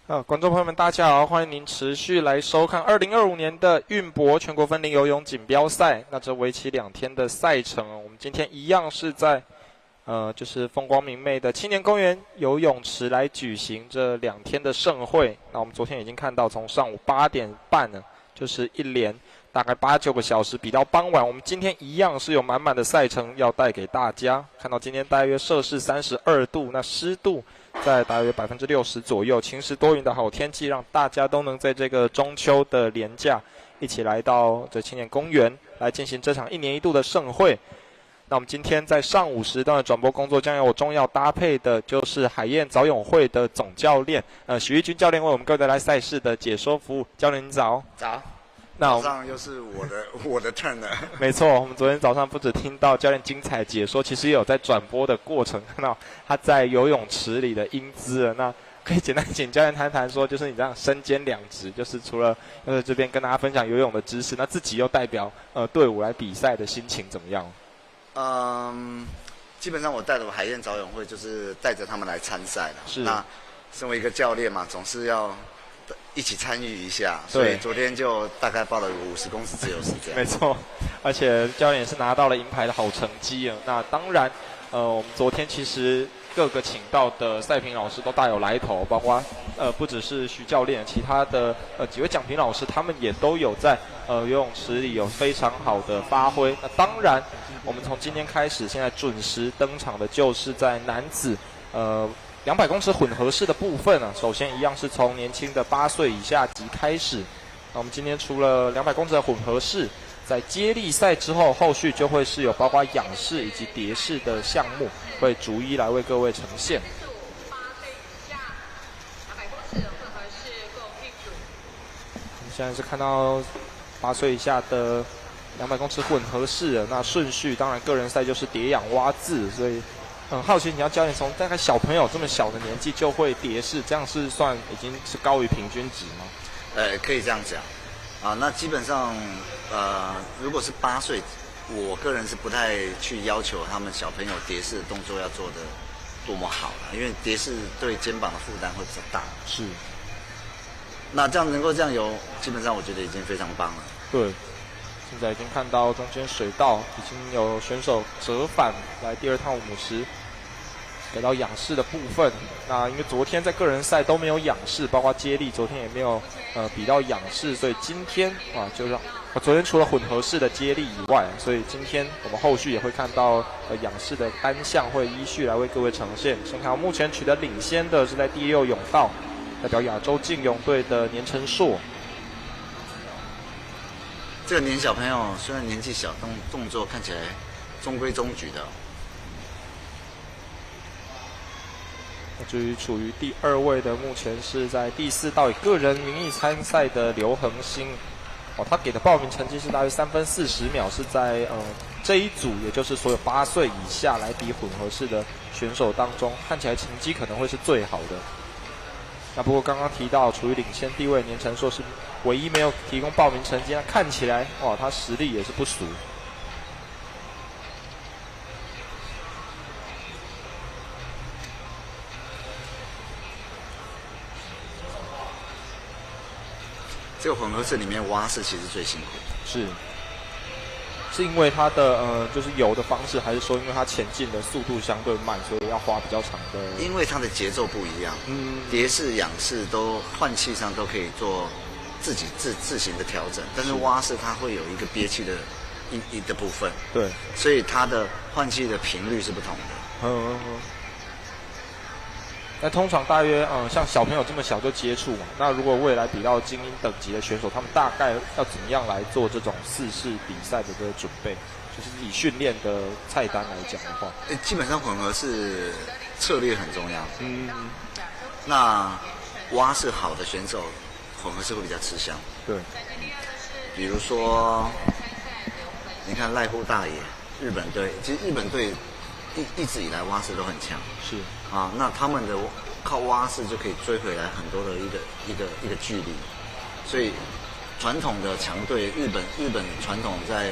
观众朋友们，大家好，欢迎您持续来收看2025年的运博全国分龄游泳锦标赛。那这为期2天的赛程，我们今天一样是在就是风光明媚的青年公园游泳池来举行这2天的盛会。那我们昨天已经看到，从上午8点半呢，就是一连大概8、9个小时比到傍晚，我们今天一样是有满满的赛程要带给大家。看到今天大约摄氏32度，那湿度在大约60%左右，晴时多云的好天气，让大家都能在这个中秋的连假一起来到这青年公园来进行这场1年1度的盛会。那我们今天在上午时段的转播工作将由我中药搭配的，就是海燕早泳会的总教练许玉军教练为我们各位带来赛事的解说服务。教练您早。早。那早上又是我的 turn 了。没错，我们昨天早上不只听到教练精彩解说，其实也有在转播的过程看到他在游泳池里的英姿了。那可以简单请教练谈谈说，就是你这样身兼2职，就是除了在这边跟大家分享游泳的知识，那自己又代表队伍来比赛的心情怎么样？基本上我带着我海燕早泳会，就是带着他们来参赛了。是。那身为一个教练嘛，总是要一起参与一下，所以昨天就大概报了50公尺自由式这样。没错，而且教练也是拿到了银牌的好成绩啊。那当然，我们昨天其实各个请到的赛评老师都大有来头，包括不只是徐教练，其他的几位讲评老师，他们也都有在游泳池里有非常好的发挥。那当然，我们从今天开始，现在准时登场的就是在男子200公尺混合式的部分啊，首先一样是从年轻的8岁以下级开始。那我们今天除了200公尺的混合式，在接力赛之后，后续就会是有包括仰式以及蝶式的项目，会逐一来为各位呈现。我们现在是看到8岁以下的200公尺混合式，那顺序当然个人赛就是蝶仰蛙自，所以很好奇，你要教练从大概小朋友这么小的年纪就会蝶式，这样是算已经是高于平均值吗？可以这样讲啊。那基本上如果是8岁，我个人是不太去要求他们小朋友蝶式的动作要做的多么好了，因为蝶式对肩膀的负担会比较大。是。那这样能够这样游，基本上我觉得已经非常棒了。对。现在已经看到中间水道已经有选手折返来第2趟50时，给到仰式的部分。那因为昨天在个人赛都没有仰式，包括接力昨天也没有比到仰式，所以今天就让昨天除了混合式的接力以外，所以今天我们后续也会看到仰式的单项会依序来为各位呈现。先看到目前取得领先的是在第6泳道，代表亚洲竞泳队的年成硕。这个年小朋友虽然年纪小，动作看起来中规中矩的。至于处于第2位的，目前是在第4道以个人名义参赛的刘恒星。他给的报名成绩是大约3分40秒，是在这一组，也就是所有8岁以下来比混合式的选手当中，看起来成绩可能会是最好的。那不过刚刚提到处于领先地位年成硕是唯一没有提供报名成绩，那看起来他实力也是不俗。这个混合式里面蛙式其实最辛苦。是因为它的就是游的方式，还是说因为它前进的速度相对慢，所以要花比较长的？因为它的节奏不一样。蝶式、仰式都换气上都可以做自行的调整，但是蛙式它会有一个憋气的的部分。对。所以它的换气的频率是不同的。那通常大约像小朋友这么小就接触嘛，那如果未来比到精英等级的选手，他们大概要怎么样来做这种4式比赛的这个准备？就是以训练的菜单来讲的话，基本上混合式策略很重要。那蛙式好的选手，混合式会比较吃香。对。比如说，你看濑户大野，日本队，其实日本队一直以来蛙式都很强。是。那他们的靠蛙式就可以追回来很多的一个距离，所以传统的强队日本传统在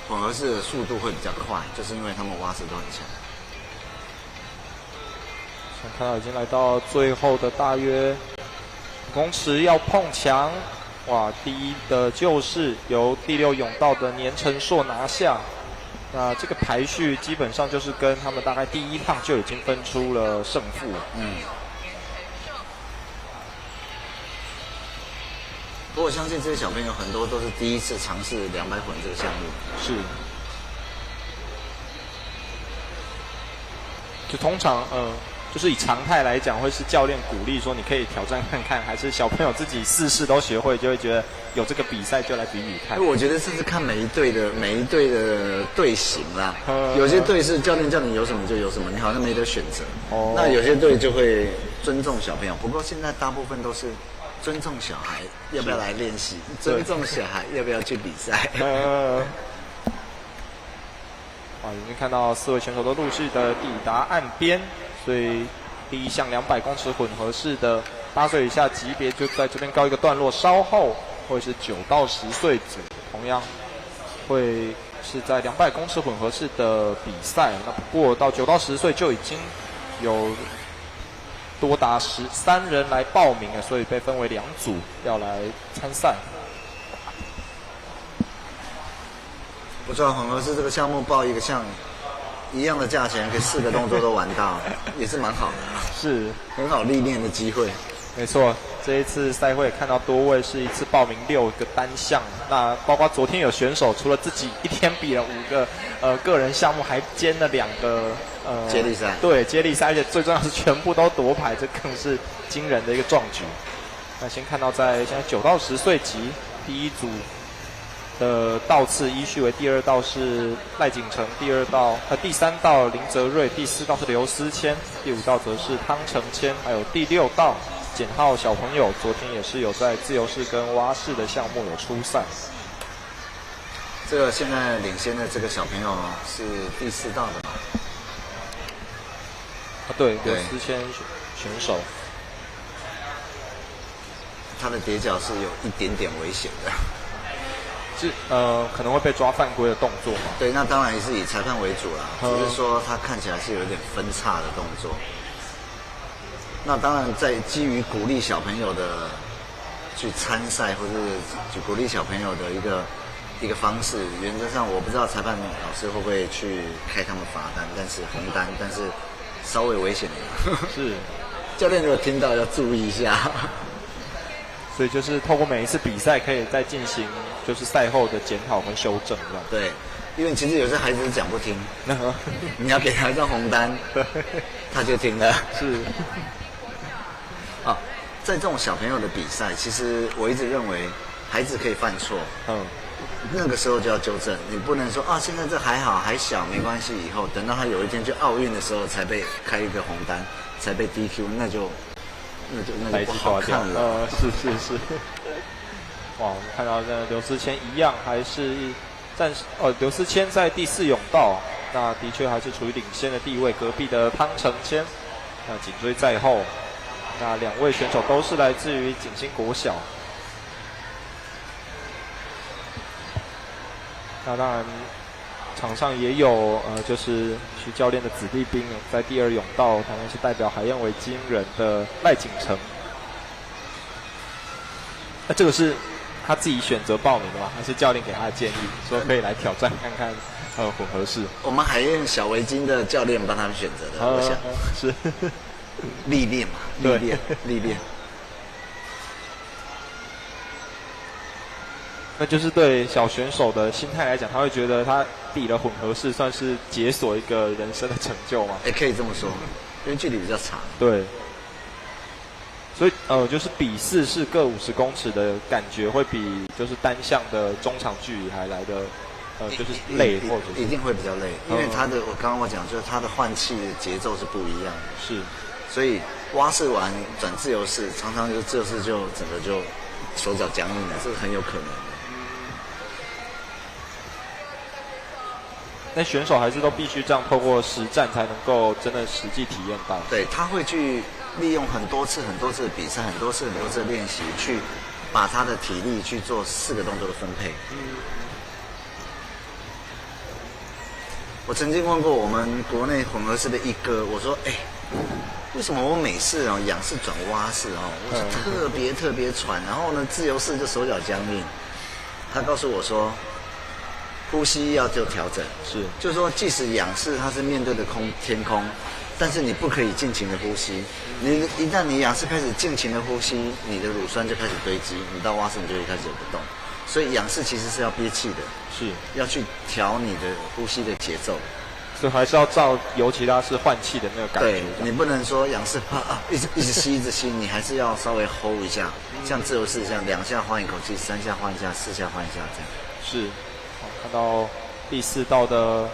混合式的速度会比较快，就是因为他们蛙式都很强。看到已经来到最后的大约5公尺要碰墙，哇！第一的就是由第6甬道的年成硕拿下。那这个排序基本上就是跟他们大概第1趟就已经分出了胜负。不过我相信这些小朋友很多都是第一次尝试200混这个项目。是。就通常就是以常态来讲，会是教练鼓励说你可以挑战看看，还是小朋友自己试都学会，就会觉得有这个比赛就来比比看。我觉得这是看每一队的队形啦。有些队是教练叫你有什么就有什么，你好像没得选择。那有些队就会尊重小朋友。不过现在大部分都是尊重小孩，要不要来练习？尊重小孩，要不要去比赛？已经看到4位选手都陆续的抵达岸边，所以第一项200公尺混合式的8岁以下级别就在这边告一个段落。稍后会是9到10岁组，同样会是在200公尺混合式的比赛。那不过到9到10岁就已经有多达13人来报名了，所以被分为2组要来参赛。不错，混合式这个项目报一个项一样的价钱，可以4个动作都玩到，也是蛮好的。是很好历练的机会。没错，这一次赛会看到多位是一次报名6个单项，那包括昨天有选手除了自己一天比了5个个人项目，还兼了2个接力赛。对，接力赛，而且最重要是全部都夺牌，这更是惊人的一个壮举。那先看到在现在9到10岁级第一组的道次依序为第2道是赖景成，第3道林泽瑞，第4道是刘思谦，第5道则是汤承谦，还有第6道简浩小朋友，昨天也是有在自由式跟蛙式的项目有出赛。这个现在领先的这个小朋友是第4道的吧？对，刘思谦选手，他的跌脚是有一点点危险的。是可能会被抓犯规的动作嘛？对，那当然也是以裁判为主啦，只是说他看起来是有点分叉的动作。那当然，在基于鼓励小朋友的去参赛，或是去鼓励小朋友的一个方式，原则上我不知道裁判老师会不会去开他们罚单，但是红单，但是稍微危险一点。是，教练如果听到要注意一下。所以就是透过每一次比赛，可以再进行就是赛后的检讨和修正，这样。对，因为其实有些孩子是讲不听，你要给他一张红单，他就听了。是。在这种小朋友的比赛，其实我一直认为孩子可以犯错，那个时候就要纠正，你不能说现在这还好还小没关系，以后等到他有一天去奥运的时候才被开一个红单，才被 DQ， 那就不好看了。是。哇，我们看到刘思谦一样还是刘思谦在第4甬道，那的确还是处于领先的地位，隔壁的汤承谦那紧追在后。那2位选手都是来自于景兴国小。那当然，场上也有就是徐教练的子弟兵，在第2甬道，他们是代表海燕为金人的赖景成。那这个是他自己选择报名的吗？还是教练给他的建议，说可以来挑战看看混合式？我们海燕小围巾的教练帮他们选择的，我想是历练嘛，历练。那就是对小选手的心态来讲，他会觉得他比了混合式，算是解锁一个人生的成就嘛？可以这么说，因为距离比较长。对。所以就是比4式各50公尺的感觉，会比就是单项的中长距离还来的就是累，或者一定会比较累，因为我刚刚讲，就是他的换气的节奏是不一样的。是。所以蛙式完转自由式，常常就自由式就整个就手脚僵硬了，这个很有可能的。那选手还是都必须这样透过实战才能够真的实际体验到。对，他会去利用很多次的比赛，很多次的练习，去把他的体力去做4个动作的分配。我曾经问过我们国内混合式的一哥，我说为什么我每次仰式转蛙式我是特别喘，然后呢自由式就手脚僵硬。他告诉我说，呼吸要就调整，就是说即使仰式它是面对的天空，但是你不可以尽情的呼吸。一旦你仰式开始尽情的呼吸，你的乳酸就开始堆积，你到蛙式你就会开始有不动。所以仰式其实是要憋气的，要去调你的呼吸的节奏。所以还是要照，尤其它是换气的那个感觉。对，你不能说仰式一直吸，你还是要稍微 hold 一下，像自由式这样2下换一口气，3下换一下，4下换一下这样。是，看到第4道的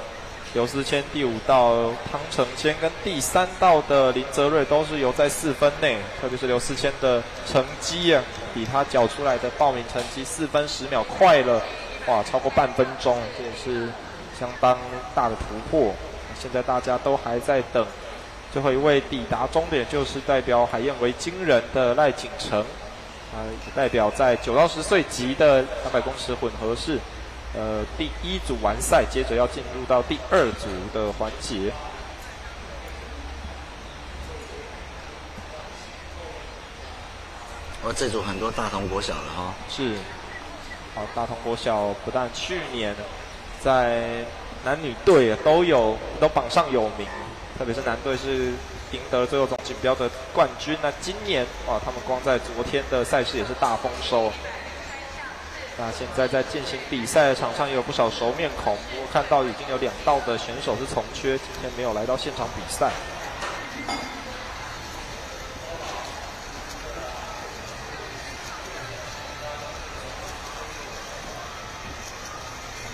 刘思谦，第5道汤承谦跟第3道的林泽瑞都是游在4分内，特别是刘思谦的成绩比他缴出来的报名成绩4分10秒快了，哇，超过半分钟，这也是相当大的突破。现在大家都还在等最后一位抵达终点，就是代表海燕为惊人的赖景成，代表在9到10岁级的300公尺混合式，第1组完赛，接着要进入到第2组的环节。这组很多大同国小了是，大同国小不但去年在男女队都榜上有名，特别是男队是赢得最后总锦标的冠军。那今年他们光在昨天的赛事也是大丰收。那现在在进行比赛的场上也有不少熟面孔，不过看到已经有2道的选手是从缺，今天没有来到现场比赛。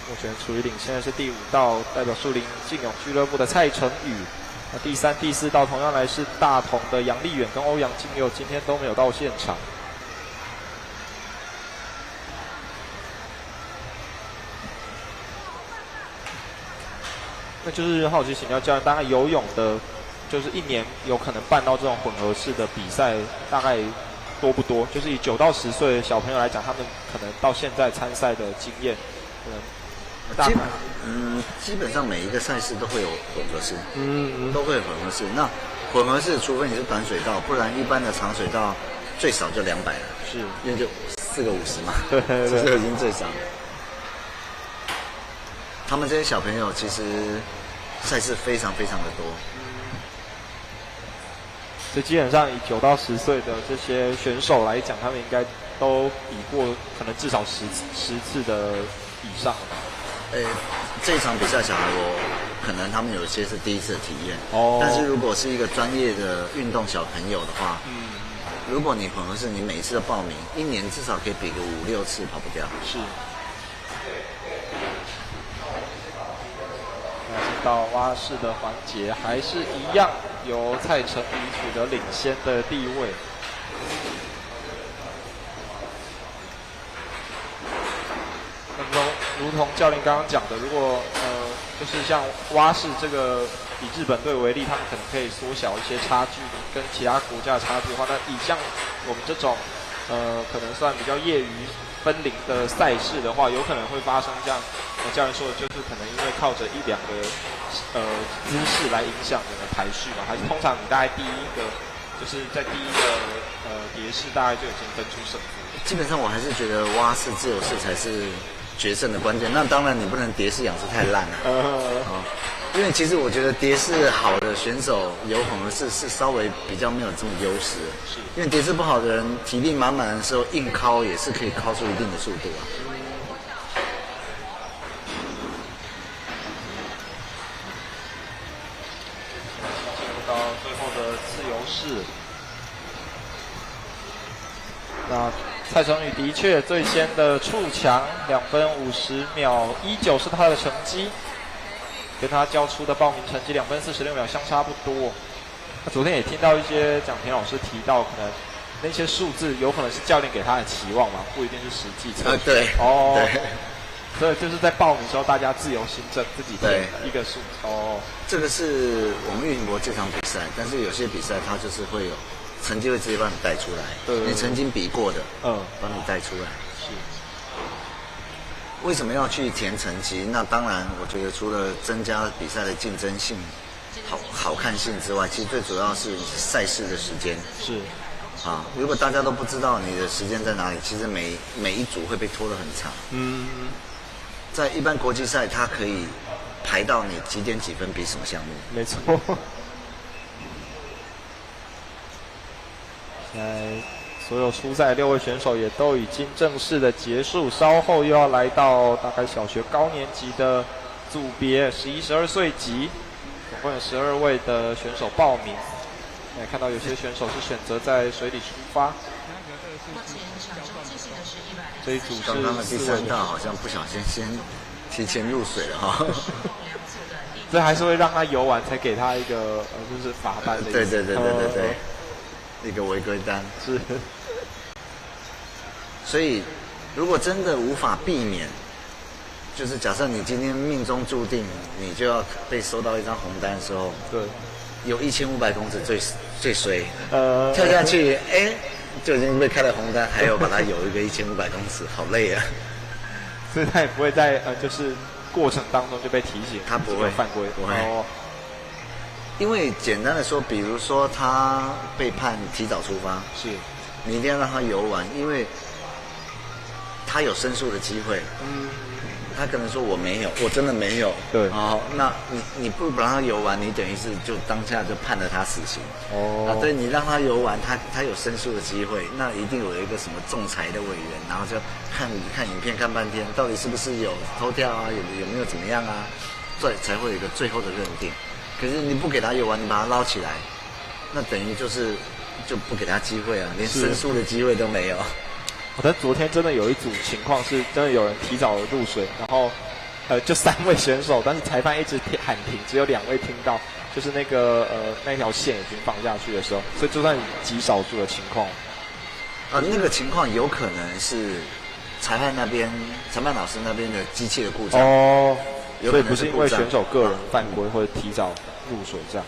目前处于领先的是第5道代表树林劲勇俱乐部的蔡成宇，那第3、第4道同样来是大同的杨立远跟欧阳靖佑，今天都没有到现场。那就是好奇请教教练，大概游泳的，就是1年有可能办到这种混合式的比赛，大概多不多？就是以9到10岁的小朋友来讲，他们可能到现在参赛的经验，基本上每一个赛事都会有混合式，都会有混合式。那混合式，除非你是短水道，不然一般的长水道最少就200了，因为就4个50嘛，对，这个已经最少了。他们这些小朋友其实赛事非常非常的多，所以基本上以9到10岁的这些选手来讲，他们应该都比过可能至少10次的以上吧。这一场比赛小孩可能他们有些是第一次的体验，但是如果是一个专业的运动小朋友的话，如果你混合式，你每一次都报名，1年至少可以比个5、6次跑不掉。是。到蛙式的环节还是一样，由蔡成宇取得领先的地位。如同教练刚刚讲的，如果就是像蛙式这个以日本队为例，他们可能可以缩小一些差距，跟其他国家的差距的话，那以像我们这种可能算比较业余分龄的赛事的话，有可能会发生像教练说的，就是可能因为靠着1、2个姿势来影响你的排序嘛，还是通常你大概第一个就是在第一个蝶式大概就已经分出胜负。基本上我还是觉得蛙式、自由式才是决胜的关键。那当然你不能蝶式、仰式太烂了，因为其实我觉得蝶式好的选手游混合式是稍微比较没有这么优势，因为蝶式不好的人体力满满的时候硬敲也是可以敲出一定的速度啊。进入到最后的自由式，那蔡成宇的确最先的触墙2分50秒19是他的成绩，跟他交出的报名成绩2分46秒相差不多。那昨天也听到一些蒋田老师提到，可能那些数字有可能是教练给他的期望嘛，不一定是实际测试。对，对。所以就是在报名的时候，大家自由心证，自己填一个数。这个是我们玉林博这场比赛，但是有些比赛它就是会有成绩会直接帮你带出来，你曾经比过的，帮你带出来。是。为什么要去填成绩？那当然，我觉得除了增加比赛的竞争性好看性之外，其实最主要是赛事的时间。是。啊，如果大家都不知道你的时间在哪里，其实每一组会被拖得很长。在一般国际赛，它可以排到你几点几分比什么项目。没错。现在所有初赛6位选手也都已经正式的结束，稍后又要来到大概小学高年级的组别11、12岁级，总共有12位的选手报名。也看到有些选手是选择在水里出发。这一组是刚刚的第3道好像不小心先提前入水了哈。这还是会让他游完才给他一个就是罚单的意思。对，一个违规单。是。所以如果真的无法避免，就是假设你今天命中注定你就要被收到一张红单的时候，对。有1500公尺最衰，跳下去，就已经被开了红单，还有把它游一个1500公尺，好累啊！所以他也不会在就是过程当中就被提醒，他不会犯规，不会。因为简单的说，比如说他被判提早出发，是，你一定要让他游完，因为他有申诉的机会。他可能说我没有，我真的没有。对。那你不让他游完，你等于是就当下就判了他死刑。对，你让他游完，他有申诉的机会，那一定有一个什么仲裁的委员，然后就看影片看半天，到底是不是有偷跳啊，有没有怎么样啊，才会有一个最后的认定。可是你不给他游完，你把他捞起来，那等于就不给他机会啊，连申诉的机会都没有。但昨天真的有一组情况是真的有人提早入水，然后就3位选手，但是裁判一直喊停，只有2位听到，就是那个那条线已经放下去的时候，所以就算极少数的情况。那个情况有可能是裁判老师那边的机器的故障。所以不是因为选手个人犯规或者提早入水这样。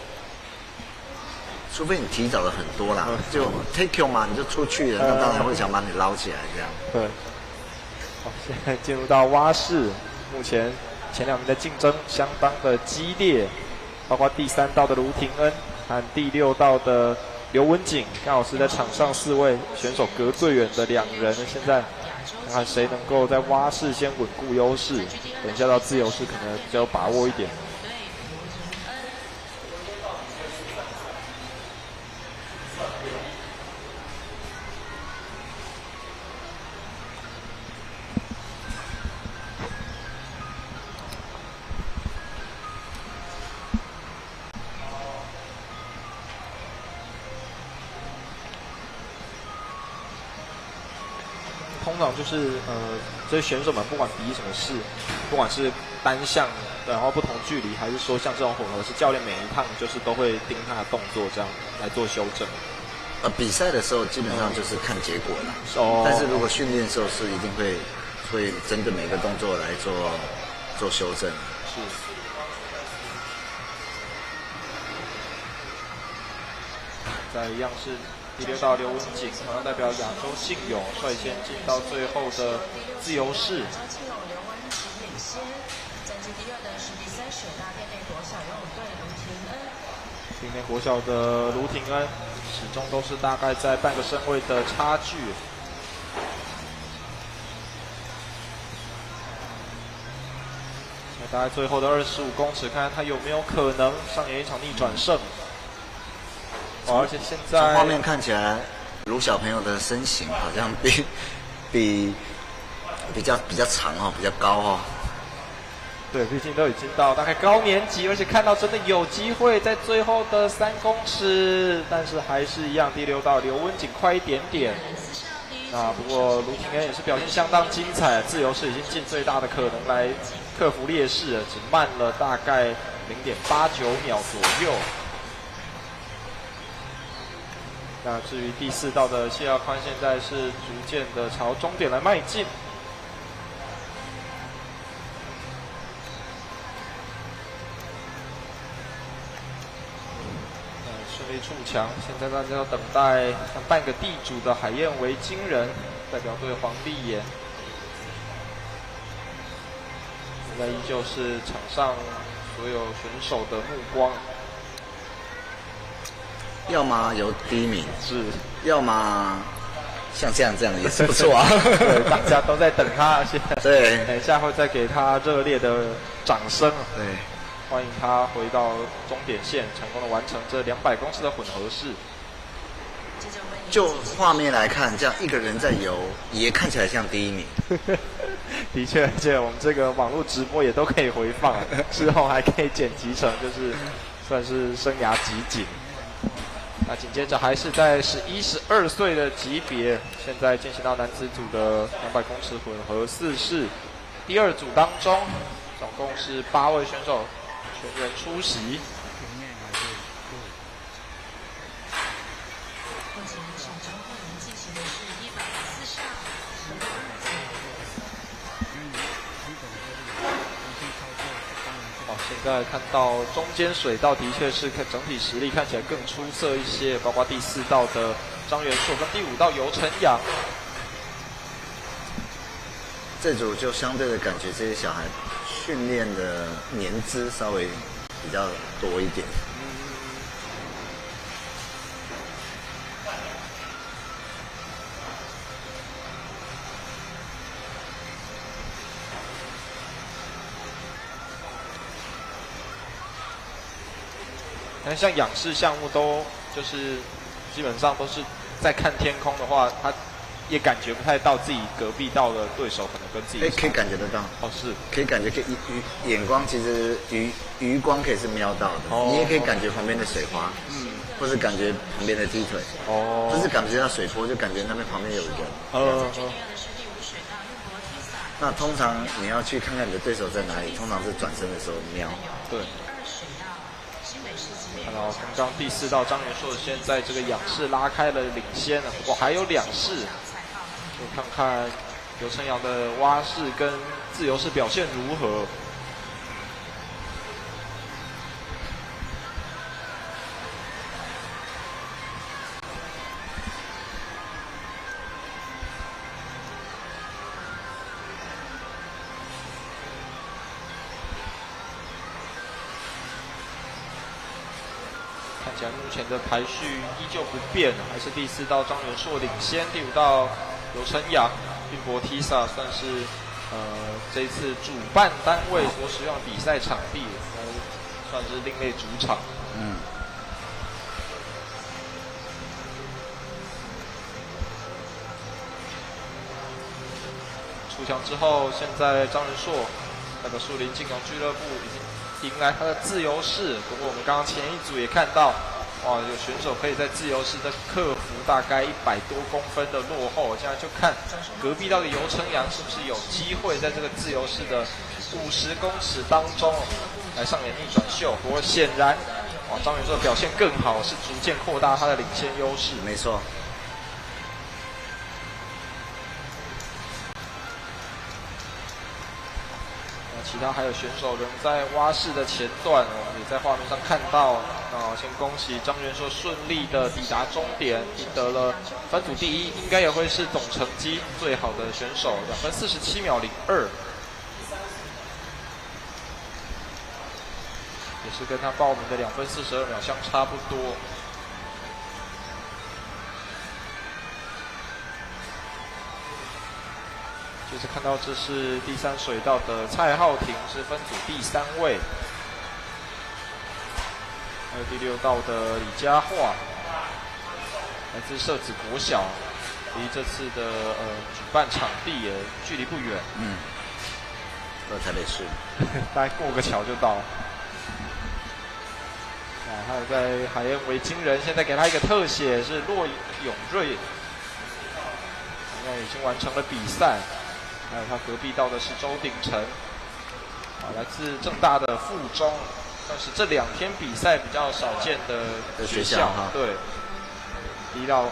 除非你提早了很多啦，就 take you 嘛，你就出去了，那当然会想把你捞起来这样。对。好，现在进入到蛙式，目前前2名的竞争相当的激烈，包括第3道的卢廷恩和第6道的刘文景，刚好是在场上4位选手隔最远的2人。现在看看谁能够在蛙式先稳固优势，等一下到自由式可能比较有把握一点。通常就是这些选手们不管比什么试，不管是单项，然后不同距离，还是说像这种混合式，教练每一趟就是都会盯他的动作，这样来做修正。比赛的时候基本上就是看结果了。但是如果训练的时候是一定会针对每个动作来做修正。是。再一样是第6道刘文景，同样代表亚洲信勇率先进到最后的自由式。今天国小的卢廷恩始终都是大概在半个身位的差距。大概最后的25公尺，看看他有没有可能上演一场逆转胜。而且现在从画面看起来，卢小朋友的身形好像比较长哦，比较高哦。对，毕竟都已经到大概高年级，而且看到真的有机会在最后的3公尺，但是还是一样，第6道刘文景快一点点。不过卢廷恩也是表现相当精彩，自由式已经尽最大的可能来克服劣势了，只慢了大概0.89秒左右。那至于第4道的谢耀宽，现在是逐渐的朝终点来迈进。顺利出墙，现在大家要等待像半个地主的海燕维京人代表队黄立言。现在依旧是场上所有选手的目光要么有第一名，是，要么像这样也是不错啊。对，大家都在等他，对，等一下会再给他热烈的掌声。对，欢迎他回到终点线，成功的完成这200公尺的混合式。就画面来看，这样一个人在游，也看起来像第一名。的确，而且我们这个网络直播也都可以回放，之后还可以剪辑成就是算是生涯集锦。那紧接着还是在11、12岁的级别，现在进行到男子组的200公尺混合4式第2组当中，总共是8位选手全员出席。现在看到中间水道的确是整体实力看起来更出色一些，包括第4道的张元硕跟第5道游成阳。这组就相对的感觉，这些小孩训练的年资稍微比较多一点。但像仰视项目都就是基本上都是在看天空的话，他也感觉不太到自己隔壁道的对手可能跟自己。可以感觉得到。哦，是。可以感觉，眼光其实余光可以是瞄到的，你也可以感觉旁边的水花，或是感觉旁边的踢腿，不是感觉到水波，就感觉那边旁边有一个。那通常你要去看看你的对手在哪里，通常是转身的时候瞄。对。看到刚刚第4道张元硕现在这个仰视拉开了领先了，不过还有2式，就看看游成阳的蛙式跟自由式表现如何。看起来目前的排序依旧不变，还是第4道张元硕领先，第5道游成阳，运博 TISA 算是这一次主办单位所使用的比赛场地，算是另类主场。出墙之后，现在张元硕代表树林竞泳俱乐部已经迎来他的自由式，不过我们刚刚前一组也看到，哇，有选手可以在自由式的克服大概100多公分的落后。现在就看隔壁道的游成阳是不是有机会在这个自由式的50公尺当中来上演逆转秀。不过显然，哇，张元硕的表现更好，是逐渐扩大他的领先优势。没错。其他还有选手仍在蛙式的前段，我们也在画面上看到。先恭喜张元硕顺利的抵达终点，赢得了分组第1，应该也会是总成绩最好的选手，2分47秒02，也是跟他报名的2分42秒相差不多。就是看到这是第3水道的蔡浩庭，是分组第3位，还有第6道的李佳桦，来自社子国小，离这次的举办场地也距离不远。到台北市，大概过个桥就到了。还有在海燕维京人，现在给他一个特写是骆永瑞，现在已经完成了比赛。还有他隔壁道的是周鼎成，来自政大的附中，但是这2天比赛比较少见的学校。对，第1道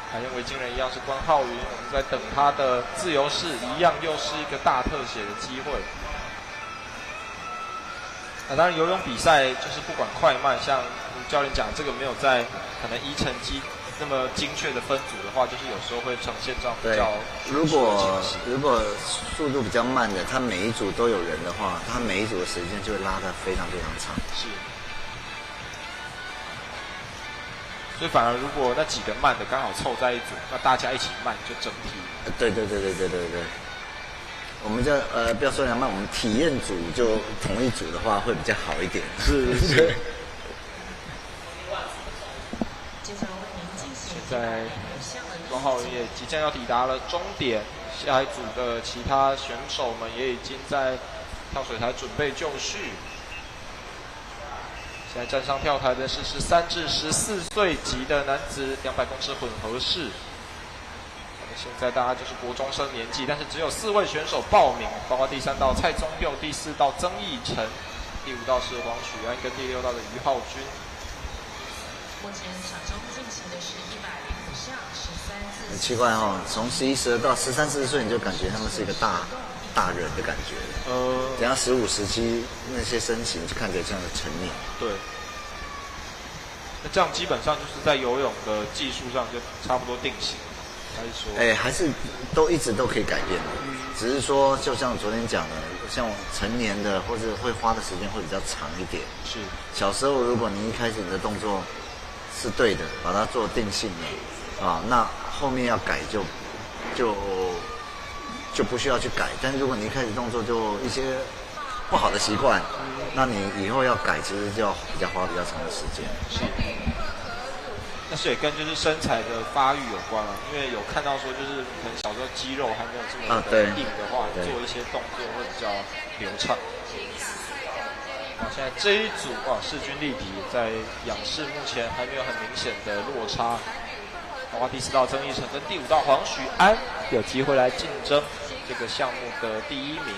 海燕维京人一样是关浩云，我们在等他的自由式，一样又是一个大特写的机会。当然游泳比赛就是不管快慢，像教练讲这个没有在可能依成绩那么精确的分组的话，就是有时候会呈现这样比较如果速度比较慢的，他每一组都有人的话，他每一组的时间就会拉得非常非常长。是。所以反而如果那几个慢的刚好凑在一组，那大家一起慢就整体。对。我们叫不要说两慢，我们体验组就同一组的话会比较好一点。是。现在庄浩文也即将要抵达了终点，下一组的其他选手们也已经在跳水台准备就绪。现在站上跳台的是13至14岁级的男子200公尺混合式。现在大家就是国中生年纪，但是只有4位选手报名，包括第3道蔡宗佑、第4道曾义成，第5道是黄许安跟第6道的于浩君。目前场中进行的是105项13至。很奇怪哦，从11、12到13、14岁，你就感觉他们是一个大人的感觉。等下15、17那些身形就看起来像是成年。对。那这样基本上就是在游泳的技术上就差不多定型。还是一直都可以改变的，只是说就像昨天讲的，像成年的或者会花的时间会比较长一点。是，小时候如果你一开始你的动作是对的，把它做定性了啊，那后面要改就不需要去改。但是如果你一开始动作就一些不好的习惯，那你以后要改，其实就要花比较长的时间。是。但是也跟就是身材的发育有关了，因为有看到说就是可能小时候肌肉还没有这么硬的话，做一些动作会比较流畅。现在这一组势均力敌，在仰式目前还没有很明显的落差。包括第4道曾义成跟第5道黄许安有机会来竞争这个项目的第1名。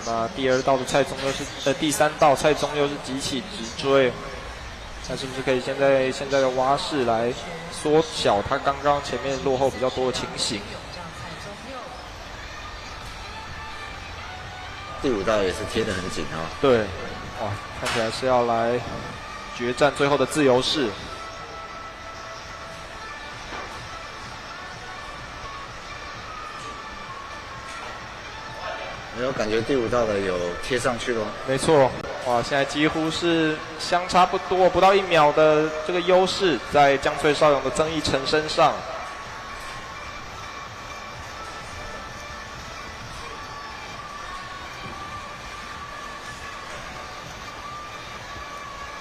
那第2道的蔡宗佑是第3道蔡宗佑是急起直追，那是不是可以现在的蛙式来缩小他刚刚前面落后比较多的情形？第5道也是贴得很紧啊。对，哇，看起来是要来决战最后的自由式。没有感觉第5道的有贴上去咯。没错，哇，现在几乎是相差不到1秒的这个优势，在江翠少勇的曾义成身上。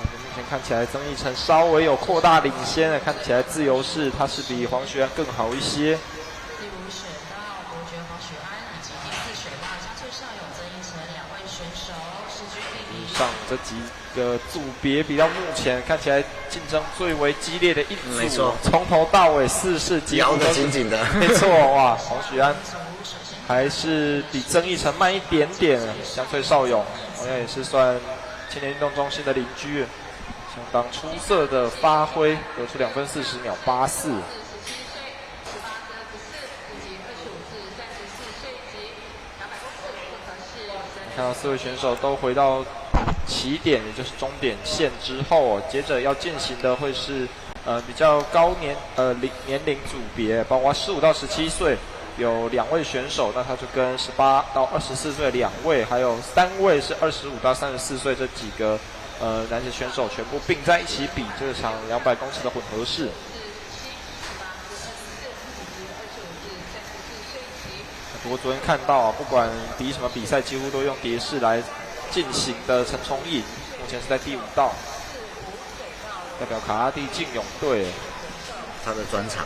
目前看起来曾义成稍微有扩大领先，看起来自由式他是比黄许安更好一些。第5水道伯爵黄许安以及第4水道江翠少勇曾义成2位选手势均力敌。上这几个组别比到目前看起来竞争最为激烈的一组，没错，从头到尾4式咬得紧紧的。没错，哇，黄许安还是比曾义成慢一点点。江翠少勇好像也是算青年运动中心的邻居，相当出色的发挥，得出2分40秒84。看到4位选手都回到起点，也就是终点线之后，接着要进行的会是比较高年龄组别，包括15到17岁有2位选手，那他就跟18到24岁2位，还有3位是25到34岁这几个男子选手全部并在一起比这场200公尺的混合式。不过昨天看到不管比什么比赛，几乎都用蝶式来进行的陈崇义，目前是在第5道，代表卡拉蒂竞泳队，他的专长。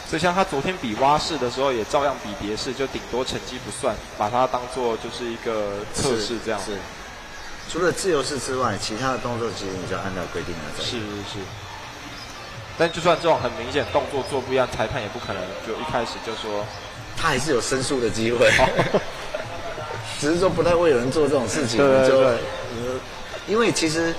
所以像他昨天比蛙式的时候，也照样比蝶式，就顶多成绩不算，把它当做就是一个测试这样。是。除了自由式之外，其他的动作其实你就按照规定来走。是。但就算这种很明显动作做不一样，裁判也不可能就一开始就说，他还是有申诉的机会。只是说不太会有人做这种事情。对。因为其实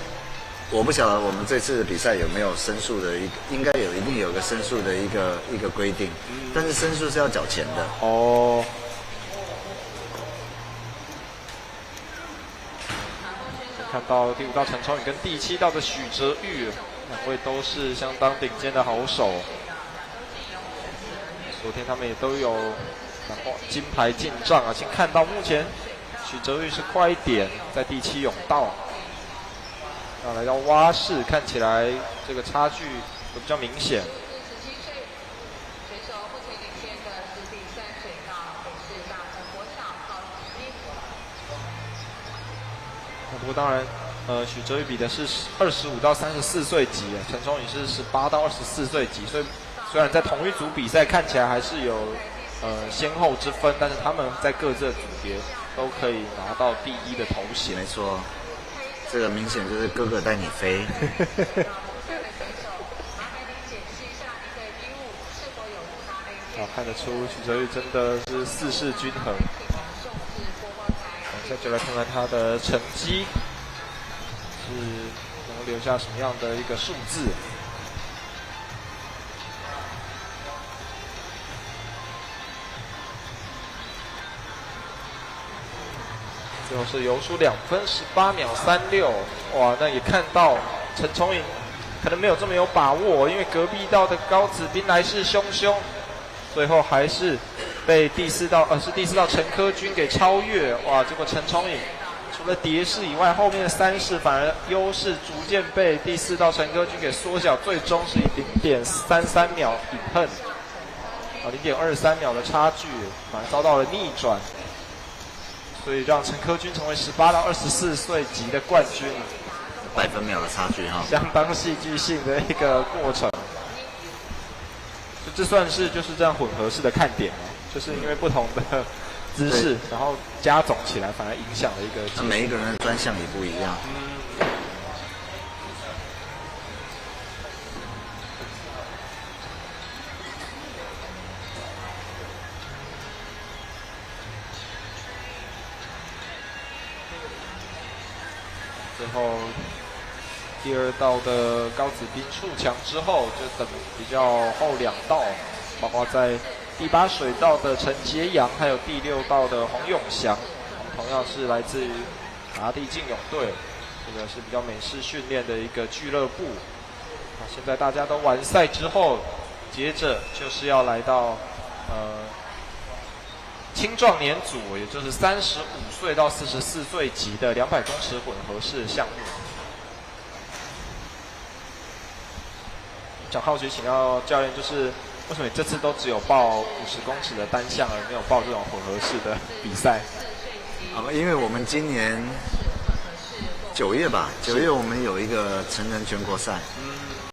我不晓得我们这次的比赛有没有申诉的应该一定有个申诉的一个规定，但是申诉是要缴钱的。看到第5道陈崇宇跟第7道的许哲玉，两位都是相当顶尖的好手。昨天他们也都有金牌进账啊，先看到目前许哲玉是快一点，在第7甬道。那来到蛙式，看起来这个差距都比较明显。不过当然，许哲宇比的是25到34岁级，陈崇宇是18到24岁级，所以虽然在同一组比赛看起来还是有先后之分，但是他们在各自的组别都可以拿到第1的头衔。没错，这个明显就是哥哥带你飞。看得出许哲玉真的是4世均衡。现在就来看看他的成绩是能留下什么样的一个数字。最后是游出2分18秒36，哇，那也看到陈崇颖可能没有这么有把握，因为隔壁道的高子彬来势汹汹，最后还是被第4道陈科君给超越，哇！结果陈崇颖除了蝶式以外，后面的3式反而优势逐渐被第4道陈科君给缩小，最终是以0.33秒饮恨，0.23秒的差距，反而遭到了逆转，所以让陈科君成为18到24岁级的冠军，100分秒的差距哈，相当戏剧性的一个过程。这算是就是这样混合式的看点哦，就是因为不同的姿势，然后加总起来，反而影响了一个。每一个人的专项也不一样。最后第2道的高子彬触墙之后，就等比较后2道，包括在第8水道的陈杰阳，还有第6道的洪永祥，同样是来自于拿地竞泳队，这个是比较美式训练的一个俱乐部。现在大家都完赛之后，接着就是要来到青壮年组，也就是35岁到44岁级的200公尺混合式项目。想好奇请教教练，就是为什么你这次都只有报50公尺的单项，而没有报这种混合式的比赛？因为我们今年9月吧，9月我们有一个成人全国赛，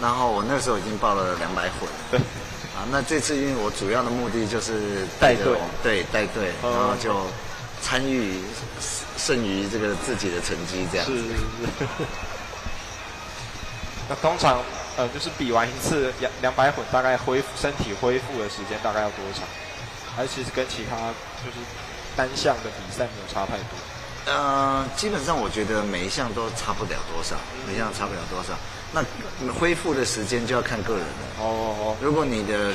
然后我那时候已经报了200混。对。那这次因为我主要的目的就是带队，对，带队，然后就参与胜于这个自己的成绩这样。是。那通常就是比完一次200混，大概身体恢复的时间大概要多长？还是其实跟其他就是单项的比赛没有差太多？基本上我觉得每一项都差不了多少，每一项差不了多少。那恢复的时间就要看个人了。如果你的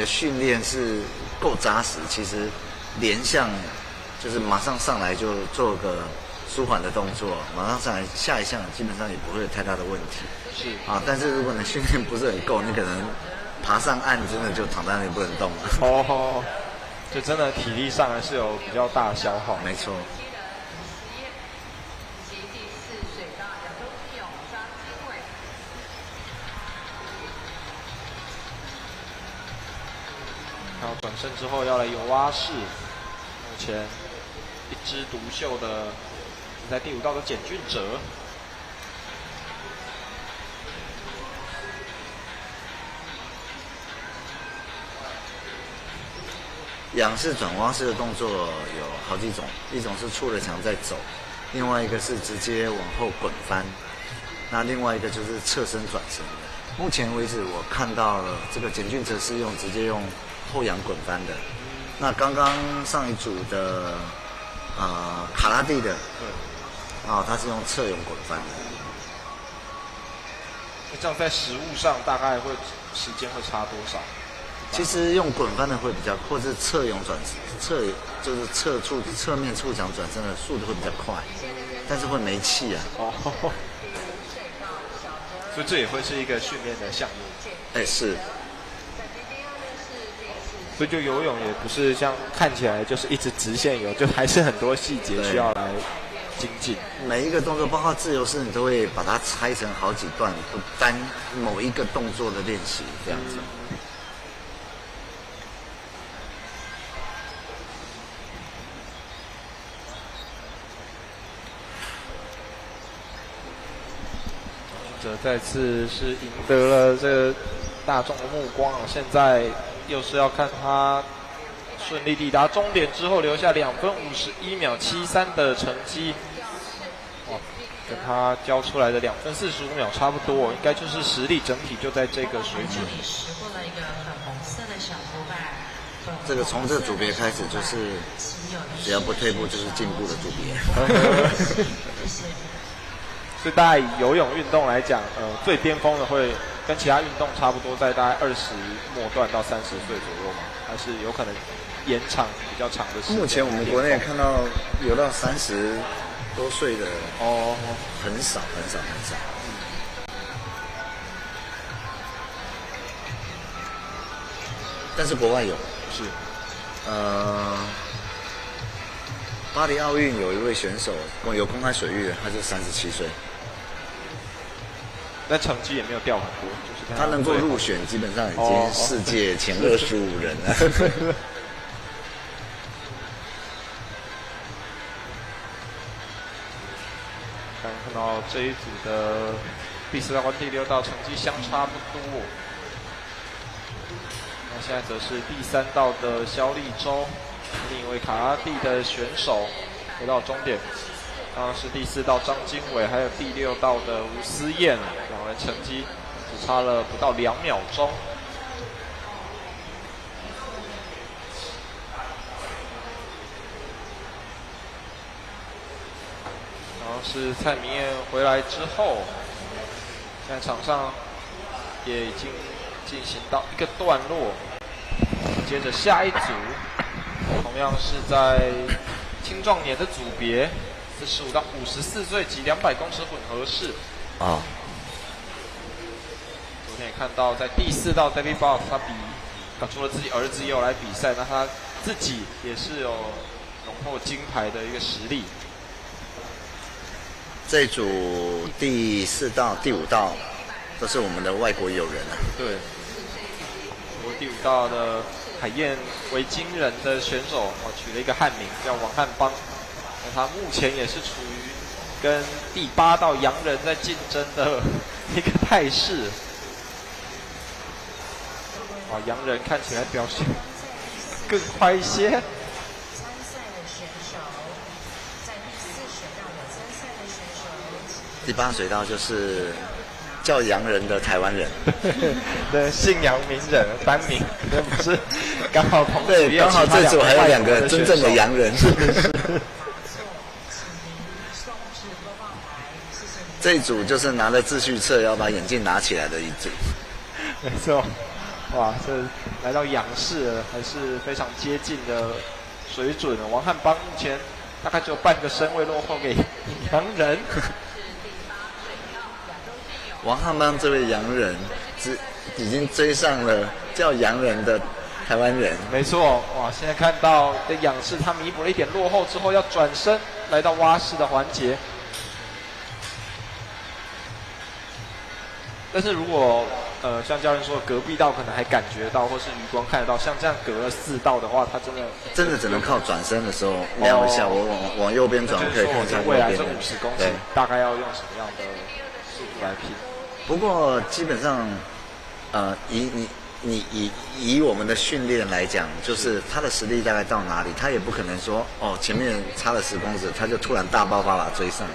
训练是够扎实，其实连项就是马上上来就做个舒缓的动作，马上上来下一项基本上也不会有太大的问题。是啊，但是如果你训练不是很够，你可能爬上岸真的就躺在那里不能动了。就真的体力上还是有比较大的消耗。没错。然后转身之后要来游蛙式，目前一枝独秀的在第5道的简俊哲。仰式转蛙式的动作有好几种，一种是触了墙再走，另外一个是直接往后滚翻，那另外一个就是侧身转身。目前为止我看到了这个简俊哲是直接用后仰滚翻的。那刚刚上一组的卡拉蒂的，他是用侧泳滚翻的。这样在实物上大概时间会差多少？其实用滚翻的会比较，或是侧泳就是侧面触墙转身的速度会比较快，但是会没气啊。哦，所以这也会是一个训练的项目。哎，是。所以就游泳也不是像看起来就是一直直线游，就还是很多细节需要来精进。每一个动作，包括自由式，你都会把它拆成好几段，不单某一个动作的练习这样子。这再次是赢得了这个大众的目光啊！现在又是要看他顺利抵达终点之后留下2分51秒73的成绩，哇，跟他交出来的2分45秒差不多，应该就是实力整体就在这个水准。这个从这个组别开始，就是只要不退步就是进步的组别。所以大概以游泳运动来讲，最巅峰的会跟其他运动差不多，在大概20末段到30岁左右嘛，还是有可能延长比较长的时间。目前我们国内看到有到30多岁的哦，很少。但是国外有，是，巴黎奥运有一位选手有公开水域的，他是37岁。但成绩也没有掉很多，就是他能够入选，基本上已经世界前25人了。看到这一组的第4道跟第6道成绩相差不多。那现在则是第3道的肖立洲，另一位卡拉蒂的选手回到终点。当然是第4道张经纬，还有第6道的吴思燕，两人成绩只差了不到2秒钟。然后是蔡明燕回来之后，现在场上也已经进行到一个段落。接着下一组，同样是在青壮年的组别。45到54岁及200公尺混合式啊，昨天也看到，在第4道 David Box 他除了自己儿子也有来比赛，那他自己也是有荣获金牌的一个实力。这组第4道、第5道都是我们的外国友人啊。对，不过第5道的海燕维京人的选手，取了一个汉名叫王汉邦。他目前也是处于跟第8道洋人在竞争的一个态势。哇，洋人看起来表现更快一些。参赛的选手，在第4水道有参赛的选手。第8水道就是叫洋人的台湾人，对，姓杨名人单名，不是刚好同对，刚好这组还有2个真正的洋人。这一组就是拿了秩序册要把眼镜拿起来的一组。没错，哇，这来到仰视了，还是非常接近的水准。王汉邦目前大概只有半个身位落后给洋人。王汉邦这位洋人已经追上了叫洋人的台湾人。没错，哇，现在看到的仰视他弥补了一点落后之后，要转身来到蛙式的环节。但是如果像教练说隔壁道可能还感觉到，或是余光看得到，像这样隔了4道的话，他真的只能靠转身的时候瞄一下，我往右边转，我可以看一下右未来边这50公尺大概要用什么样的速度来拼？不过基本上，以我们的训练来讲，就是他的实力大概到哪里，他也不可能说前面差了10公尺，他就突然大爆发把他追上，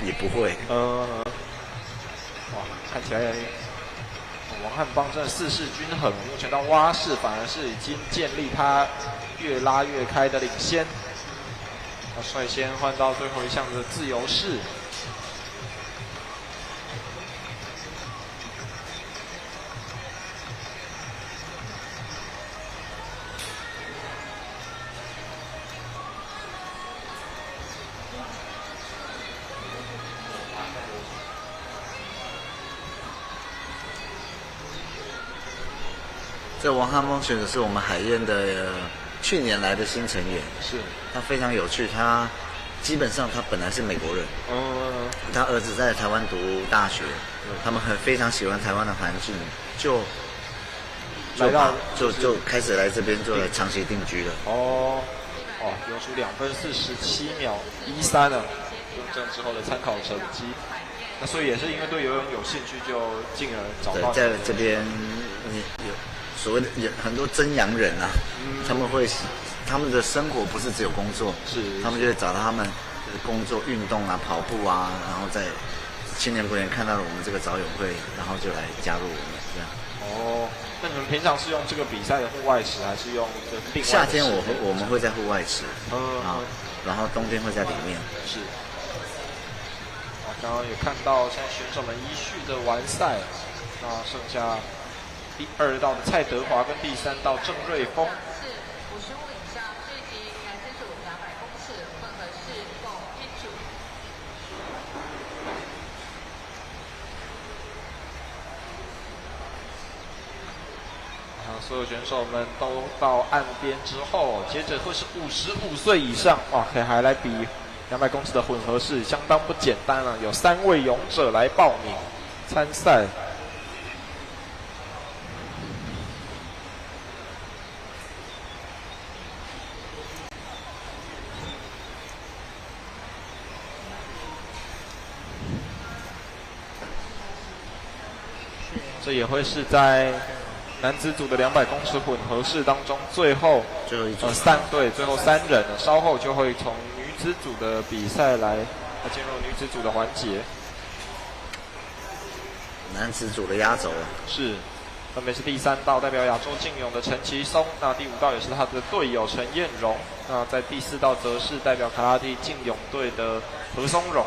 也不会。哇，看起来王汉邦真的4式均衡，目前到蛙式反而是已经建立他越拉越开的领先。他率先换到最后一项的自由式。这王汉峰选手是我们海燕的去年来的新成员，是，他非常有趣，他基本上他本来是美国人，他儿子在台湾读大学，他们非常喜欢台湾的环境，就开始来这边就来长期定居了。游出2分47秒13啊，用证之后的参考成绩。那所以也是因为对游泳有兴趣，就进而找到。在这边有所谓的很多真洋人啊，他们的生活不是只有工作，他们就会找到他们工作、运动啊、跑步啊，然后在青年国联看到了我们这个早泳会，然后就来加入我们这样。那你们平常是用这个比赛的户外池，还是用另外的夏天我们会在户外池，然后冬天会在里面。是。刚刚有看到现在选手们依序的完赛，那剩下第2道的蔡德华跟第3道郑瑞峰。是55以上世级男子组200公尺混合式共一组。所有选手们都到岸边之后，接着会是55岁以上，可以还来比200公尺的混合式，相当不简单了。有3位勇者来报名参赛。这也会是在男子组的200公尺混合式当中最后一组最后3人了，稍后就会从女子组的比赛来进入女子组的环节。男子组的压轴是，分别是第3道代表亚洲竞泳的陈其松，那第5道也是他的队友陈彦荣，那在第4道则是代表卡拉蒂竞泳队的何松荣。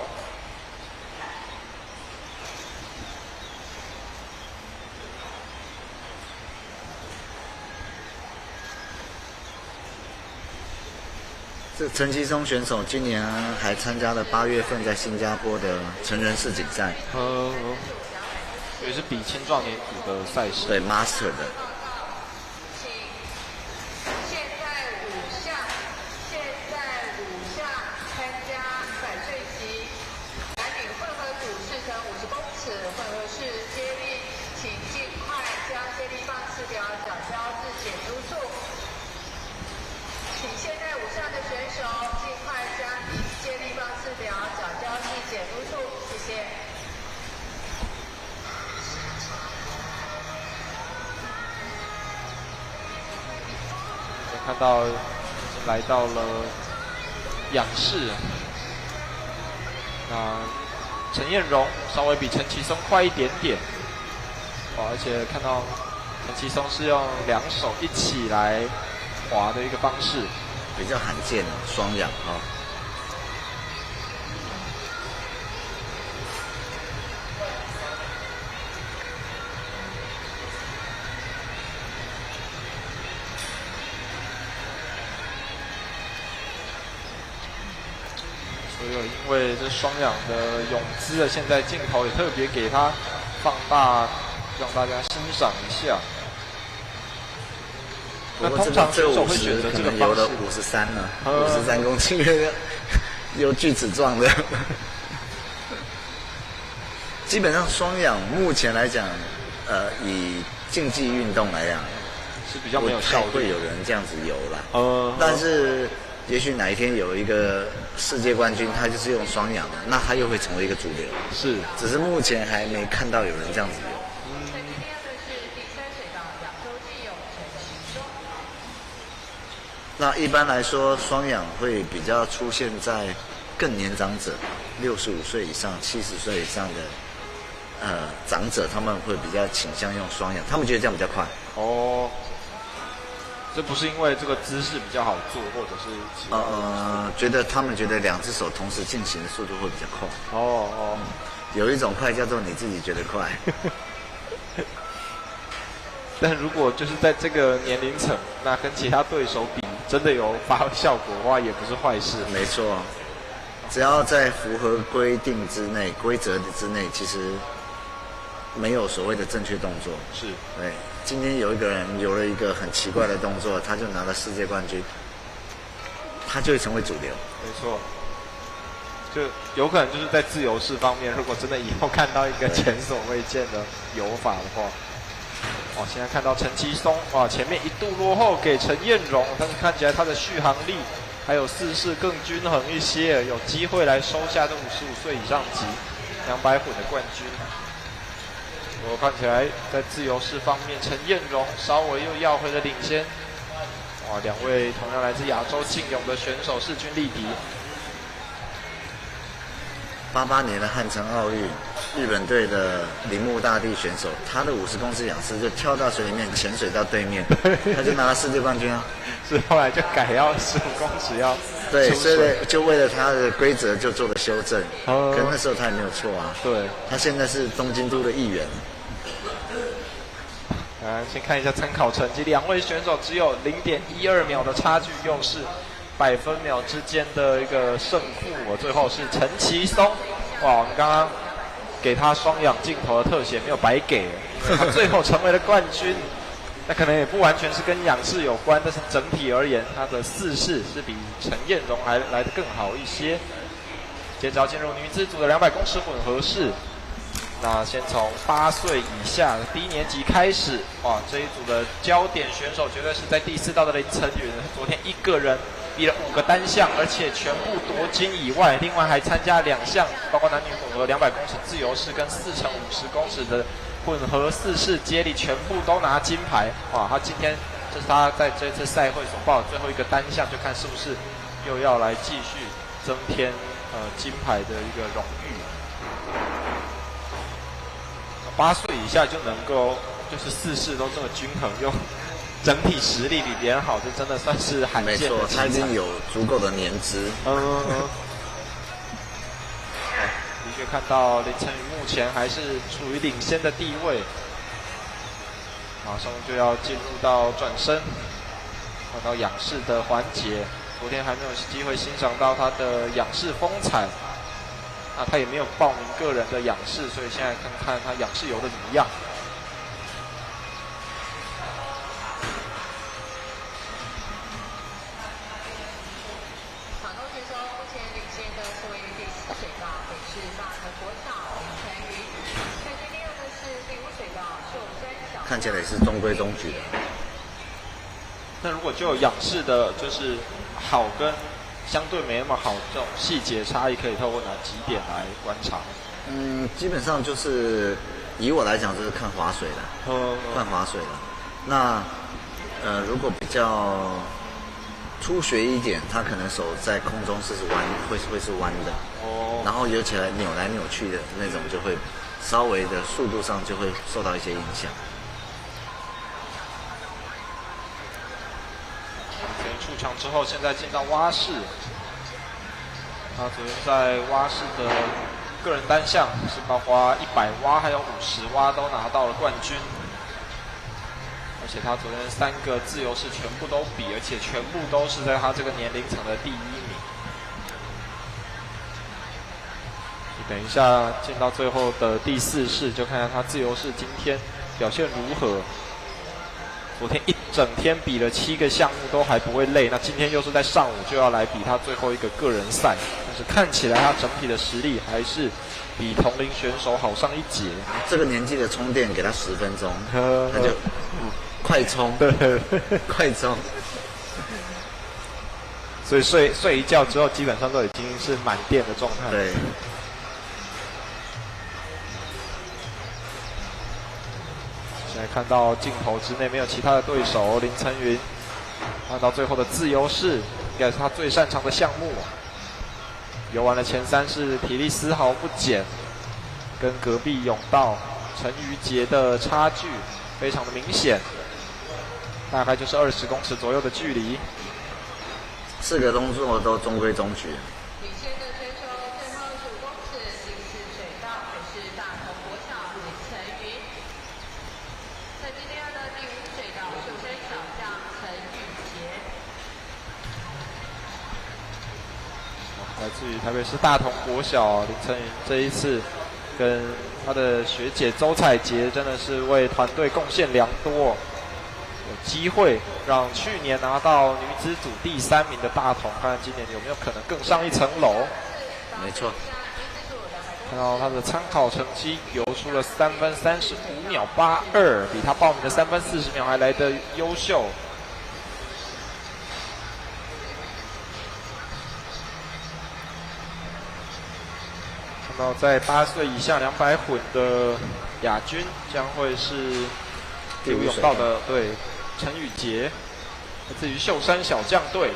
这陈其松选手今年还参加了8月份在新加坡的成人世锦赛，也是比青壮年组的赛事，对 Master 的。现在5项参加100岁级男女混合组4乘50公尺混合式接力，请尽快将接力棒次表缴交至检督处。请现在5项的选手尽快将接力棒次表缴交至检督处，谢谢。看到已经来到了仰式，那陈彦荣稍微比陈其松快一点点，而且看到陈其松是用2手一起来滑的一个方式，比较罕见双仰因为这双仰的泳姿现在镜头也特别给它放大，让大家欣赏一下。那通常选手会选择这个方式。游了53呢，53公斤，有锯齿状的。基本上双仰目前来讲，以竞技运动来讲，是比较没有效率，会有人这样子游啦。但是也许哪一天有一个世界冠军，他就是用双仰的，那他又会成为一个主流。是，只是目前还没看到有人这样子游。那一般来说，双仰会比较出现在更年长者，65岁以上、70岁以上的长者，他们会比较倾向用双仰，他们觉得这样比较快。这不是因为这个姿势比较好做，或者是他们觉得2只手同时进行的速度会比较快。有一种快叫做你自己觉得快。但如果就是在这个年龄层，那跟其他对手比，真的有发挥效果的话，也不是坏事。没错，只要在符合规定之内、规则之内，其实没有所谓的正确动作。是，对，今天有一个人有了一个很奇怪的动作，他就拿了世界冠军，他就会成为主流。没错。就有可能就是在自由式方面，如果真的以后看到一个前所未见的游法的话，哦，现在看到陈其松，哇，前面一度落后给陈彦荣，但是看起来他的续航力还有4式更均衡一些，有机会来收下这55岁以上级200混的冠军。我看起来在自由式方面，陈彦荣稍微又要回了领先。哇，两位同样来自亚洲劲勇的选手势均力敌。88年的汉城奥运，日本队的铃木大地选手，他的50公尺仰式就跳到水里面潜水到对面，他就拿了世界冠军啊！是后来就改要15公尺要对，出水所以就为了他的规则就做了修正。哦可那时候他也没有错啊。对。他现在是东京都的议员。先看一下参考成绩，两位选手只有0.12秒的差距，又是100分秒之间的一个胜负。我最后是陈其松，哇，我们刚刚给他双仰镜头的特写没有白给，他最后成为了冠军。那可能也不完全是跟仰式有关，但是整体而言，他的4式是比陈彦荣还来得更好一些。接着要进入女子组的200公尺混合式。那先从8岁以下的低年级开始，哇，这一组的焦点选手绝对是在第4道的林晨云，昨天一个人比了5个单项，而且全部夺金以外，另外还参加2项，包括男女混合200公尺自由式跟4×50公尺的混合4式接力，全部都拿金牌。哇，他今天这是他在这次赛会所报的最后一个单项，就看是不是又要来继续增添金牌的一个荣誉。8岁以下就能够就是4式都这么均衡，又整体实力比别人好，这真的算是罕见的。没错，他已经有足够的年资。的确看到林晨宇目前还是处于领先的地位，马上就要进入到转身，换到仰式的环节。昨天还没有机会欣赏到他的仰式风采。那他也没有报名个人的仰式，所以现在看看他仰式游的怎么样。场中选手目前领先的是位于第4水道北市大同国小林晨云，排名第2的是第5水道秀山小。看起来也是中规中矩的。那如果就有仰式的，就是好跟相对没那么好，这种细节差异可以透过哪几点来观察？基本上就是以我来讲，就是看划水的，看划水的。那如果比较初学一点，他可能手在空中是弯，会是弯的。哦。然后游起来扭来扭去的那种，就会稍微的速度上就会受到一些影响。出场之后，现在进到蛙式。他昨天在蛙式的个人单项是包括100蛙还有50蛙都拿到了冠军，而且他昨天3个自由式全部都比，而且全部都是在他这个年龄层的第1名。等一下进到最后的第4式，就看看他自由式今天表现如何。昨天一整天比了7个项目都还不会累，那今天又是在上午就要来比他最后一个个人赛，但是看起来他整体的实力还是比同龄选手好上一截。这个年纪的充电给他10分钟，他就快充，快充。所以睡一觉之后，基本上都已经是满电的状态。对。现在看到镜头之内没有其他的对手，林晨云看到最后的自由式，应该是他最擅长的项目。游完了前3式，体力丝毫不减，跟隔壁甬道陈瑜杰的差距非常的明显，大概就是20公尺左右的距离。4个动作都中规中矩。领先的选手最后15公尺第4水道北市大同国小林晨云。排名第2的第5水道秀山小将陈宇杰。来自于台北市大同国小林晨云，这一次跟他的学姐周彩洁真的是为团队贡献良多，有机会让去年拿到女子组第3名的大同，看看今年有没有可能更上一层楼。没错。看到他的参考成绩游出了3分35秒82，比他报名的3分40秒还来得优秀。看到在8岁以下200混的亚军将会是游泳道的对陈宇杰，来自于秀山小将队。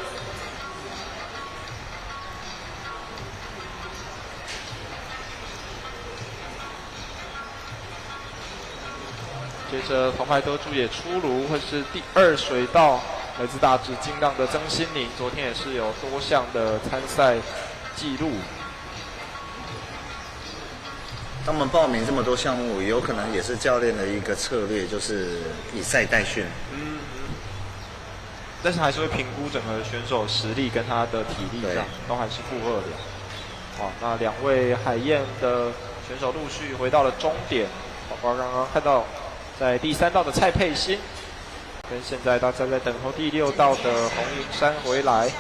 接着铜牌得主也出炉，会是第2水道来自大直精浪的曾心宁，昨天也是有多项的参赛记录。他们报名这么多项目，有可能也是教练的一个策略，就是以赛代训。但是还是会评估整个选手实力跟他的体力，这样都还是负荷的。好，那2位海燕的选手陆续回到了终点，包括刚刚看到在第3道的蔡佩欣，跟现在大家在等候第6道的洪云山回来。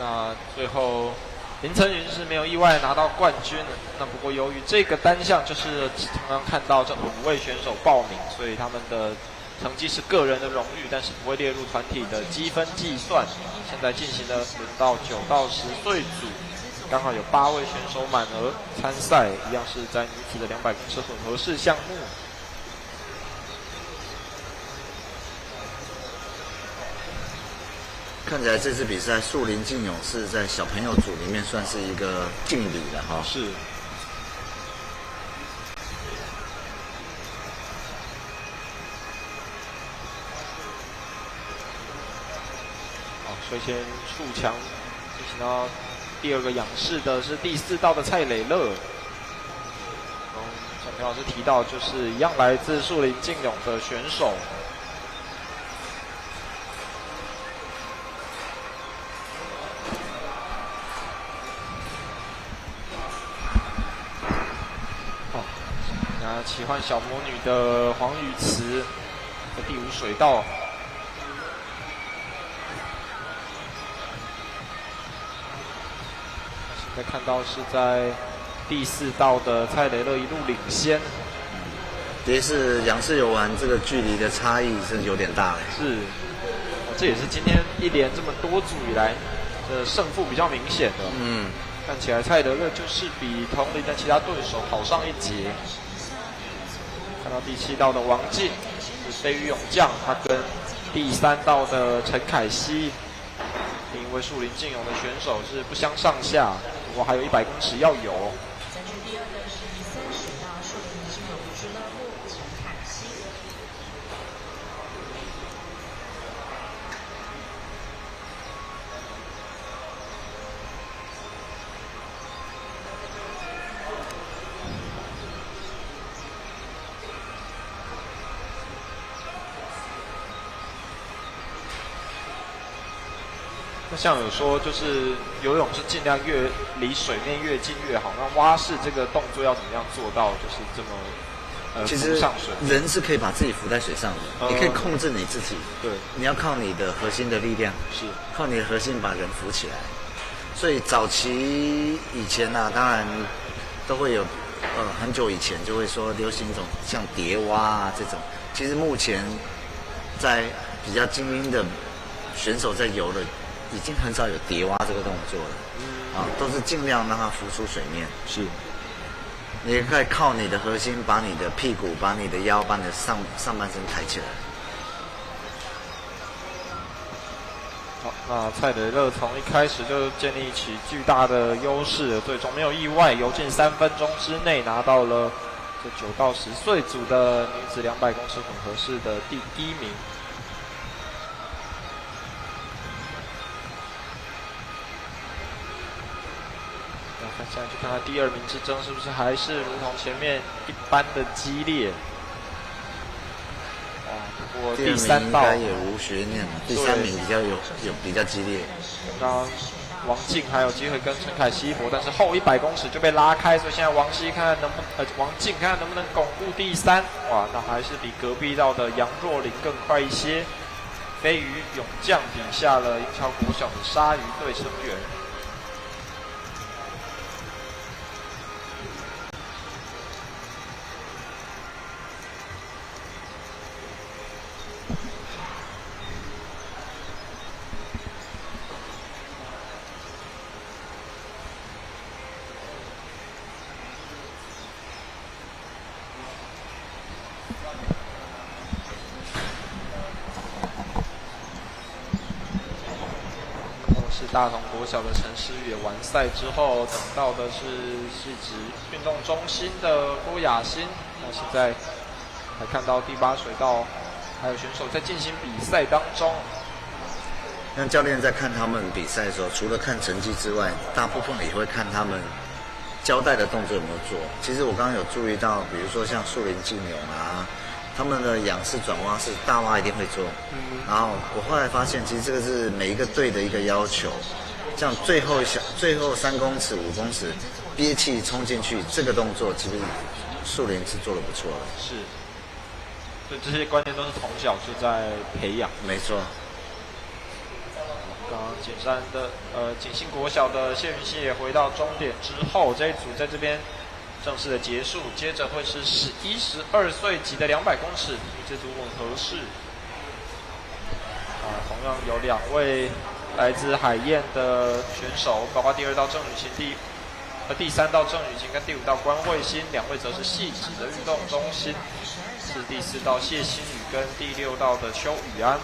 那最后林晨云是没有意外拿到冠军，那不过由于这个单项就是刚刚看到这5位选手报名，所以他们的成绩是个人的荣誉，但是不会列入团体的积分计算。现在进行的轮到9到10岁组，刚好有8位选手满额参赛，一样是在女子的200公尺混合式项目。看起来这次比赛树林敬勇是在小朋友组里面算是一个劲旅了哈。是。所以先触墙进行到第2个仰视的是第4道的蔡磊乐。小平老师提到，就是一样来自树林敬勇的选手。那奇幻小魔女的黄宇慈在第5水道。现在看到是在第4道的蔡磊乐一路领先。蝶式、仰式游玩这个距离的差异是有点大嘞。是，这也是今天一连这么多组以来的胜负比较明显的。看起来蔡磊乐就是比同龄的其他对手好上一截。看到第7道的王静是飞鱼勇将，他跟第3道的陈凯希，另一位树林敬勇的选手是不相上下，不过还有100公尺要游。占据第2的是第3水道树林敬勇俱乐部陈凯希。那像有说，就是游泳是尽量越离水面越近越好。那蛙式这个动作要怎么样做到，就是这么其实上水？人是可以把自己浮在水上的，你可以控制你自己。对，你要靠你的核心的力量，是靠你的核心把人浮起来。所以早期以前啊，当然都会有，很久以前就会说流行一种像蝶蛙啊这种。其实目前在比较精英的选手在游的，已经很少有蝶蛙这个动作了，都是尽量让它浮出水面。是，你也可以靠你的核心，把你的屁股、把你的腰、把你的上半身抬起来。好，那蔡磊乐从一开始就建立起巨大的优势，最终没有意外，游进3分钟之内拿到了这9到10岁组的女子200公尺混合式的第1名。看现在去看看第2名之争是不是还是如同前面一般的激烈。不过第3道应该也无悬念了，第3名比较激烈。刚刚王静还有机会跟陈凯希搏，但是后100公尺就被拉开，所以现在王静看看能不能巩固第3。哇，那还是比隔壁道的杨若琳更快一些。飞鱼勇将比下了银桥国小的鲨鱼队成员。大同国小的陈诗雨完赛之后，等到的是市职运动中心的郭雅欣。那现在还看到第8水道还有选手在进行比赛当中。那教练在看他们比赛的时候，除了看成绩之外，大部分也会看他们交代的动作有没有做。其实我刚刚有注意到，比如说像树林竞泳啊，他们的仰式转蛙式大蛙一定会做。然后我后来发现，其实这个是每一个队的一个要求。像最后3公尺、5公尺憋气冲进去，这个动作其实树林是做得不错的。是，所以这些观念都是从小就在培养。没错。刚刚景山的景兴国小的谢云熙也回到终点之后，这一组在这边正式的结束，接着会是11、12岁级的200公尺女子组混合式。同样有2位来自海燕的选手，包括第2道郑雨晴、第3道郑雨晴跟第5道关慧欣，2位则是戏子的运动中心，是第4道谢欣宇跟第6道的邱雨安。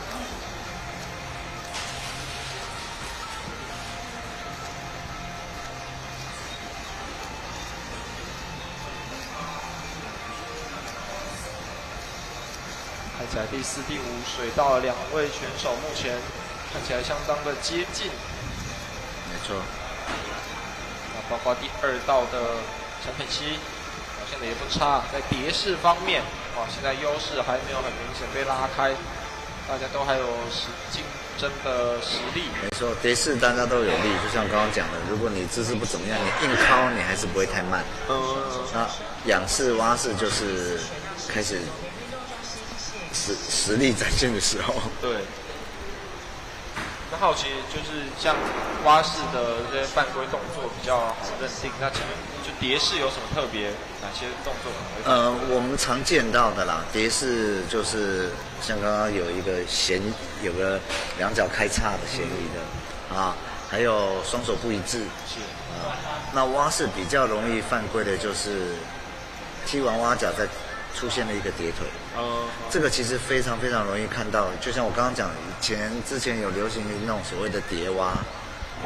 看起来第4、第5水道的2位选手目前看起来相当的接近。没错。那包括第2道的陈品熙表现的也不差，在蝶式方面，现在优势还没有很明显被拉开，大家都还有竞争的实力。没错，蝶式大家都有利，就像刚刚讲的，如果你姿势不怎么样，你硬靠你还是不会太慢。那仰式、蛙式就是开始实力展现的时候。对。那好奇就是像蛙式的这些犯规动作比较好认定，那请问就蝶式有什么特别？哪些动作可能会？我们常见到的啦，蝶式就是像刚刚有个2脚开叉的嫌疑的啊，还有双手不一致。是啊，那蛙式比较容易犯规的就是踢完蛙脚再出现了一个叠腿。这个其实非常非常容易看到，就像我刚刚讲，之前有流行那种所谓的叠蛙，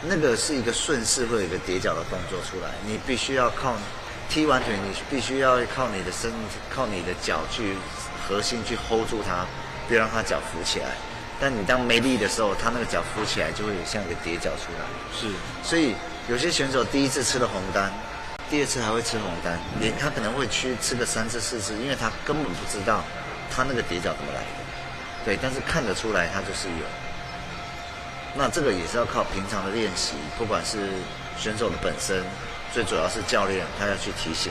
那个是一个顺势会有一个叠脚的动作出来，你必须要踢完腿，你必须要靠你的脚去核心去 hold 住它，别让它脚浮起来。但你当没力的时候，它那个脚浮起来就会像一个叠脚出来。是，所以有些选手第1次吃了红单，第2次还会吃红单，他可能会去吃个3次4次，因为他根本不知道他那个叠脚怎么来的。对，但是看得出来他就是有。那这个也是要靠平常的练习，不管是选手的本身，最主要是教练他要去提醒。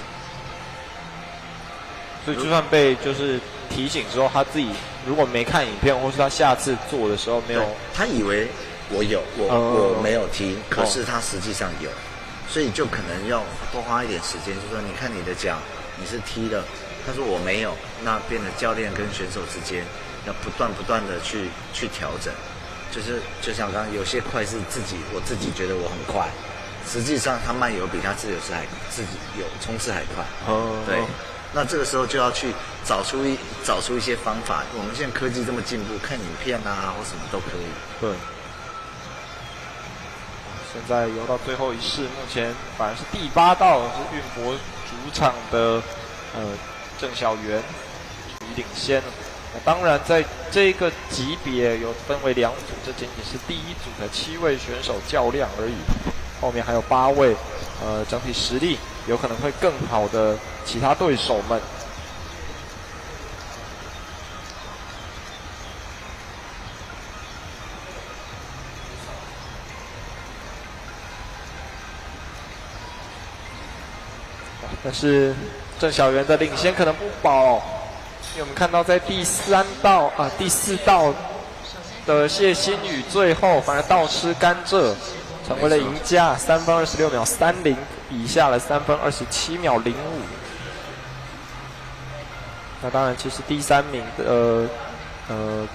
所以就算被就是提醒之后，他自己如果没看影片，或是他下次做的时候没有，他以为我没有踢，可是他实际上有。所以就可能要多花一点时间，就说你看你的脚你是踢的，他说我没有，那变成教练跟选手之间要不断的去调整，就像刚刚有些快是我自己觉得我很快，实际上他慢有比他自己有冲刺还快。对，那这个时候就要去找出一些方法。我们现在科技这么进步，看影片啊或什么都可以。对。现在游到最后一式，目前反而是第8道是运博主场的郑晓元处于领先。那当然，在这个级别有分为2组，这仅仅是第1组的7位选手较量而已。后面还有8位，整体实力有可能会更好的其他对手们。但是郑晓元的领先可能不保，因为我们看到在第4道的谢欣宇最后反而倒吃甘蔗，成为了赢家，3分26秒30，比下了3分27秒05。那当然，其实第3名的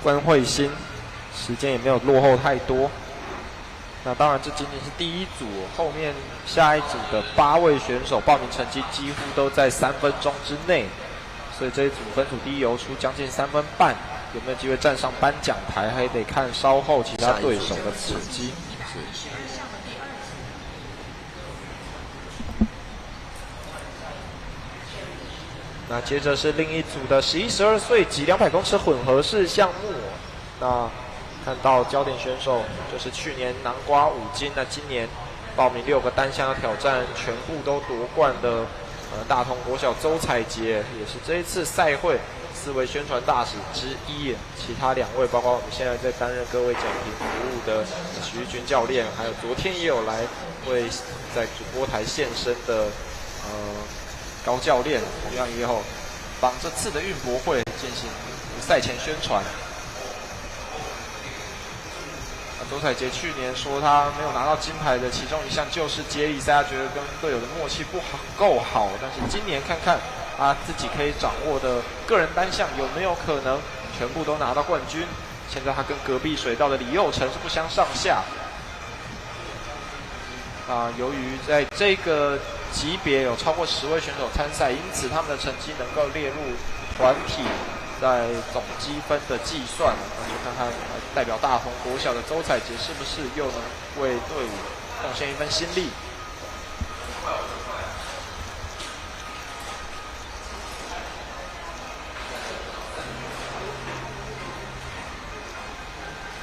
关慧欣时间也没有落后太多。那当然，这仅仅是第一组，后面下一组的8位选手报名成绩几乎都在3分钟之内，所以这一组分组第一游出将近3分半，有没有机会站上颁奖台，还得看稍后其他对手的成绩。那接着是另一组的11、12岁及200公尺混合式项目，那看到焦点选手就是去年南瓜5金，那今年报名6个单项的挑战全部都夺冠的大同国小周彩杰，也是这一次赛会4位宣传大使之一。其他2位包括我们现在在担任各位讲评服务的许玉军教练，还有昨天也有来为在主播台现身的高教练，同样也有帮这次的运博会进行赛前宣传。周彩杰去年说他没有拿到金牌的其中一项就是接力赛，他觉得跟队友的默契不够好，但是今年看看他自己可以掌握的个人单项有没有可能全部都拿到冠军。现在他跟隔壁水道的李佑成是不相上下。由于在这个级别有超过10位选手参赛，因此他们的成绩能够列入团体在总积分的计算，就看看代表大同国小的周彩杰是不是又能为队伍贡献一份心力。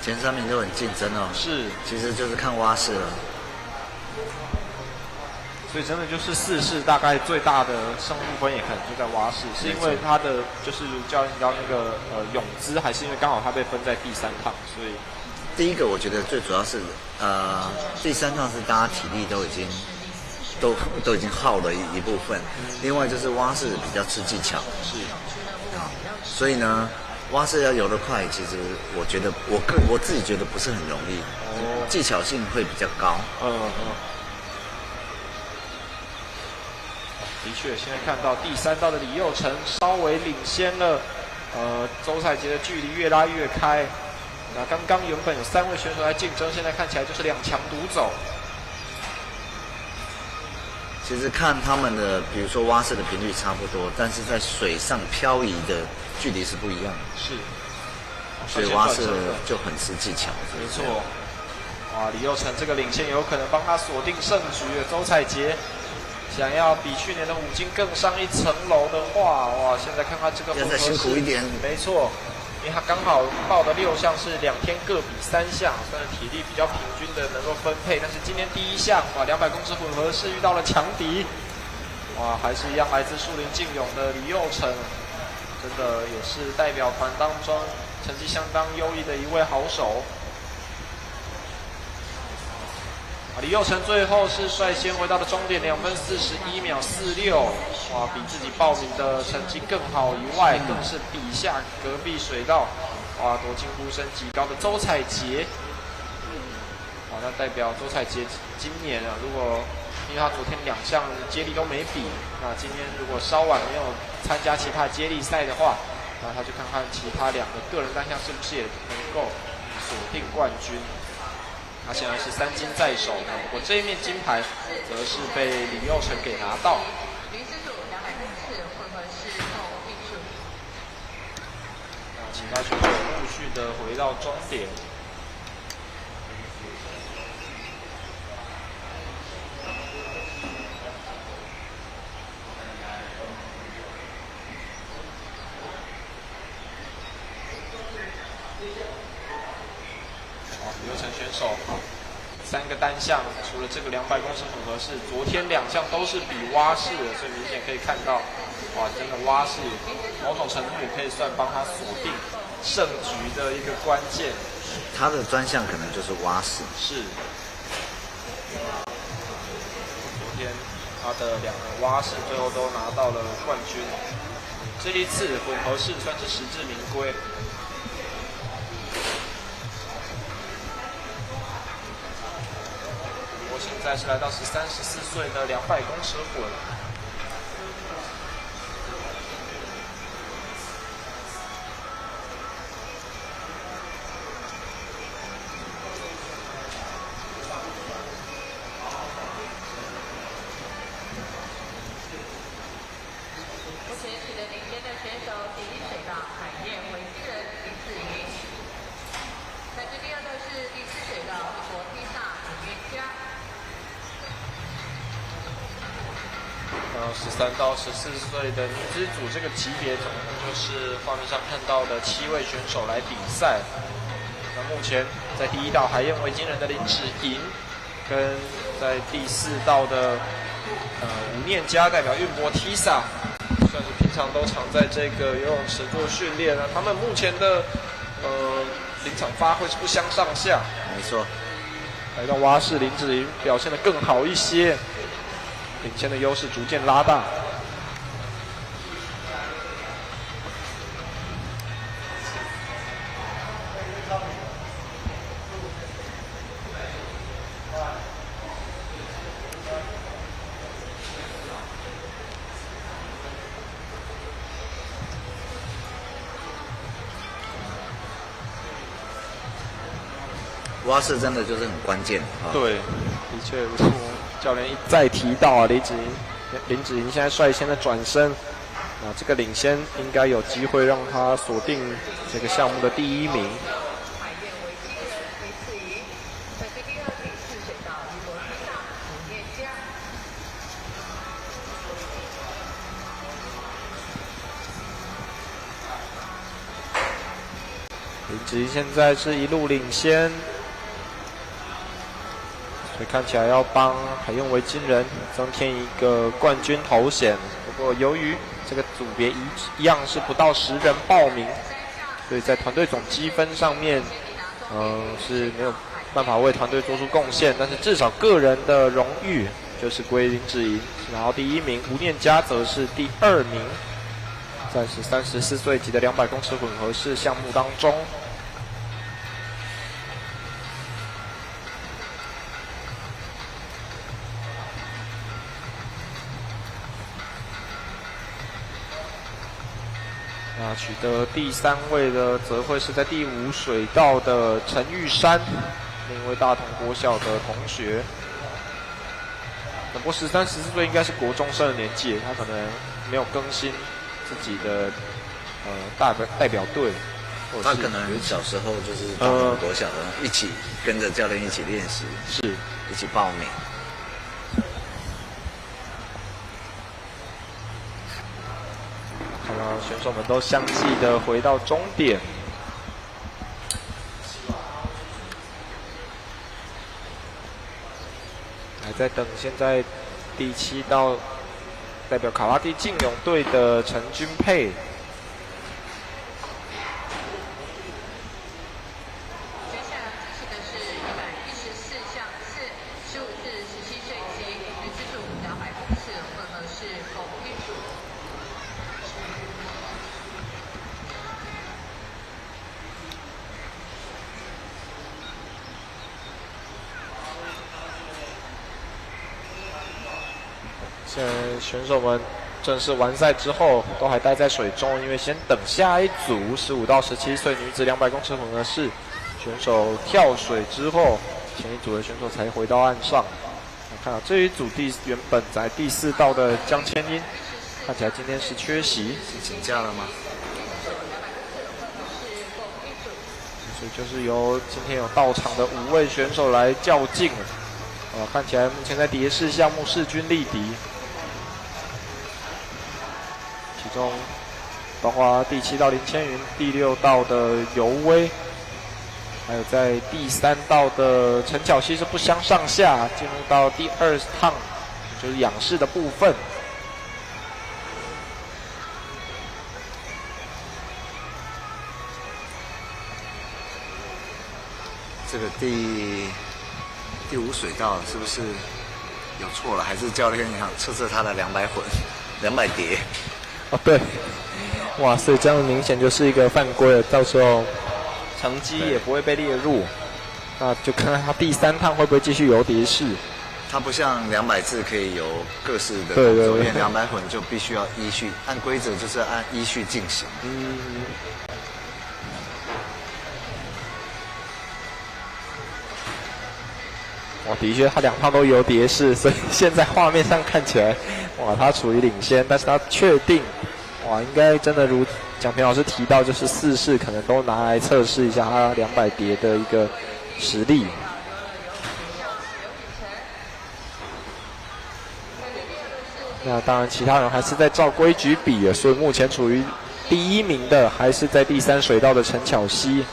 前3名都很竞争哦，是，其实就是看蛙式了。所以真的就是4式大概最大的胜负分也可能就在蛙式，是因为他的就是如教练提到那个泳姿，还是因为刚好他被分在第3趟，所以第一个我觉得最主要是第3趟是大家体力都已经耗了一部分，另外就是蛙式比较吃技巧，是所以呢蛙式要游得快，其实我觉得我自己觉得不是很容易，技巧性会比较高。的确，现在看到第3道的李佑成稍微领先了，周彩杰的距离越拉越开。那刚刚原本有3位选手在竞争，现在看起来就是2强独走。其实看他们的，比如说蛙式的频率差不多，但是在水上漂移的距离是不一样的。是，所以蛙式就很吃技巧。没错。哇，李佑成这个领先有可能帮他锁定胜局。周彩杰想要比去年的5金更上一层楼的话，哇，现在看看这个混合式，要再辛苦一点。没错，因为他刚好报的6项是2天各比3项，算是体力比较平均的能够分配。但是今天第1项，哇，200公尺混合式遇到了强敌，哇，还是一样来自树林竞泳的李佑成，真的也是代表团当中成绩相当优异的一位好手。李佑成最后是率先回到了终点，2分41秒46，哇，比自己报名的成绩更好以外，更是比下隔壁水道，哇，夺金呼声极高的周彩杰。哇，那代表周彩杰今年啊，如果因为他昨天2项接力都没比，那今天如果稍晚没有参加其他接力赛的话，那他就看看其他2个个人单项是不是也能够锁定冠军。他现在是3金在手，不过这一面金牌则是被李佑成给拿到。林师组200公尺混合式后必数。那其他选手陆续的回到终点。李佑成选手3个单项，除了这个200公尺混合式，昨天2项都是比蛙式的，所以明显可以看到，哇，真的蛙式某种程度也可以算帮他锁定胜局的一个关键。他的专项可能就是蛙式。是。昨天他的2个蛙式最后都拿到了冠军，这一次混合式算是实至名归。我现在是来到13、14岁的200公尺混。目前取得领先的选手，第一水道海燕维基人林子莹，排名第2的是第4水道国披萨李元佳。13到14岁的女子组这个级别，总共就是画面上看到的7位选手来比赛。那目前在第1道海燕维京人的林芷莹，跟在第4道的吴念佳代表韵博 Tisa， 算是平常都常在这个游泳池做训练啊。他们目前的临场发挥是不相上下。没错。来到蛙式，林芷莹表现得更好一些。领先的优势逐渐拉大。蛙式真的就是很关键啊。对，的确，教练一再提到啊，林芷莹现在率先的转身，那这个领先应该有机会让他锁定这个项目的第1名。海燕维基人林子莹，排名第2第4水道国披萨吴念佳。林芷莹现在是一路领先。所以看起来要帮海燕维京人增添一个冠军头衔。不过由于这个组别一样是不到10人报名，所以在团队总积分上面，是没有办法为团队做出贡献。但是至少个人的荣誉就是归林芷莹，然后第1名吴念佳则是第2名。在13、14岁级的200公尺混合式项目当中。那取得第3位的则会是在第5水道的陈玉珊，另一位大同国小的同学。不过13、14岁应该是国中生的年纪，他可能没有更新自己的代表队。他可能小时候就是大同国小的，一起跟着教练一起练习，是一起报名。看到选手们都相继的回到终点，还在等现在第7道代表卡拉蒂竞泳队的陈君佩。接下来进行的是114项4 15至17岁级女子组200公尺混合式否定组。现在选手们正式完赛之后，都还待在水中，因为先等下一组15到17岁女子200公尺混合式选手跳水之后，前一组的选手才回到岸上。看到这一组原本在第4道的江千英，看起来今天是缺席，是请假了吗？所以就是由今天有到场的5位选手来较劲。看起来目前在蝶式项目势均力敌。其中包括第7道林千云、第6道的尤薇，还有在第3道的陈巧希是不相上下，进入到第2趟，就是仰式的部分。这个第5水道是不是有错了？还是教练想测测他的200混200碟？哦，对，哇，所以这样明显就是一个犯规了，到时候成绩也不会被列入。那就看看他第3趟会不会继续游蝶式。它不像200字可以有各式的对动作，因为200混就必须要依序按规则，就是按依序进行。哇，的确，他2趟都游蝶式，所以现在画面上看起来，哇，他处于领先，但是他确定，哇，应该真的如蒋平老师提到，就是4式可能都拿来测试一下他200碟的一个实力。那当然，其他人还是在照规矩比的，所以目前处于第1名的还是在第3水道的陈巧希。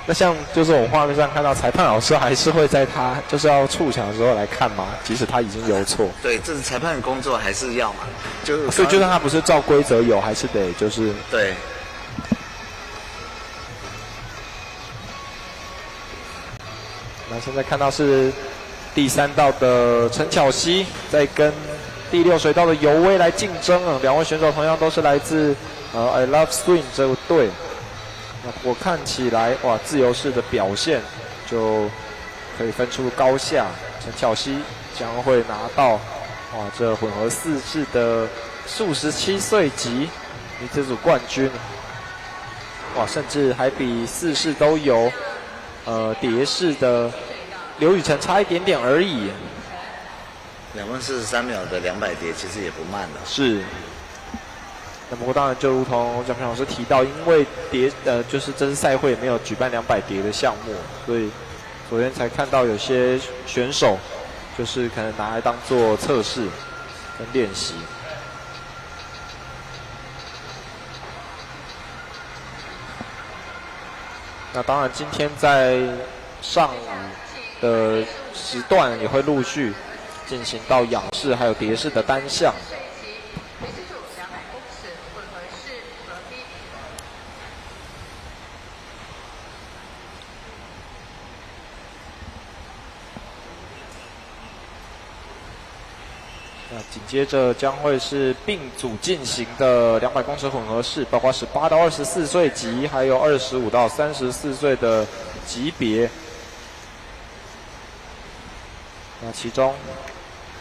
那像就是我们画面上看到，裁判老师还是会在他就是要触墙的时候来看嘛，即使他已经游错。对，这是裁判的工作，还是要嘛？所以就算他不是照规则游，还是得就是对。那现在看到是第3道的陈巧希在跟第6水道的尤薇来竞争啊，2位选手同样都是来自I Love Swing 这个队。我看起来，哇，自由式的表现就可以分出高下。陈巧希将会拿到，哇，这混合4式的57岁级女子组冠军。哇，甚至还比4式都有，蝶式的刘雨辰差一点点而已。2分43秒的200碟其实也不慢了。是。那不过当然，就如同蒋平老师提到，因为就是这次赛会也没有举办200碟的项目，所以昨天才看到有些选手就是可能拿来当做测试跟练习。那当然，今天在上午的时段也会陆续进行到仰式还有蝶式的单项。那紧接着将会是并组进行的200公尺混合式，包括18到24岁级，还有25到34岁的级别。那其中，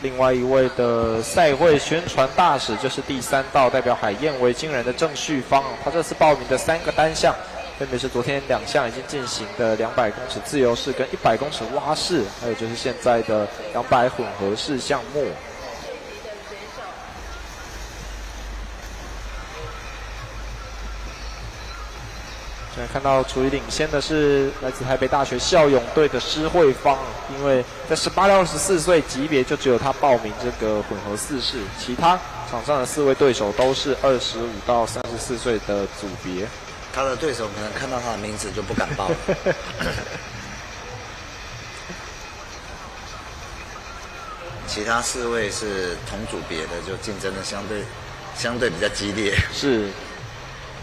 另外一位的赛会宣传大使就是第3道代表海燕为金人的郑旭芳，他这次报名的3个单项，分别是昨天2项已经进行的200公尺自由式跟100公尺蛙式，还有就是现在的200混合式项目。现在看到处于领先的是来自台北大学校泳队的施慧芳，因为在18到24岁级别就只有他报名这个混合4式，其他场上的4位对手都是25到34岁的组别。他的对手可能看到他的名字就不敢报了。其他4位是同组别的，就竞争的相对比较激烈。是。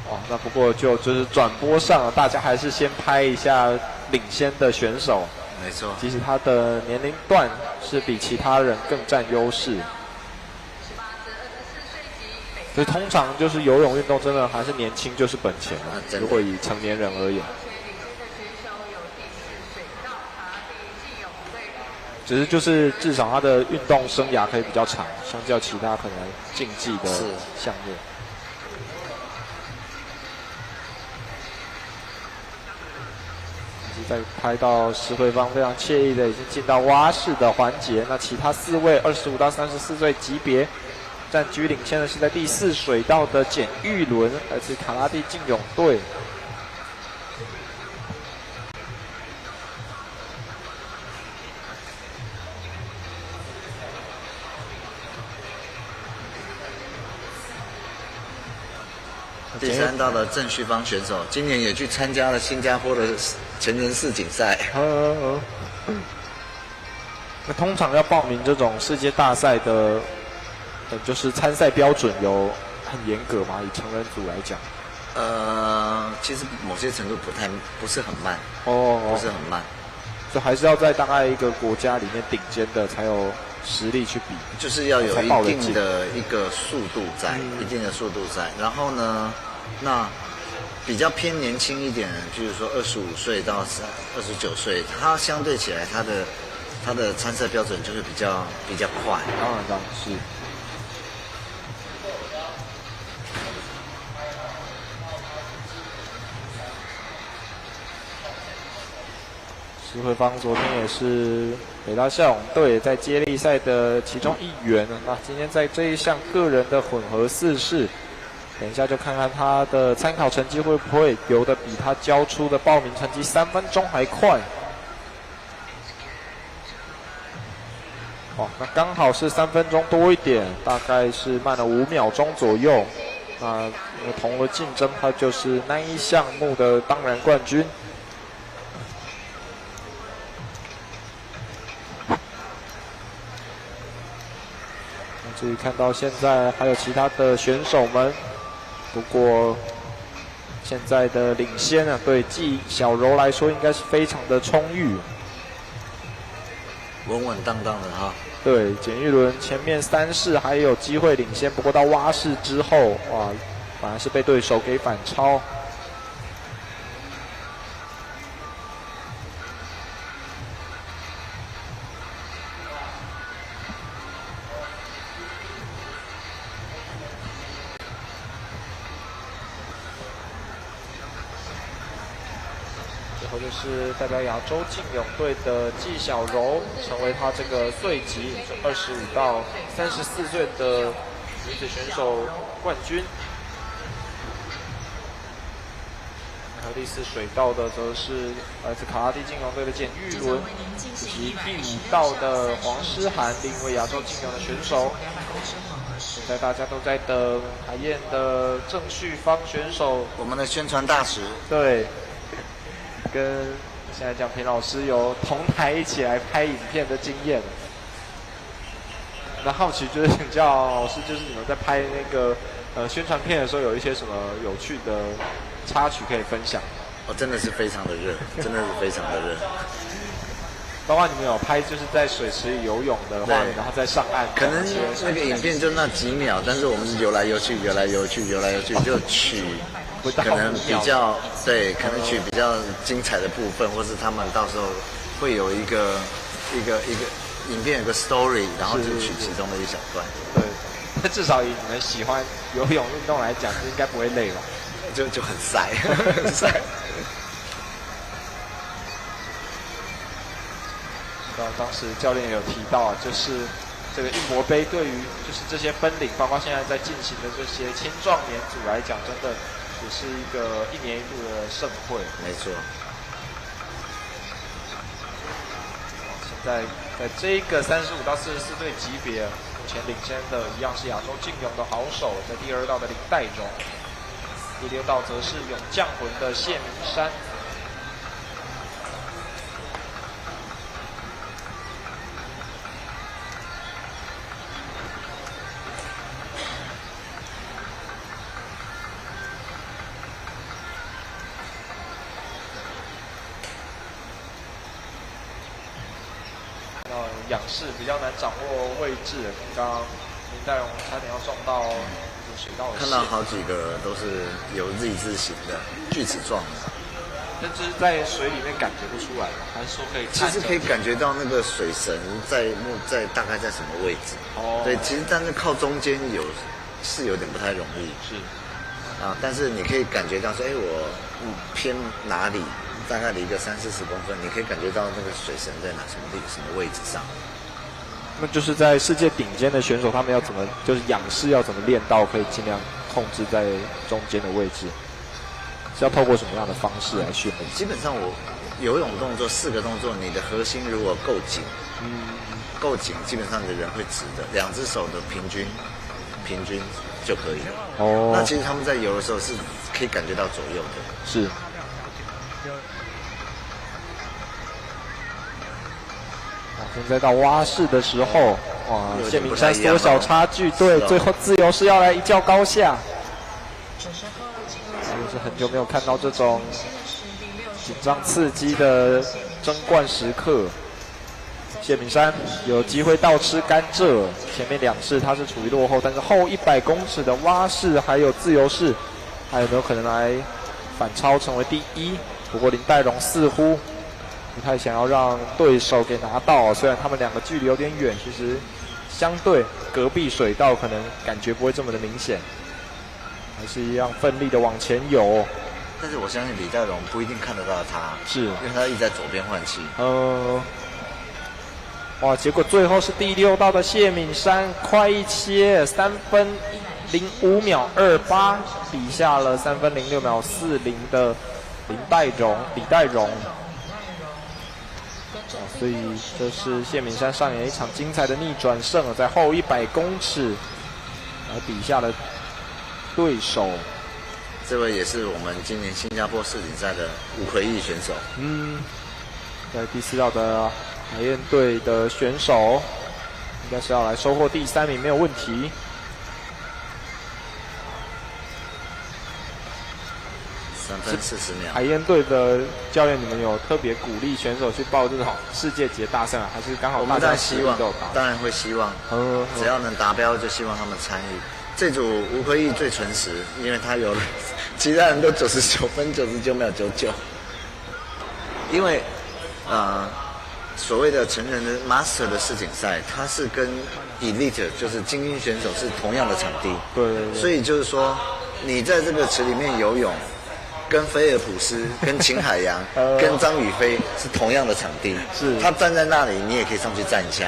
哦，那不过就是转播上，大家还是先拍一下领先的选手。没错，即使他的年龄段是比其他人更占优势。所以通常就是游泳运动真的还是年轻就是本钱啊，如果以成年人而言。只是就是至少他的运动生涯可以比较长，相较其他可能竞技的项目。再拍到施慧芳非常惬意的已经进到蛙式的环节，那其他4位25到34岁级别占据领先的是在第4水道的简玉伦，来自卡拉蒂竞泳队。第3道的郑旭芳选手，今年也去参加了新加坡的成人世锦赛。那通常要报名这种世界大赛的，就是参赛标准有很严格嘛？以成人组来讲，其实某些程度不是很慢，不是很慢，所以还是要在大概一个国家里面顶尖的才有实力去比，就是要有一定的一个速度在，一定的速度在。然后呢，那比较偏年轻一点，譬如说25岁到29岁，他相对起来他的参赛标准就会比较快。当然是。石慧芳昨天也是北大校泳队在接力赛的其中一员。那今天在这一项个人的混合4式，等一下就看看他的参考成绩会不会游得比他交出的报名成绩3分钟还快。那刚好是3分钟多一点，大概是慢了5秒钟左右。那同额竞争，他就是那一项目的当然冠军。至于看到现在还有其他的选手们，不过现在的领先啊，对纪晓柔来说应该是非常的充裕，稳稳当当的哈。对，简玉伦前面3式还有机会领先，不过到蛙式之后，哇，反而是被对手给反超。就是代表亚洲竞泳队的纪晓柔成为他这个岁级25到34岁的女子选手冠军。还有第4水道的则是来自卡拉蒂竞泳队的简玉伦，以及第5道的黄诗涵，另一位亚洲竞泳的选手。现在大家都在等海燕的郑旭芳选手，我们的宣传大使。对。跟现在蒋平老师有同台一起来拍影片的经验。那好奇就是请教老师，就是你们在拍那个宣传片的时候，有一些什么有趣的插曲可以分享？真的是非常的热，真的是非常的热。包括你们有拍就是在水池里游泳的画面，然后再上岸。可能那个影片就那几秒，但是我们游来游去，游来游去，游来游去，就取可能比较对，可能取比较精彩的部分，或是他们到时候会有一个影片有个 story， 然后就取其中的一小段。对，那至少以你们喜欢游泳运动来讲，应该不会累吧？就很晒，很晒。当时教练也有提到啊，就是这个运博杯对于就是这些分龄，包括现在在进行的这些青壮年组来讲，真的也是一个1年1度的盛会。没错。现在在这个35到44岁级别，目前领先的一样是亚洲竞泳的好手，在第2道的林岱荣，第6道则是泳将魂的谢明山。仰视比较难掌握位置，刚刚林岱荣差点要撞到水道的线。看到好几个都是有 Z 字形的锯齿状的，但是在水里面感觉不出来吗？还是说可以？其实可以感觉到那个水神在大概在什么位置。哦。对，其实但是靠中间是有点不太容易。是。啊，但是你可以感觉到说，我偏哪里？大概离个30-40公分，你可以感觉到那个水神在什么位置上。那就是在世界顶尖的选手，他们要怎么就是仰视要怎么练到可以尽量控制在中间的位置？是要透过什么样的方式来训练？基本上我游泳动作4个动作，你的核心如果够紧，够紧，基本上你的人会直的，2只手的平均就可以了。哦，那其实他们在游的时候是可以感觉到左右的。是。现在到蛙式的时候，哇，谢明山缩小差距，对，最后自由式要来一较高下。就是很久没有看到这种紧张刺激的争冠时刻。谢明山有机会倒吃甘蔗，前面2式他是处于落后，但是后100公尺的蛙式还有自由式，还有没有可能来反超成为第1？不过林岱荣似乎不太想要让对手给拿到，虽然他们2个距离有点远，其实相对隔壁水道可能感觉不会这么的明显，还是一样奋力的往前游。但是我相信李岱荣不一定看得到他，是因为他一直在左边换气。哇！结果最后是第6道的谢敏山快一切，3分05秒28，比下了3分06秒40的李岱荣。所以这是谢敏山上演一场精彩的逆转胜，在后100公尺来比下了对手。这位也是我们今年新加坡世锦赛的吴奎义选手。在第4道的海燕队的选手，应该是要来收获第3名，没有问题。3分40秒。海燕队的教练，你们有特别鼓励选手去报这种世界级大赛，还是刚好大家希望？当然会希望，只要能达标，就希望他们参与。这组吴奎义最纯实，因为他有其他人都99分99秒99。因为所谓的成人的 Master 的世锦赛，它是跟 Elite 就是精英选手是同样的场地。对。所以就是说，你在这个池里面游泳，跟菲尔普斯、跟秦海洋、跟张雨霏是同样的场地。是。他站在那里，你也可以上去站一下。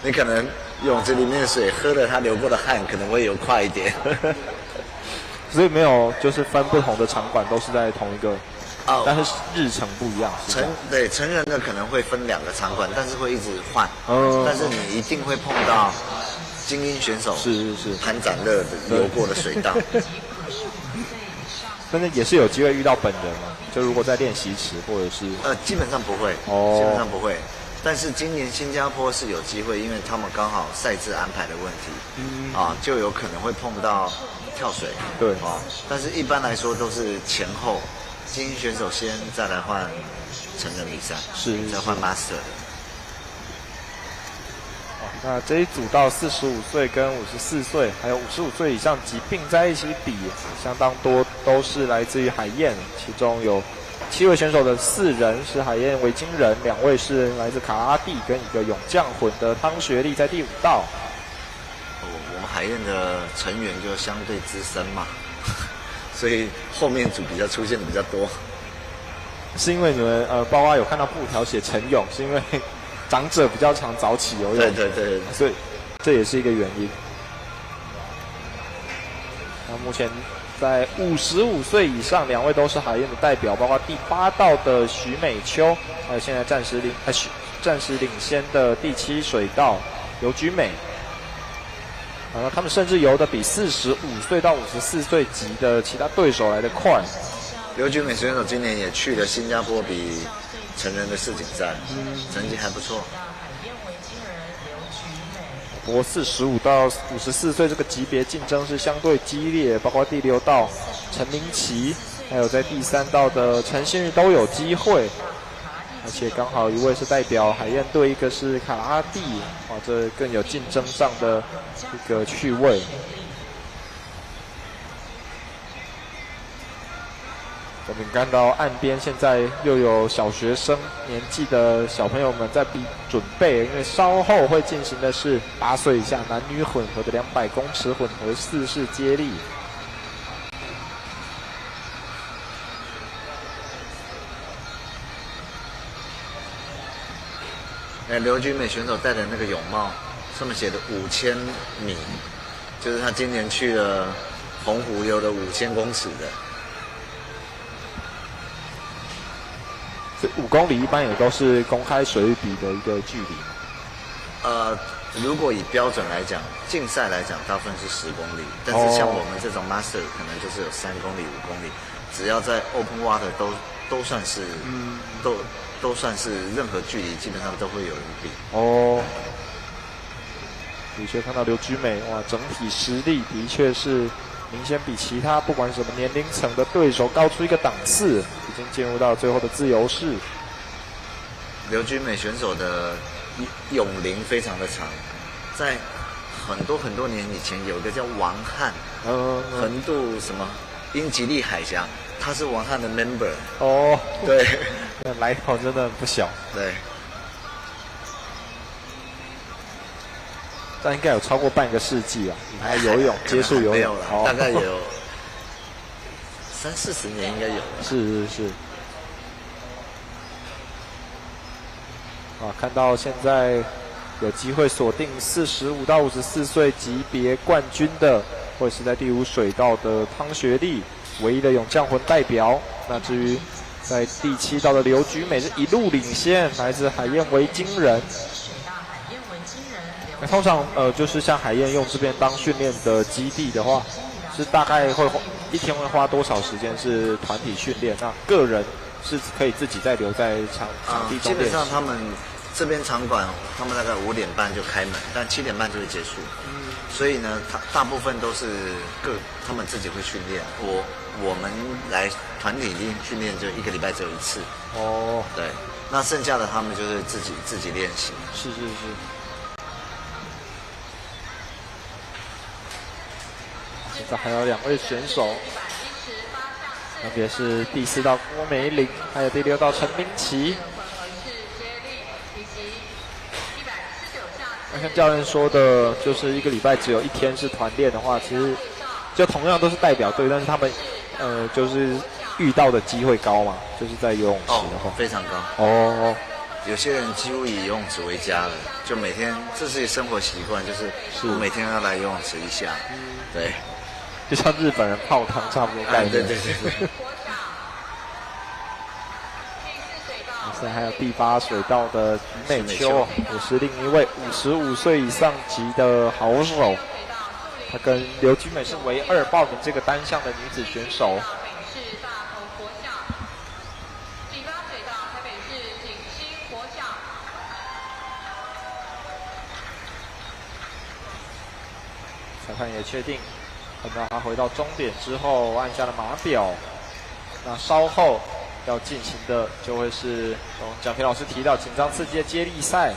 你可能泳池里面的水喝了他流过的汗，可能会游快一点。所以没有就是分不同的场馆，都是在同一个。但是日程不一样。成人的可能会分2个场馆，但是会一直换。但是你一定会碰到精英选手，是潘展乐的游过的水道。但是也是有机会遇到本人嘛？就如果在练习池或者是基本上不会，基本上不会。但是今年新加坡是有机会，因为他们刚好赛制安排的问题，就有可能会碰到跳水。对。但是一般来说都是前后。精英选手先，再来换成人比赛，再换 Master 的。那这一组到45岁跟54岁，还有55岁以上及并在一起比，相当多都是来自于海燕，其中有7位选手的4人是海燕维京人，2位是来自卡拉地，跟一个泳将混的汤学历在第5道。我们海燕的成员就相对资深嘛。所以后面组比较出现的比较多，是因为你们包括有看到布条写晨泳，是因为长者比较常早起游泳，对，所以这也是一个原因。那目前在55岁以上，2位都是海燕的代表，包括第8道的徐美秋，还有现在暂时领先的第7水道游菊美。他们甚至游的比45岁到54岁级的其他对手来得快。刘菊美选手今年也去了新加坡比成人的世锦赛，成绩还不错。不过45到54岁这个级别竞争是相对激烈，包括第6道陈明琪，还有在第3道的陈信玉都有机会。而且刚好一位是代表海燕队，一个是卡拉蒂，这更有竞争上的一个趣味。我们看到岸边现在又有小学生年纪的小朋友们在准备，因为稍后会进行的是8岁以下男女混合的200公尺混合4式接力。刘菊美选手戴的那个泳帽，上面写的5000米，就是他今年去了澎湖游了5000公尺的。这5公里一般也都是公开水域比的一个距离。如果以标准来讲，竞赛来讲，大部分是10公里，但是像我们这种 Master 可能就是有3公里、5公里，只要在 Open Water 都算是，都算是任何距离基本上都会有人比。哦，的确看到刘居美哇，整体实力的确是明显比其他不管什么年龄层的对手高出一个档次，已经进入到最后的自由式。刘居美选手的泳龄非常的长，在很多年以前有一个叫王翰，横渡什么英吉利海峡，他是王翰的 member。哦，对，那来头真的不小。对，但应该有超过半个世纪啊！你还游泳，接触游泳没有了，大概有30-40年应该有。是。啊，看到现在有机会锁定45到54岁级别冠军的，会是在第5水道的汤学丽，唯一的泳将魂代表。那至于在第7道的刘菊美是一路领先，来自海燕维京人。那通常就是像海燕用这边当训练的基地的话，是大概会一天会花多少时间是团体训练？那个人是可以自己再留在场地中基本上他们这边场馆，他们大概5点半就开门，但7点半就会结束。所以呢，大部分都是他们自己会训练。我们来团体训练就1个礼拜只有1次。哦，对，那剩下的他们就是自己练习。是。现在还有2位选手，分别是第4道郭梅玲，还有第6道陈明琪。那像教练说的，就是1个礼拜只有1天是团练的话，其实就同样都是代表队，但是他们就是遇到的机会高嘛，就是在游泳池的话，非常高。有些人几乎以游泳池为家了，就每天这是生活习惯，就是我每天要来游泳池一下。对，就像日本人泡汤差不多概念。对。现在还有第8水道的菊美秋，也是另一位55岁以上级的好手。她跟刘菊美是唯2报名这个单项的女子选手。裁判也确定，看到他回到终点之后按下了码表。那稍后要进行的就会是蒋平老师提到紧张刺激的接力赛，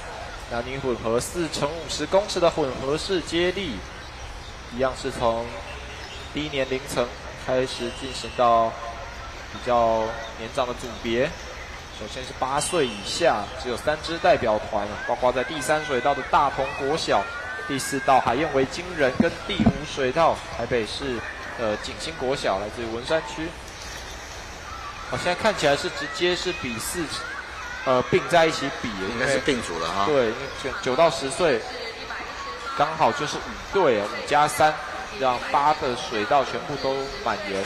男女混合4×50公尺的混合式接力，一样是从低年龄层开始进行到比较年长的组别。首先是8岁以下，只有3支代表团，包括在第3水道的大同国小、第4道海燕维京人跟第5水道台北市景兴国小，来自于文山区。现在看起来是直接是比并在一起比，应该是并组了哈。对，因为9到10岁刚好就是5队5+3，让8个水道全部都满员。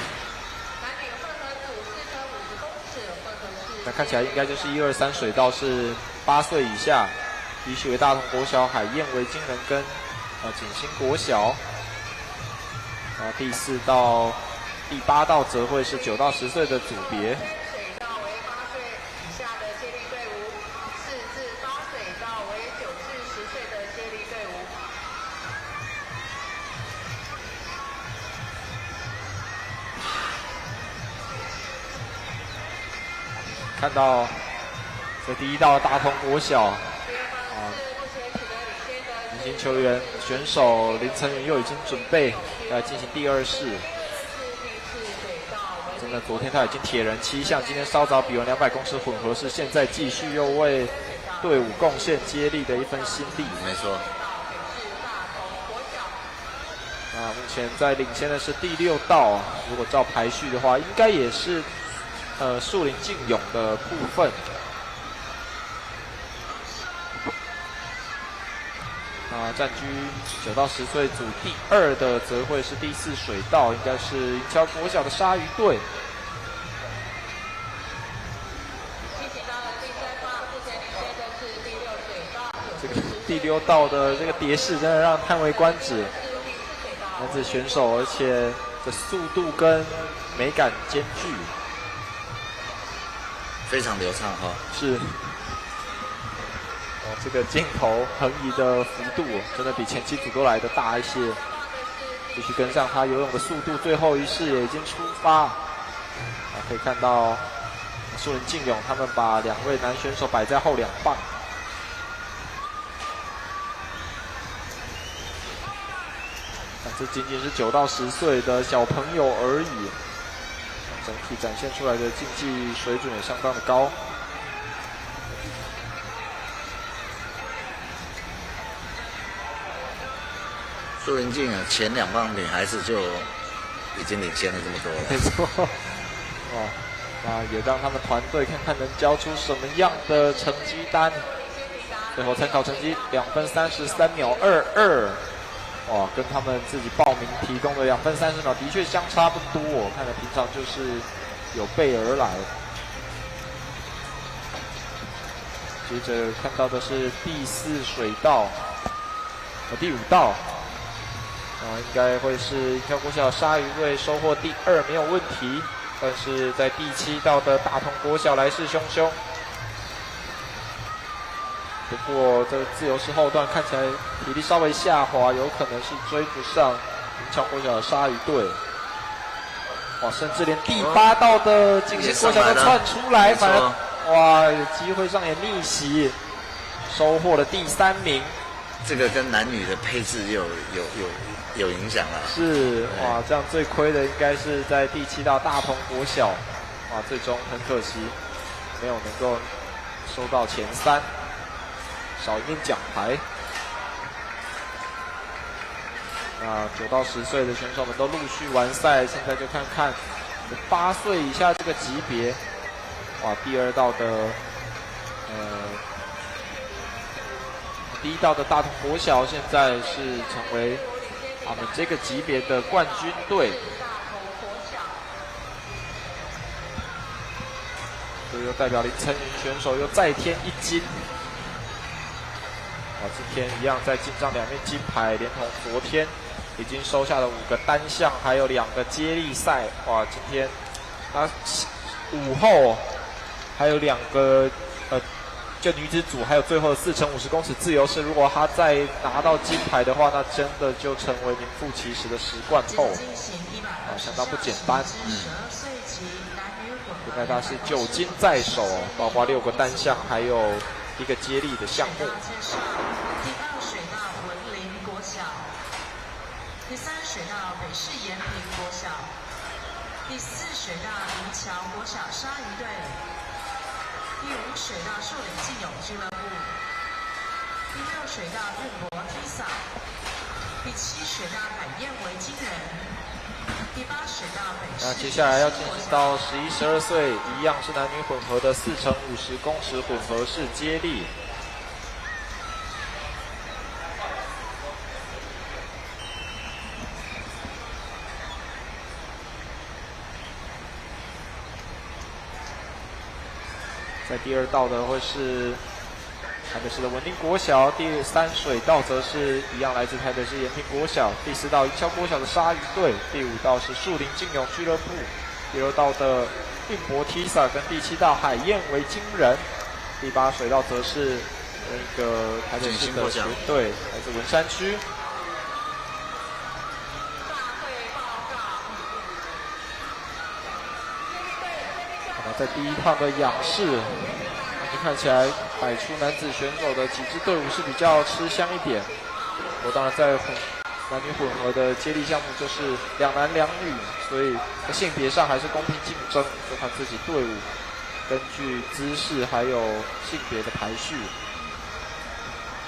那看起来应该就是1、2、3水道是8岁以下，依序为大同国小、海燕维京人跟景兴国小。然后第4到第8道则会是9到10岁的组别。水道为8岁以下的接力队伍，4至8水道为9至10岁的接力队伍。看到在第1道大同国小，明星球员选手林成云又已经准备来进行第2试。真的，昨天他已经铁人7项，今天稍早比完200公尺混合式，现在继续又为队伍贡献接力的一份心力。没错。目前在领先的是第6道，如果照排序的话，应该也是树林竞泳的部分。占据9到10岁组第2的则会是第4水道，应该是银桥国小的鲨鱼队。进行到了第3棒，目前领先的是第6水道，有这个第6道的这个蝶式真的让叹为观止。男子选手，而且这速度跟美感兼具，非常流畅哈。是。这个镜头横移的幅度真的比前期组都来的大一些，必须跟上他游泳的速度。最后一式也已经出发，可以看到树林敬勇他们把2位男选手摆在后2棒。这仅仅是9到10岁的小朋友而已，整体展现出来的竞技水准也相当的高。苏林静啊，前2棒女孩子就已经领先了这么多了。没错，哦，那也让他们团队看看能交出什么样的成绩单。最后参考成绩2分33秒22，哇，跟他们自己报名提供的2分30秒的确相差不多。看来平常就是有备而来。接着看到的是第4水道，第5道。应该会是银桥国小鲨鱼队收获第2没有问题，但是在第7道的大同国小来势汹汹。不过这个自由式后段看起来体力稍微下滑，有可能是追不上银桥国小的鲨鱼队。哇，甚至连第8道的景星国小都窜出来，反而哇有机会上演逆袭，收获了第3名。这个跟男女的配置有影响了。是哇，这样最亏的应该是在第7道大同国小，哇，最终很可惜没有能够收到前3，少一面奖牌。那9到10岁的选手们都陆续完赛，现在就看看8岁以下这个级别，哇，第2道的第1道的大同国小现在是成为他们这个级别的冠军队。这又代表林晨云选手又再添1金。今天一样在进账2面金牌，连同昨天已经收下了5个单项，还有2个接力赛。哇，今天他午后还有2个就女子组还有最后的4×50公尺自由式，如果他再拿到金牌的话，那真的就成为名副其实的10冠后，相当不简单。应该他是9金在手，包括6个单项，还有1个接力的项目。第2水道文林国小，第3水道北市延平国小，第4水道银桥国小鲨鱼队。第5水道树林敬勇俱乐部，第6水道运博 TISA， 第7水道海燕维京人，第8水道北市。那接下来要进行到11、12岁，一样是男女混合的4×50公尺混合式接力。在第2道的会是台北市的文林国小，第3水道则是一样来自台北市延平国小，第4道银桥国小的鲨鱼队，第5道是树林敬勇俱乐部，第6道的运博 TISA 跟第7道海燕维京人，第8水道则是那个台北市的学队来自文山区。在第1趟的仰式，看起来摆出男子选手的几支队伍是比较吃香一点。我当然在男女混合的接力项目就是2男2女，所以在性别上还是公平竞争，就看自己队伍根据姿势还有性别的排序，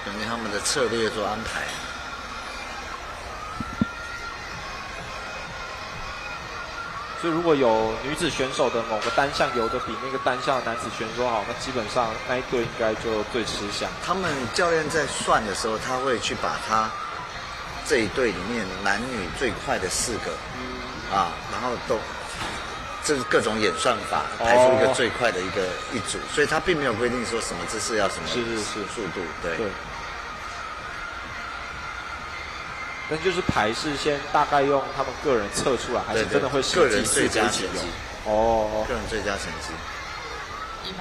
根据他们的策略做安排。所以如果有女子选手的某个单项游的比那个单项的男子选手好，那基本上那一队应该就最吃香。他们教练在算的时候，他会去把他这一队里面男女最快的4个，然后都这是各种演算法排出一个最快的一组，所以他并没有规定说什么姿势要什么速度，对。但就是牌是先大概用他们个人测出来，还是真的会实个人际最佳成一起用绩？哦，个人最佳成绩。120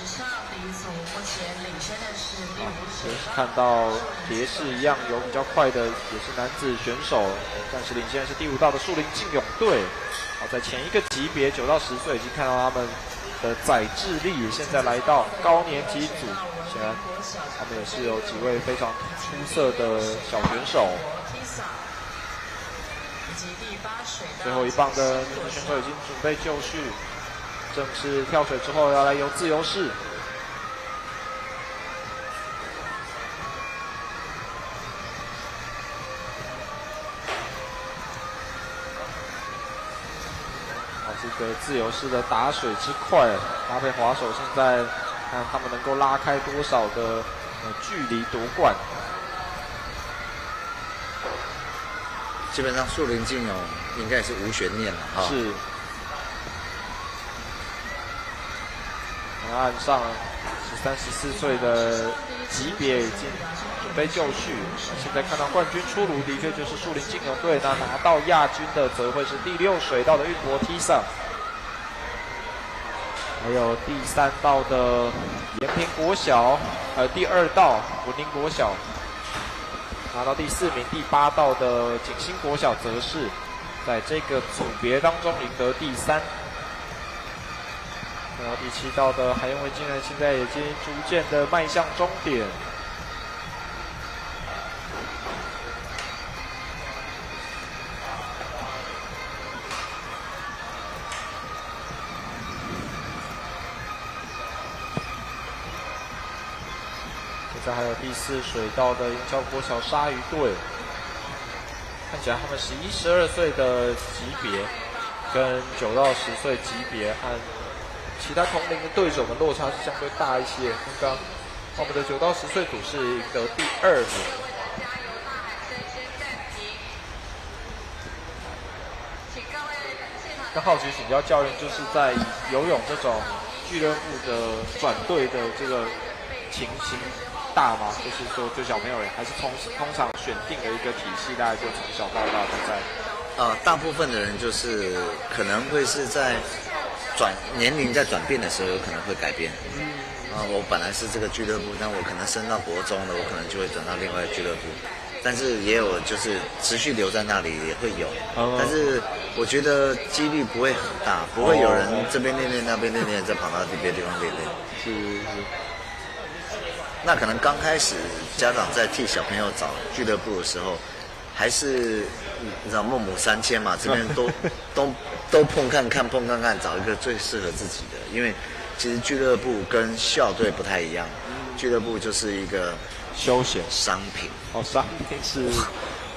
项，第一组目前领先的是第5也组。是看到蝶式一样有比较快的，也是男子选手，暂时领先的是第5道的树林竞泳队。好，在前一个级别9到10岁已经看到他们的载智力，现在来到高年级组，显然他们也是有几位非常出色的小选手。最后一棒的女子选手已经准备就绪，正式跳水之后要来游自由式。这个自由式的打水之快，搭配滑手，现在看他们能够拉开多少的距离夺冠。基本上树林竞泳应该是无悬念了哈。是。岸上13、14岁的级别已经准备就绪，现在看到冠军出炉，的确就是树林竞泳队。那拿到亚军的则会是第6水道的运博 Tisa， 还有第3道的延平国小，第2道文林国小，拿到第4名。第8道的景兴国小则是在这个组别当中赢得第3。然后第7道的海燕维京人现在已经逐渐的迈向终点。现在还有第4水道的营桥国小鲨鱼队，看起来他们11、12岁的级别跟9到10岁级别和其他同龄的对手们落差是相对大一些。刚刚我们的9到10岁组是赢得第2名。那好奇请教教练，就是在游泳这种俱乐部的转队的这个情形大吗？就是说对小朋友还是通常选定的一个体系，大概就从小到大都在。大部分的人就是可能会是在年龄在转变的时候，有可能会改变。我本来是这个俱乐部，但我可能升到国中了，我可能就会转到另外一个俱乐部。但是也有就是持续留在那里也会有，但是我觉得几率不会很大，不会有人这边练练那边练练，再跑到别的地方练练。是。那可能刚开始家长在替小朋友找俱乐部的时候，还是你知道孟母3000嘛，这边都碰看看，找一个最适合自己的。因为其实俱乐部跟校队不太一样，俱乐部就是一个休闲商品。商品是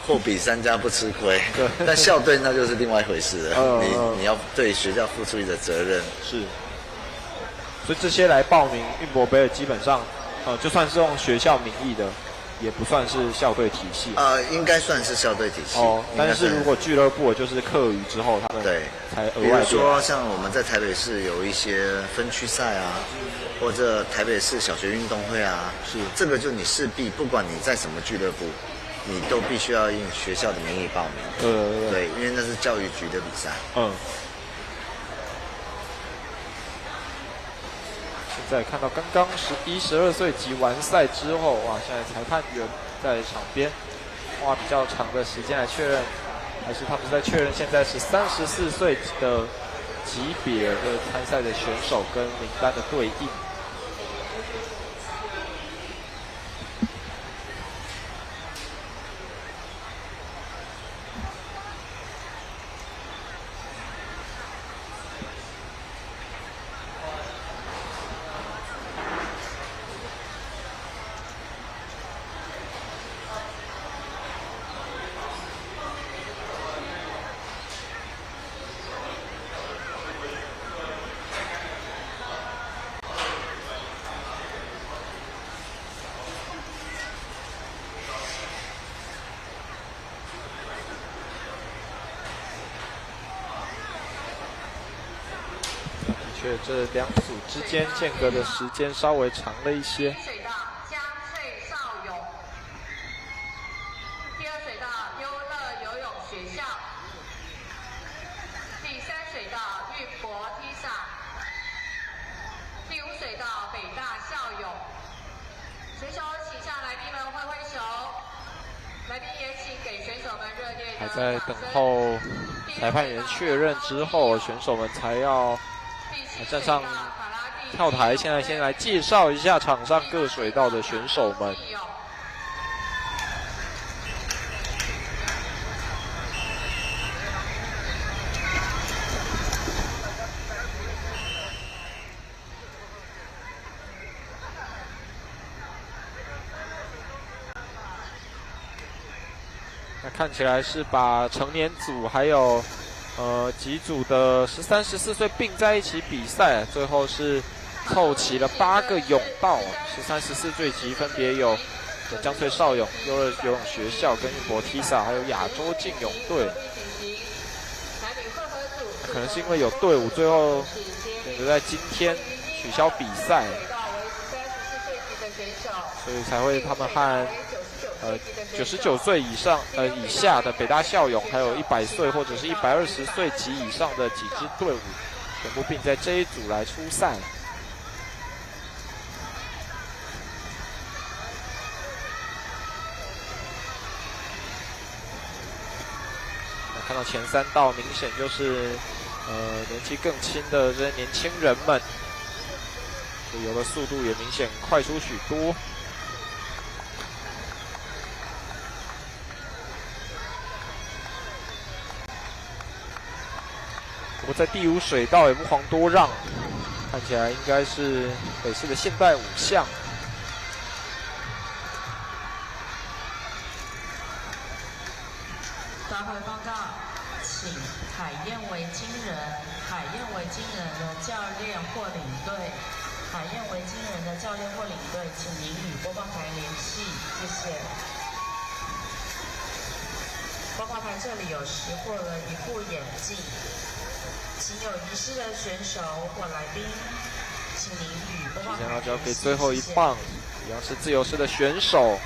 货比3家不吃亏。但校队那就是另外一回事了。你要对学校付出你的责任。是。所以这些来报名运博杯的，基本上就算是用学校名义的，也不算是校队体系。应该算是校队体系。但是如果俱乐部就是课余之后，他们才额外。比如说像我们在台北市有一些分区赛啊，或者台北市小学运动会啊，是这个就你势必不管你在什么俱乐部，你都必须要用学校的名义报名。对，因为那是教育局的比赛。现在看到刚刚11、12岁级完赛之后，哇！现在裁判员在场边花比较长的时间来确认，还是他们在确认现在是13、14岁的级别的参赛的选手跟名单的对应。这两组之间间隔的时间稍微长了一些。水道江翠少勇，第2水道优第3水道玉博 Tisa， 第5水道北大校友。选手请向来宾们挥挥手，来宾也请给选手们热烈的还在等候裁判员确认之后，选手们才要站上跳台。现在先来介绍一下场上各水道的选手们。那看起来是把成年组还有几组的13、14岁并在一起比赛，最后是凑齐了8个泳道，13、14岁级分别有江翠少泳、优乐游泳学校跟玉博 Tisa， 还有亚洲竞泳队。可能是因为有队伍最后选择在今天取消比赛，所以才会他们和99岁以下的北大校泳，还有100岁或者是120岁及以上的几支队伍，全部并在这一组来出赛。那看到前3道，明显就是年纪更轻的这些年轻人们，游的速度也明显快出许多。不过在第5水道也不遑多让，看起来应该是北市的现代5项。大会报告，请海燕维京人的教练或领队，海燕维京人的教练或领队，请您与播报台联系，谢谢。播报台这里有拾获了1副眼镜。请有遗失的选手或来宾，请您与播报台联系。交给最后一棒，一样是自由式的选手。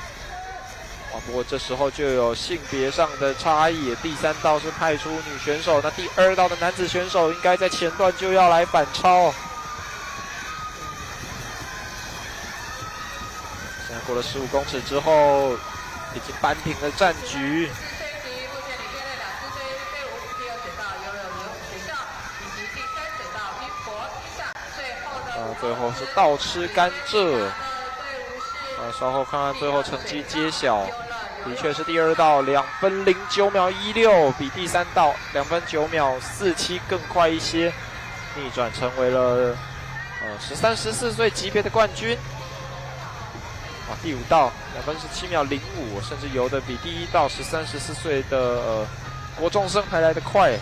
哇，不过这时候就有性别上的差异。第3道是派出女选手，那第2道的男子选手应该在前段就要来反超。现在过了15公尺之后，已经扳平了战局。最后是倒吃甘蔗。稍后看看最后成绩揭晓。的确是第2道2分09秒16，比第3道2分9秒47更快一些，逆转成为了13、14岁级别的冠军。第5道2分17秒05，甚至游的比第1道13、14岁的国中生还来得快。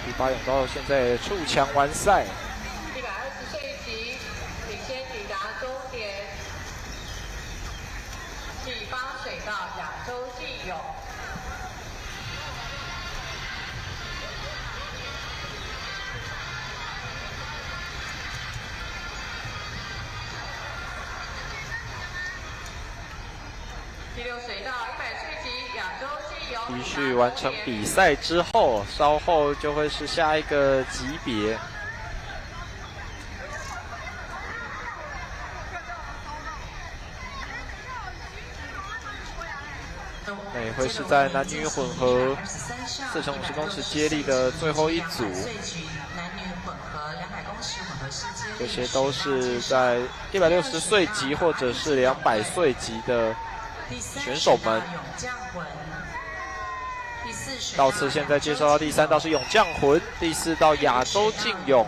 第8泳道现在触墙完赛。120岁级领先抵达终点。第8水道亚洲竞泳。第6水道100岁级亚洲竞泳。继续完成比赛之后，稍后就会是下一个级别。那也会是在男女混合4乘50公尺接力的最后一组。这些都是在160岁级或者是200岁级的选手们。到此现在介绍到第3道是泳将魂，第4道亚洲竞泳，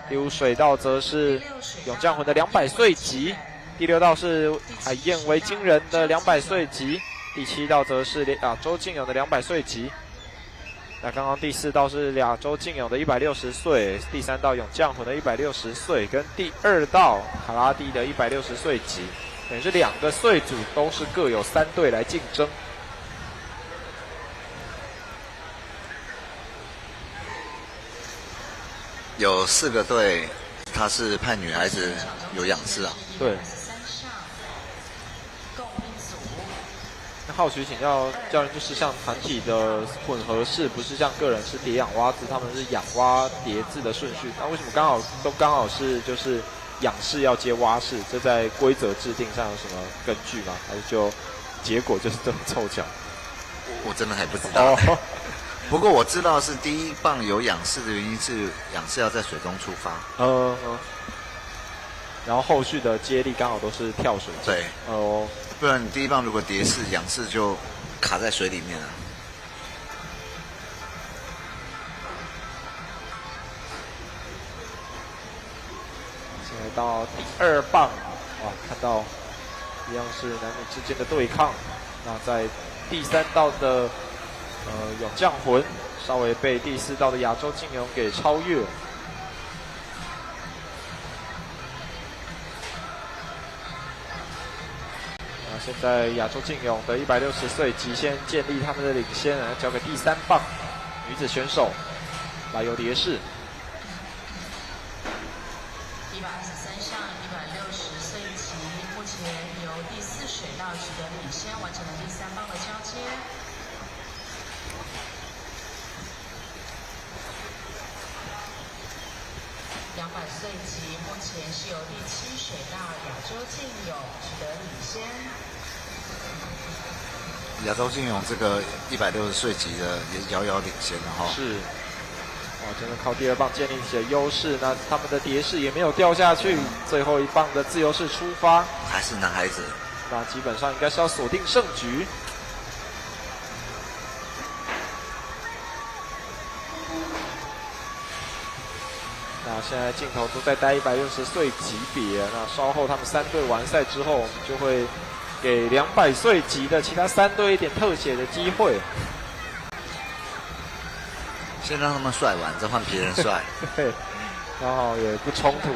第5水道则是泳将魂的200岁级，第6道是海燕维京人的200岁级，第7道则是亚洲竞泳的200岁级。那刚刚第4道是亚洲竞泳的160岁，第3道泳将魂的160岁，跟第2道卡拉蒂的160岁级，等于是2个岁组都是各有3队来竞争。有4个队，他是派女孩子有仰视啊。对，好奇请教教练，就是像团体的混合式，不是像个人是叠仰蛙字，他们是仰蛙叠字的顺序，那为什么刚好是就是仰式要接蛙式？这在规则制定上有什么根据吗？还是就结果就是这么凑巧？我真的还不知道。哦不过我知道是第一棒有仰式的原因是仰式要在水中出发。然后后续的接力刚好都是跳水。对。不然你第一棒如果蝶式、仰式就卡在水里面了。现在到第2棒，哇，看到一样是男女之间的对抗。那在第3道的勇将魂稍微被第4道的亚洲劲勇给超越。那现在亚洲劲勇的160岁极限建立他们的领先，交给第3棒女子选手来游蝶式。123项160岁级，目前由第4水道取得领先，完成了第3棒的交接。200岁级，目前是由第7水道亚洲劲勇取得领先。亚洲劲勇这个160岁级的也遥遥领先了哈。是，哇，真的靠第2棒建立起了优势。那他们的蝶式也没有掉下去，最后一棒的自由式出发，还是男孩子。那基本上应该是要锁定胜局。那现在镜头都在带160岁级别，那稍后他们3队完赛之后，我们就会给200岁级的其他3队一点特写的机会。先让他们帅完，再换别人帅。对，然后也不冲突，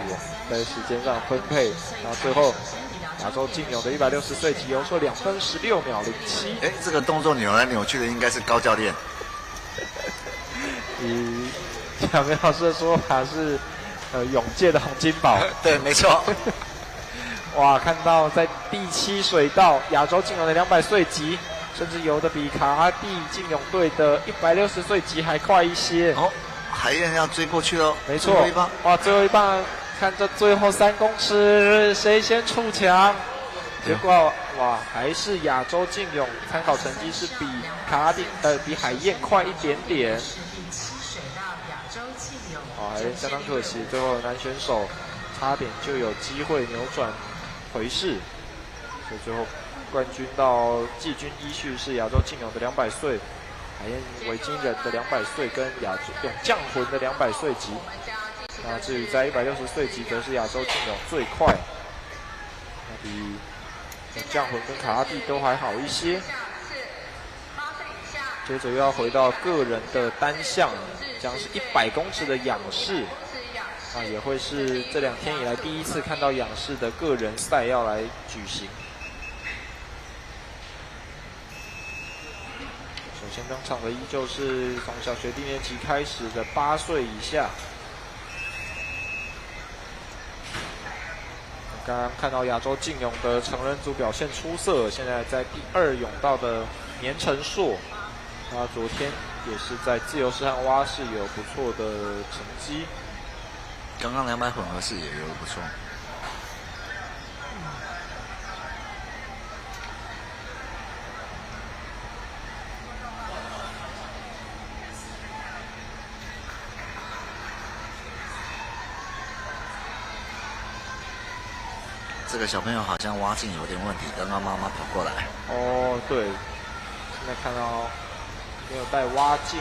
在时间上分配。然后最后亚洲劲勇的160岁级游出2分16秒07。哎，这个动作扭来扭去的应该是高教练。以小明老师的说法是，泳界的洪金宝。对，没错。哇，看到在第7水道亚洲劲勇的200岁级，甚至游的比卡哈蒂劲勇队的160岁级还快一些。哦，海燕要追过去喽。没错。最后一棒。哇，最后一棒，看这最后3公尺谁先触墙？结果哇，还是亚洲劲勇，参考成绩是比卡哈蒂比海燕快一点点。哦，还相当可惜，最后男选手差点就有机会扭转回势，所以最后冠军到季军依序是亚洲劲勇的200岁，海燕维京人的200岁跟亚洲勇将魂的200岁级。那至于在160岁级，则是亚洲劲勇最快，那比勇将魂跟卡哈蒂都还好一些。接着又要回到个人的单项，将是100公尺的仰式，那也会是这2天以来第一次看到仰式的个人赛要来举行。首先登场的依旧是从小学低年级开始的8岁以下。刚刚看到亚洲劲勇的成人组表现出色，现在在第2泳道的年成硕。他昨天也是在自由式和蛙式有不错的成绩，刚刚200混合式也游得不错。这个小朋友好像蛙镜有点问题，刚刚妈妈跑过来。哦，对，现在看到没有带蛙镜，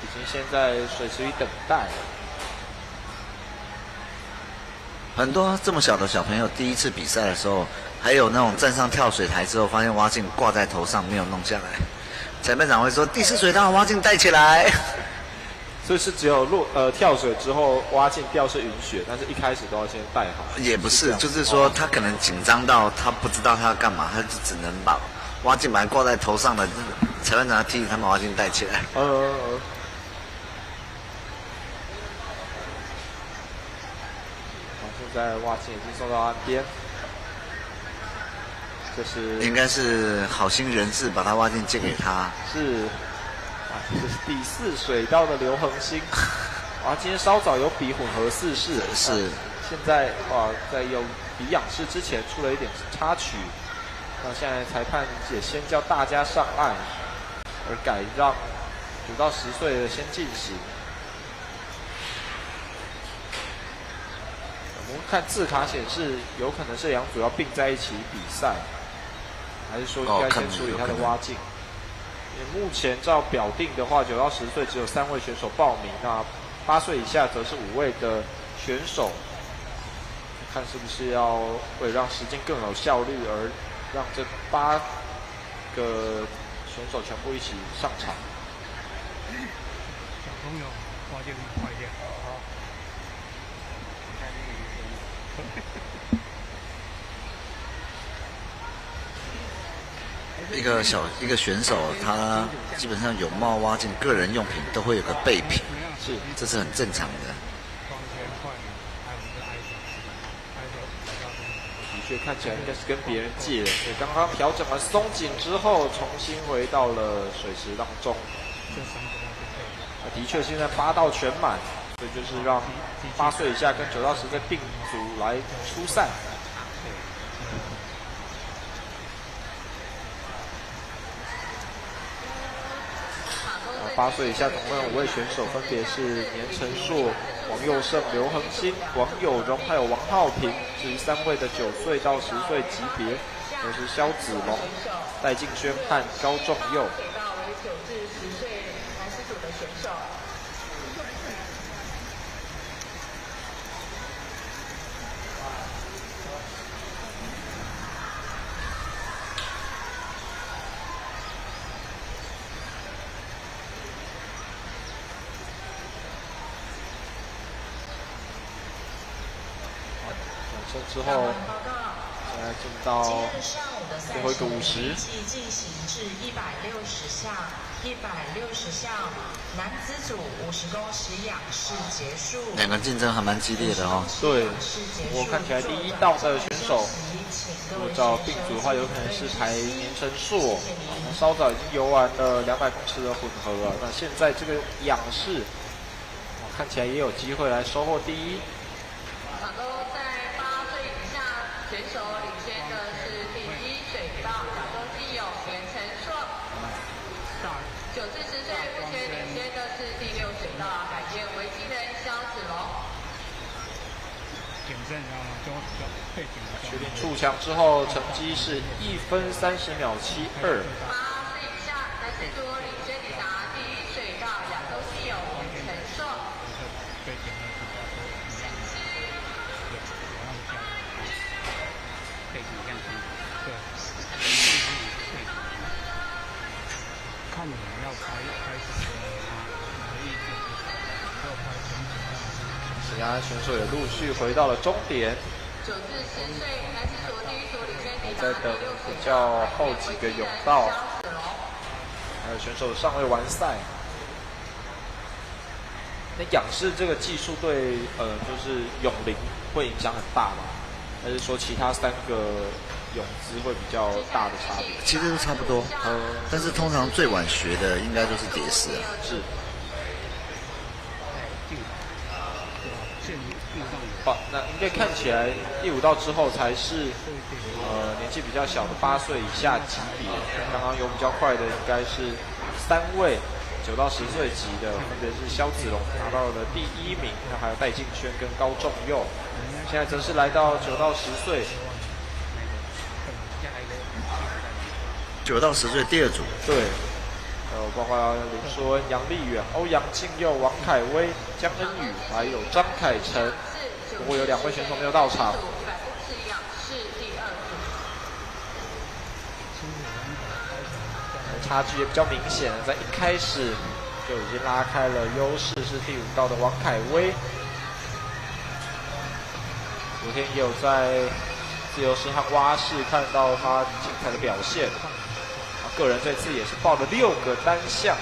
已经先在水池里等待。很多这么小的小朋友第一次比赛的时候，还有那种站上跳水台之后，发现蛙镜挂在头上没有弄下来，裁判长会说第4水道蛙镜带起来。所以是只有跳水之后蛙镜掉是允许，但是一开始都要先带好。也不是，就是说他可能紧张到他不知道他要干嘛，他就只能把蛙镜把它挂在头上的，裁判长提醒他把蛙镜带起来。好，现在蛙镜已经送到岸边。这是应该是好心人士把他挖镜借给他。是啊，这是第4水道的刘恒星。啊，今天稍早有比混合4式，是。现在在有比仰式之前出了一点插曲，那现在裁判也先叫大家上岸，而改让9到10岁的先进行。我们看字卡显示，有可能是两组要并在一起比赛，还是说应该先处理他的挖镜？目前照表定的话，9到10岁只有3位选手报名，那8岁以下则是5位的选手。看是不是要为了让时间更有效率，而让这8个选手全部一起上场。小朋友挖镜快一点，好。一个选手，他基本上泳帽、挖镜、个人用品都会有个备品，是，这是很正常的。的确看起来应该是跟别人借的，对，刚刚调整了松紧之后，重新回到了水池当中。的确，现在8道全满，所以就是让8岁以下跟9到10岁并组来出赛。8岁以下总共有5位选手，分别是年成硕、王佑胜、刘恒星、王友荣还有王浩平。至于3位的9岁到10岁级别，都是萧子龙、戴敬轩和高仲佑。到为9至10岁男子组的选手。之后，现在进到最后一个50。进行至160项，160项，男子组50公尺仰式结束。两个竞争还蛮激烈的哦。对，我看起来第1道的选手，如果照并组的话，有可能是台年成硕，稍早已经游完了200公尺的混合了。那现在这个仰式，看起来也有机会来收获第1。选手领先的是第1水道亚洲基友袁成硕，9至10岁目前领先的是第6水道改建维基人萧子龙。减震然后就背景确定触墙之后，成绩是1分30秒72。8岁以下男子组领先抵达第1水道亚洲基友袁成硕。背景背景这样子，对，看你们要开始其他选手也陆续回到了终点。9至10岁男子组第1组领先抵达在等比较后几个泳道，还有选手尚未完赛。那仰式这个技术对就是泳龄会影响很大吗？还是说其他3个泳姿会比较大的差别？其实都差不多，但是通常最晚学的应该都是蝶式啊。是。那应该看起来第5道之后才是年纪比较小的8岁以下级别。刚刚游比较快的应该是3位9到10岁级的，分别是萧子龙拿到了第1名，那还有戴敬轩跟高仲佑。现在则是来到9到10岁，9到10岁第2组。对，包括林书恩、杨丽远、欧阳靖佑、王凯威、江恩宇，还有张凯成。不过有2位选手没有到场。差距也比较明显，在一开始就已经拉开了优势，是第5道的王凯威。昨天也有在自由式和蛙式看到他精彩的表现，个人这次也是报了6个单项。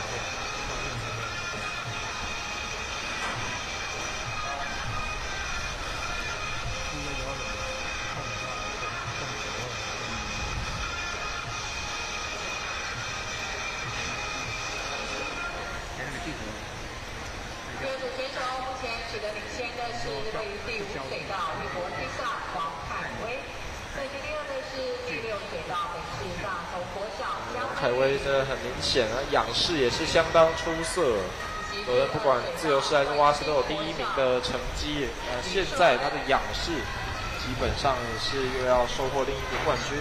始的领先的是位于第5水道玉博披萨黄凯威，赛区第2的是第6水道北市大同国小江凯威这很明显啊，仰视也是相当出色。昨天不管自由式还是蛙式都有第1名的成绩。现在他的仰视基本上也是又要收获另一个冠军。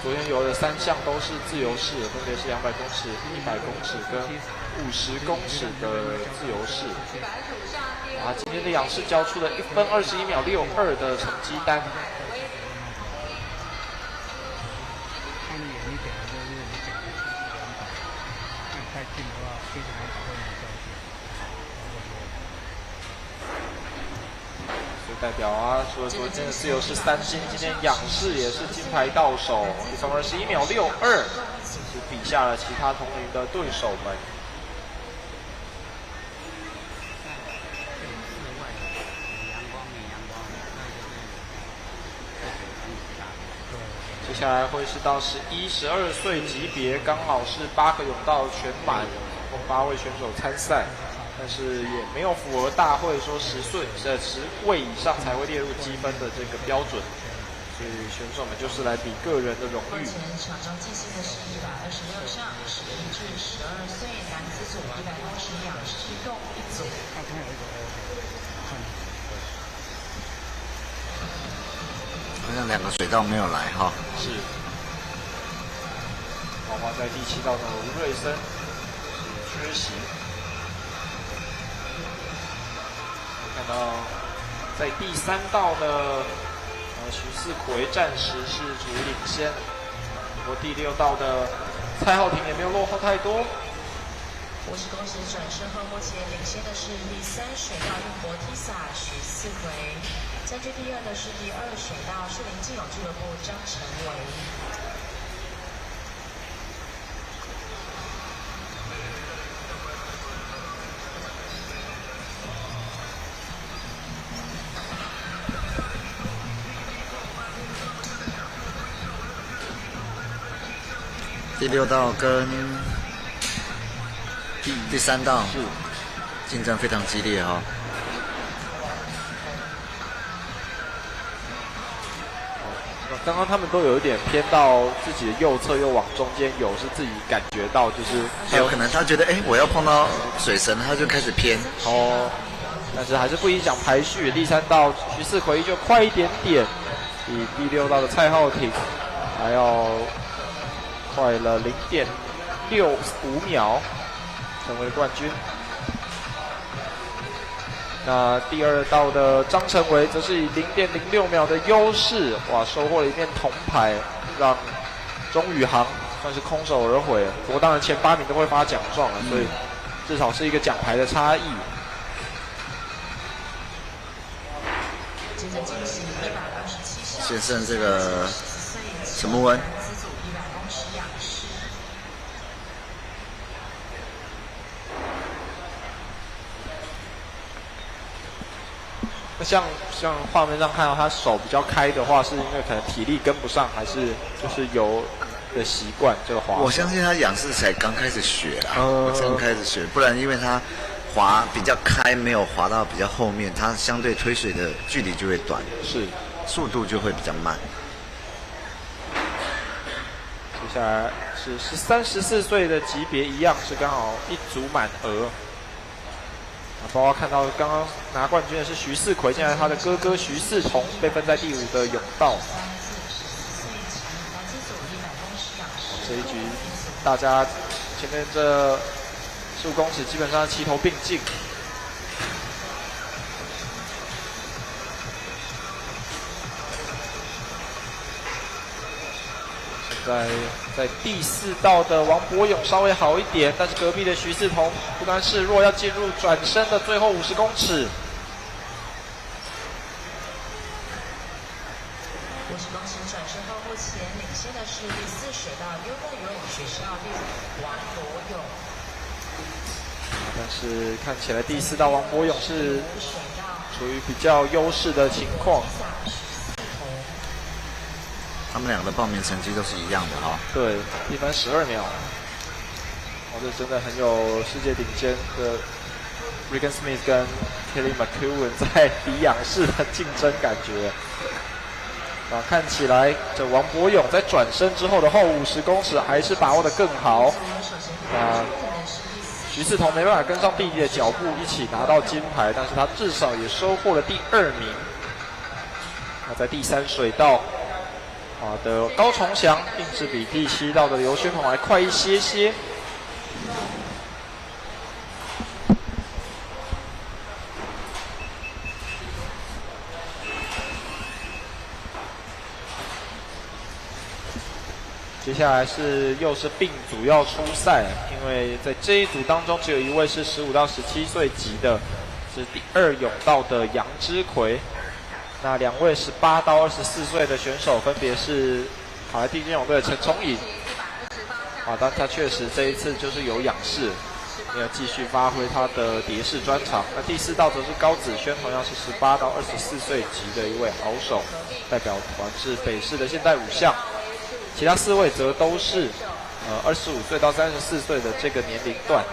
昨天游的3项都是自由式，分别是200公尺、100公尺跟50公尺的自由式。今天的仰视交出了1分21秒62的成绩单。看远一点的就是你讲的200，看太近的话，非常难把握你的焦点。所以代表除了昨天的自由式3金，今天仰视也是金牌到手，1分21秒62，是比下了其他同龄的对手们。接下来会是到11、12岁级别，刚好是8个泳道全满，共8位选手参赛，但是也没有符合大会说10位以上才会列入积分的这个标准，所以选手们就是来比个人的荣誉。场中进行的是126项11至12岁男子组100公尺仰视共一组。它有一个 看。好像2个水道没有来哈。是，包括在第7道的吴瑞森是缺席。看到在第3道的徐四奎暂时是处于领先，不过第6道的蔡浩庭也没有落后太多。50公尺转身后，目前领先的是第3水道运博披萨徐四奎，占据第2的是第2水道树林竞泳俱乐部张成维。第6道跟第3道是竞争非常激烈哈。刚刚他们都有一点偏到自己的右侧，又往中间游，是自己感觉到就是还有可能他觉得我要碰到水神，他就开始偏哦，但是还是不影响排序。第3道徐四奎就快一点点，比第6道的蔡浩庭还要快了0.65秒，成为冠军。那第2道的张成维则是以0.06秒的优势，收获了一面铜牌，让钟宇航算是空手而回。不过当然前8名都会发奖状了，所以至少是一个奖牌的差异。接着进行127项，先生这个陈慕恩。那像画面上看到他手比较开的话，是因为可能体力跟不上，还是就是游的习惯这个滑？我相信他仰视才刚开始学啦，刚开始学，不然因为他滑比较开，没有滑到比较后面，他相对推水的距离就会短，是速度就会比较慢。接下来是13、14岁的级别，一样是刚好一组满额。包括看到刚刚拿冠军的是徐四奎，现在他的哥哥徐四同被分在第5的泳道。这一局大家前面这15公尺基本上齐头并进。在第4道的王博勇稍微好一点，但是隔壁的徐四同不甘示弱，要进入转身的最后50公尺。50公尺转身后，目前领先的是第4水道优乐游泳学校第5王博勇。但是看起来第4道王博勇是处于比较优势的情况。他们2个的报名成绩都是一样的哈。对，1分12秒。这真的很有世界顶尖的 Regan Smith 跟 Kelly McEwen 在比仰式的竞争感觉。看起来这王柏勇在转身之后的后50公尺还是把握得更好。徐嗣同没办法跟上弟弟的脚步一起拿到金牌，但是他至少也收获了第2名。那在第3水道的高崇祥，并是比第7道的刘轩鹏还快一些些。接下来又是并组要出赛，因为在这一组当中只有一位是15到17岁级的，是第2泳道的杨之奎。那2位18到24岁的选手分别是好来地健泳队的陈崇颖，但他确实这一次就是有仰视，没有继续发挥他的蝶式专长。那第4道则是高子轩，同样是18到24岁级的一位好手，代表团是北市的现代5项。其他4位则都是25岁到34岁的这个年龄段。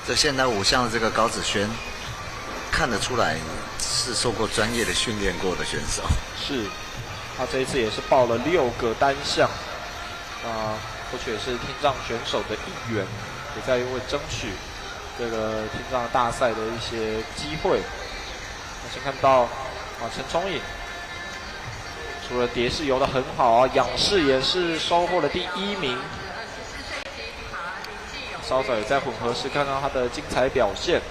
这现代5项的这个高子轩，看得出来是受过专业的训练过的选手。是，他这一次也是报了6个单项，或许也是听障选手的一员，也在为争取这个听障大赛的一些机会。那先看到陈崇颖，除了蝶式游得很好仰式也是收获了第1名。稍早也在混合式看到他的精彩表现。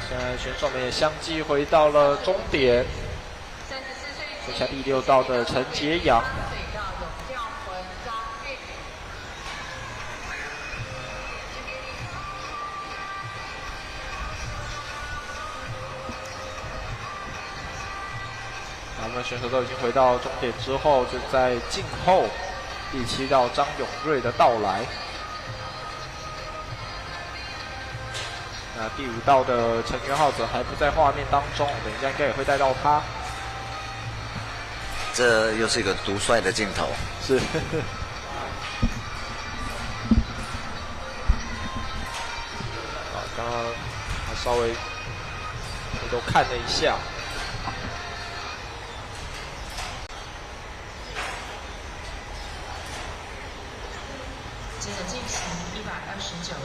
现在选手们也相继回到了终点。剩下第6道的陈杰阳。他们选手都已经回到终点之后，就在静候第7道张永瑞的到来。那第5道的陈元浩则还不在画面当中，等一下应该也会带到他。这又是一个独帅的镜头。是。刚刚稍微回头看了一下。接着进行129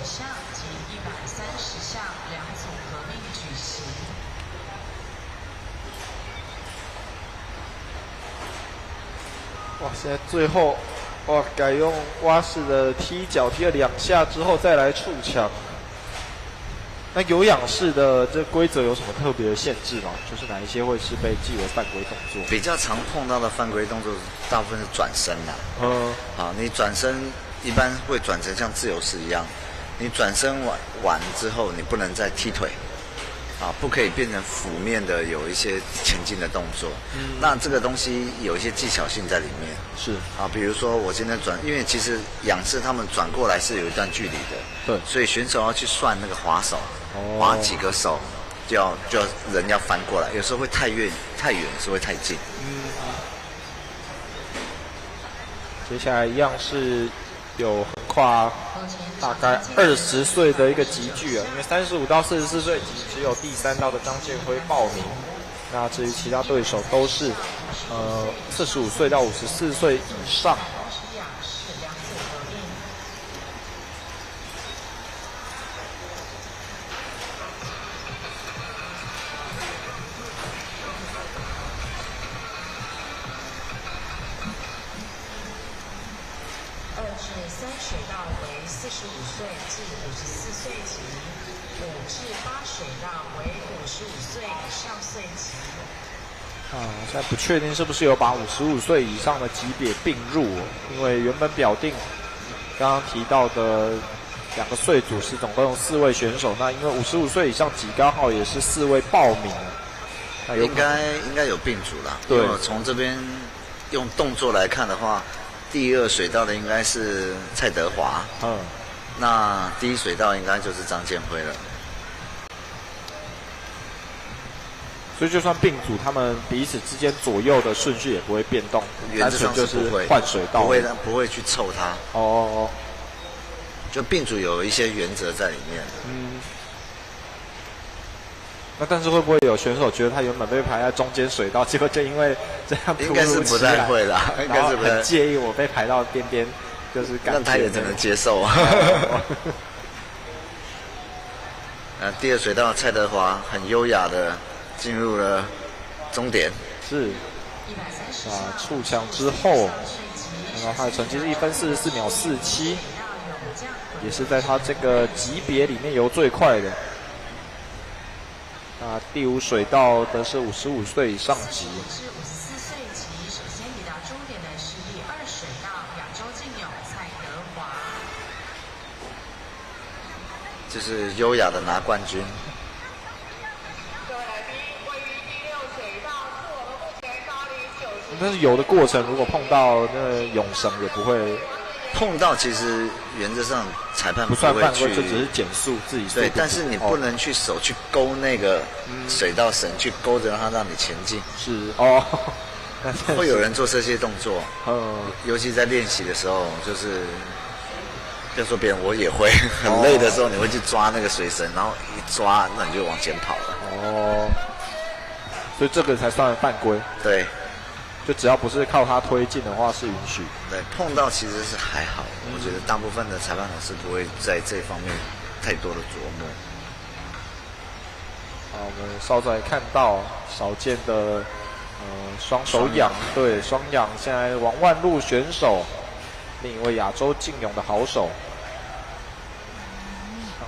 项及130项2组合并举行。哇！现在最后，改用蛙式的踢脚踢了2下之后再来触墙。那有仰式的这规则有什么特别的限制吗？就是哪一些会是被记为犯规动作？比较常碰到的犯规动作，大部分是转身啦。你转身一般会转成像自由式一样，你转身完之后，你不能再踢腿，不可以变成俯面的有一些前进的动作。那这个东西有一些技巧性在里面。是比如说我今天因为其实仰式他们转过来是有一段距离的，对，所以选手要去算那个滑手，滑几个手，就要人要翻过来，有时候会太远，有时候会太近。接下来一样是有横跨大概20岁的一个级距因为35到44岁级只有第3道的张建辉报名。那至于其他对手都是45岁到54岁以上。2至3水道为45岁至54岁级，5至8水道为55岁以上岁级。现在不确定是不是有把55岁以上的级别并入因为原本表定刚刚提到的2个岁组是总共有4位选手。那因为55岁以上级高号也是4位报名，那应该有并组啦。对，从这边用动作来看的话，第2水道的应该是蔡德华，那第1水道应该就是张建辉了。所以就算并组，他们彼此之间左右的顺序也不会变动，原则上就是不会换水道，不会去凑他。哦，就并组有一些原则在里面。那但是会不会有选手觉得他原本被排在中间水道，结果就因为这样应该是不太会啦，应该是不太很介意我被排到边边，就是感觉那他也只能接受。第2水道蔡德华很优雅的进入了终点。是。触墙之后，然后他的成绩是1分44秒47，也是在他这个级别里面游最快的。那第5水道的是55岁以上级。是54岁级，首先抵达终点的是第2水道亚洲劲友蔡德华。就是优雅的拿冠军。各位来宾，位于第6水道是我们目前高龄90。但是游的过程如果碰到那泳绳也不会。碰到其实原则上裁判不算犯规，去，就只是减速自己速度。对，但是你不能去手去勾那个水道绳，去勾着它让你前进。是哦，会有人做这些动作。尤其在练习的时候，就是不要说别人，我也会很累的时候，你会去抓那个水绳，然后一抓，那你就往前跑了。哦，所以这个才算犯规。对。就只要不是靠他推进的话是允许。对，碰到其实是还好，我觉得大部分的裁判老师不会在这方面太多的琢磨。好，我们稍早也看到少见的双手仰，对，双仰。现在王万路选手，另一位亚洲劲勇的好手。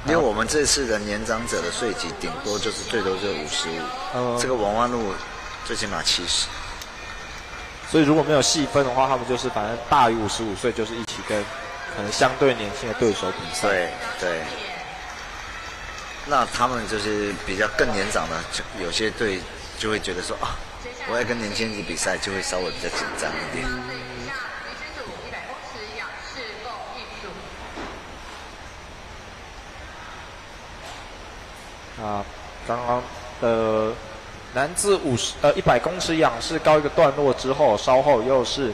因为我们这次的年长者的税级顶多就是最多就55，这个王万路最起码70。所以如果没有细分的话，他们就是反正大于55岁，就是一起跟可能相对年轻的对手比赛。对对。那他们就是比较更年长的，有些队就会觉得说啊，我要跟年轻人比赛，就会稍微比较紧张一点。刚刚的。男子100公尺仰式告一个段落之后，稍后又是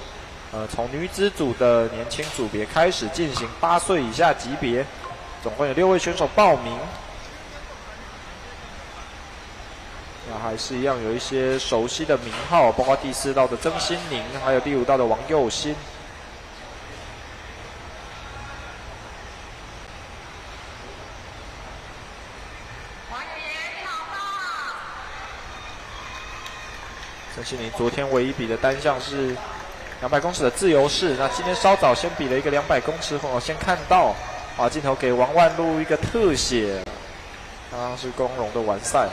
从女子组的年轻组别开始进行8岁以下级别，总共有6位选手报名。那还是一样有一些熟悉的名号，包括第4道的曾心宁，还有第5道的王佑新。曾心宁昨天唯一比的单项是200公尺的自由式，那今天稍早先比了一个200公尺，我先看到镜头给王万路一个特写，刚刚是光荣的完赛。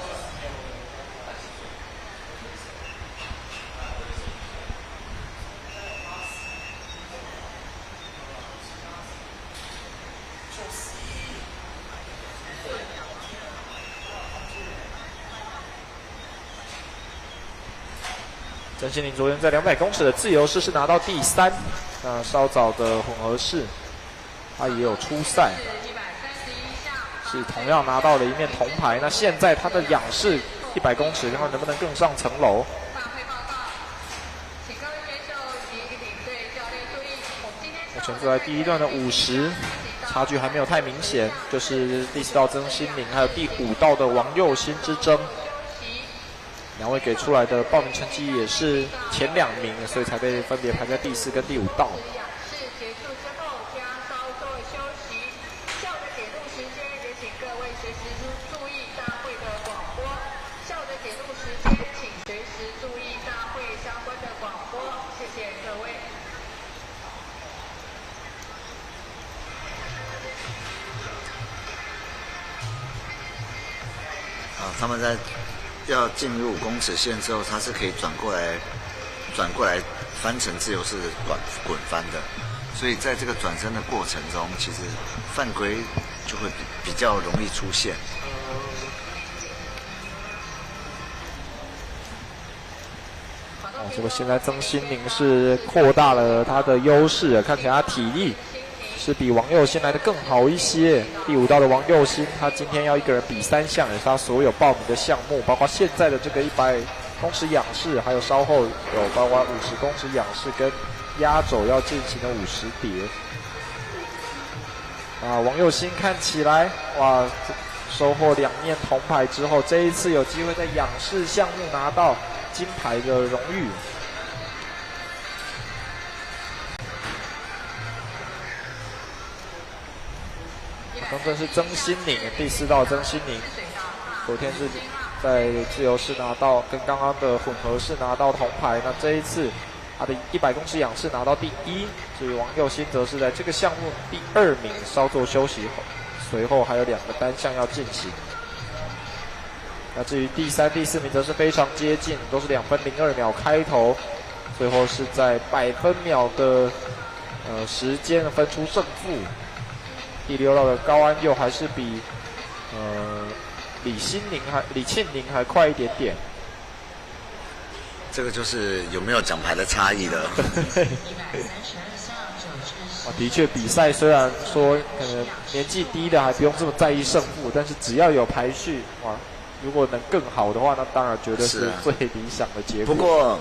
曾心宁昨天在200公尺的自由式是拿到第3，那稍早的混合式，他也有出赛，是同样拿到了一面铜牌。那现在他的仰式100公尺，看看能不能更上层楼。目前坐在第1段的50，差距还没有太明显，就是第4道曾心宁还有第5道的王佑新之争。2位给出来的报名成绩也是前2名，所以才被分别排在第4跟第5道。结束之后将稍作休息，下午的解录时间也请各位随时注意大会的广播。下午的解录时间，请随时注意大会相关的广播。谢谢各位。他们在要进入5公尺线之后，它是可以转过来翻成自由式的滚翻的，所以在这个转身的过程中，其实犯规就会比较容易出现。结果现在曾心宁是扩大了他的优势，看起来他体力是比王佑新来的更好一些。第5道的王佑新，他今天要一个人比3项，也是他所有报名的项目，包括现在的这个100公尺仰式，还有稍后有包括50公尺仰式跟压轴要进行的50蝶。王佑新看起来哇，收获2面铜牌之后，这一次有机会在仰式项目拿到金牌的荣誉。刚刚是曾心宁，第4道曾心宁，昨天是在自由式拿到，跟刚刚的混合式拿到铜牌。那这一次他的100公尺仰式拿到第1，至于王佑新则是在这个项目第2名，稍作休息后，随后还有2个单项要进行。那至于第3、第4名则是非常接近，都是2分02秒开头，最后是在100分秒的时间分出胜负。第6道的高安佑还是比李庆宁还快一点点。这个就是有没有奖牌的差异了。的确，比赛虽然说可能年纪低的还不用这么在意胜负，但是只要有排序，哇，如果能更好的话，那当然绝对是最理想的结果。不过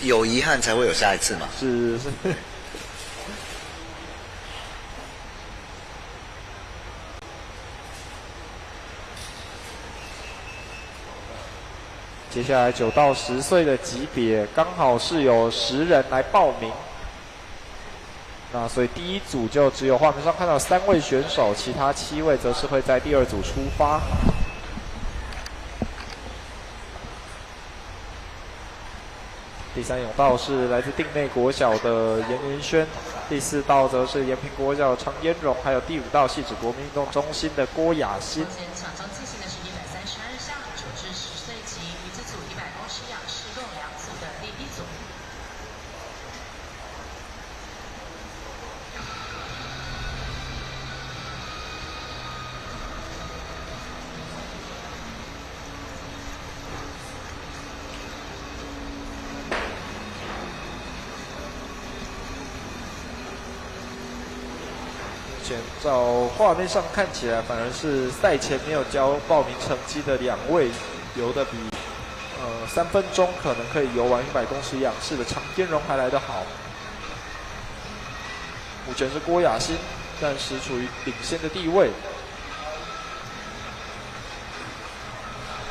有遗憾才会有下一次嘛。是。接下来9到10岁的级别，刚好是有10人来报名。那所以第1组就只有画面上看到3位选手，其他7位则是会在第2组出发。第3泳道是来自定内国小的严云轩，第4道则是延平国小的常嫣蓉，还有第5道汐止国民运动中心的郭雅欣。目前场上进行的是132项9至10岁级女子组100公尺仰式共2组的第1组。照画面上看起来，反而是赛前没有交报名成绩的2位游的比3分钟可能可以游完100公尺仰式的常嫣蓉还来得好。目前是郭雅欣暂时处于领先的地位。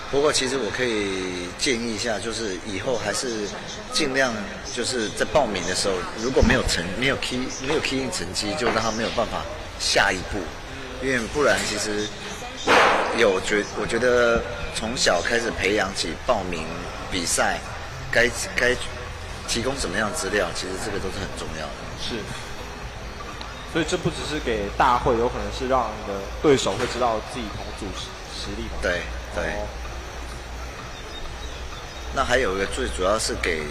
不过其实我可以建议一下，就是以后还是尽量就是在报名的时候，如果没有 key in 成绩，就让他没有办法下一步，因为不然其实我觉得从小开始培养起报名比赛，该提供什么样的资料，其实这个都是很重要的。是，所以这不只是给大会，有可能是让你的对手会知道自己同组实力嘛。对对。那还有一个最主要是给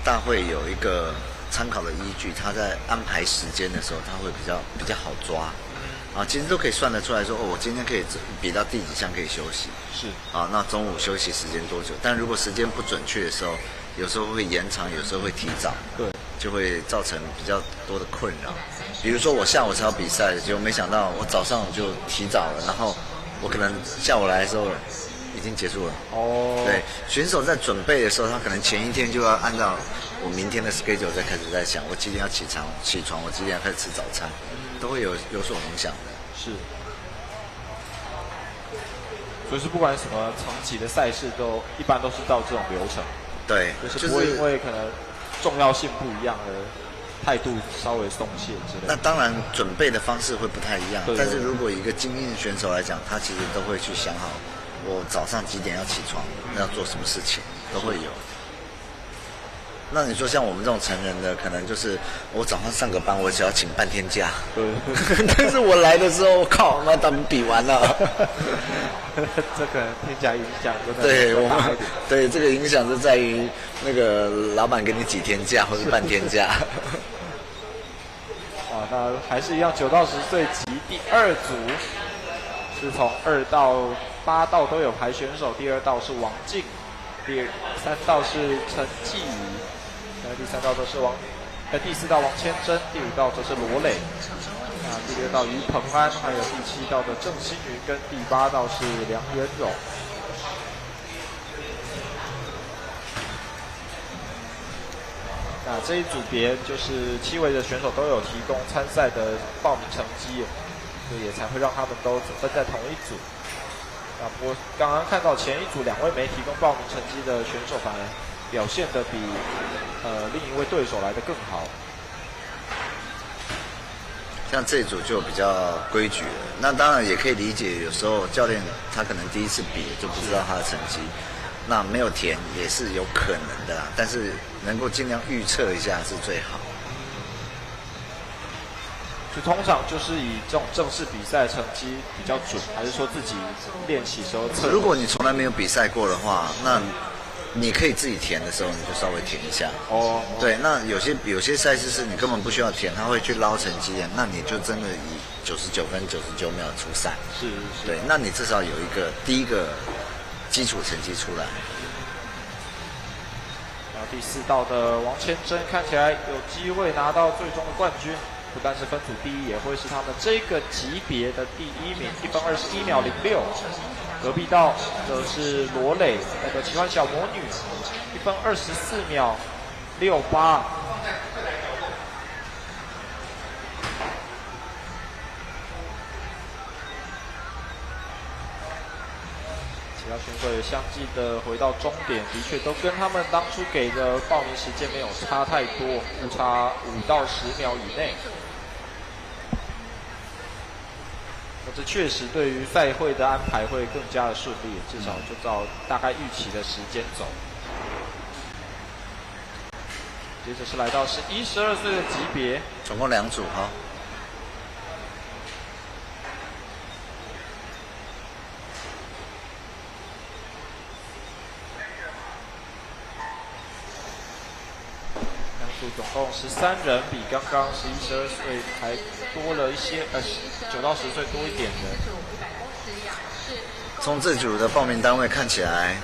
大会有一个参考的依据，他在安排时间的时候，他会比较好抓。其实都可以算得出来说，我今天可以比到第几项可以休息。是。那中午休息时间多久？但如果时间不准确的时候，有时候会延长，有时候会提早。对。就会造成比较多的困扰。比如说我下午才要比赛，结果没想到我早上就提早了，然后我可能下午来的时候已经结束了。对，选手在准备的时候，他可能前一天就要按照我明天的 schedule 再开始在想，我几点要起床，我几点要开始吃早餐，都会有所影响的。是。所以是不管什么层级的赛事，一般都是照这种流程。对，就是不会因为可能重要性不一样的态度稍微松懈之类的。那当然准备的方式会不太一样，但是如果一个精英选手来讲，他其实都会去想好，我早上几点要起床，要做什么事情，都会有。那你说像我们这种成人的，可能就是我早上上个班，我只要请半天假。对。但是我来的时候，靠，妈，他们比完了。这可能听起来影响真的对我们对这个影响是在于那个老板给你几天假或是半天假。那还是一样，9到10岁级第2组是从2到8道都有排选手，第2道是王静，第3道是陈继宇，第3道都是第4道王千珍，第5道则是罗磊，那第6道于鹏安，还有第7道的郑欣云，跟第8道是梁元荣。那这一组别就是7位的选手都有提供参赛的报名成绩，所以也才会让他们都分在同一组。那不过刚刚看到前一组2位没提供报名成绩的选手，反而表现得比另一位对手来得更好。像这一组就比较规矩了，那当然也可以理解，有时候教练他可能第一次比就不知道他的成绩，那没有填也是有可能的啦，但是能够尽量预测一下是最好。就通常就是以这种正式比赛成绩比较准，还是说自己练习时候测？如果你从来没有比赛过的话，那你可以自己填的时候，你就稍微填一下。哦，对，那有些赛事是你根本不需要填，他会去捞成绩的，那你就真的以99分99秒出赛。是。对，那你至少有第一个基础成绩出来。然后第4道的王千珍看起来有机会拿到最终的冠军，不但是分组第1，也会是他们这个级别的第1名，1分21秒06。隔壁道则是罗磊，那个奇幻小魔女，1分24秒68。其他选手也相继的回到终点，的确都跟他们当初给的报名时间没有差太多，误差5到10秒以内。这确实对于赛会的安排会更加的顺利，至少就照大概预期的时间走。接着是来到11、12岁的级别，总共2组哈。2组总共13人，比刚刚11、12岁还多了一些，9到10岁多一点的。从这组的报名单位看起来，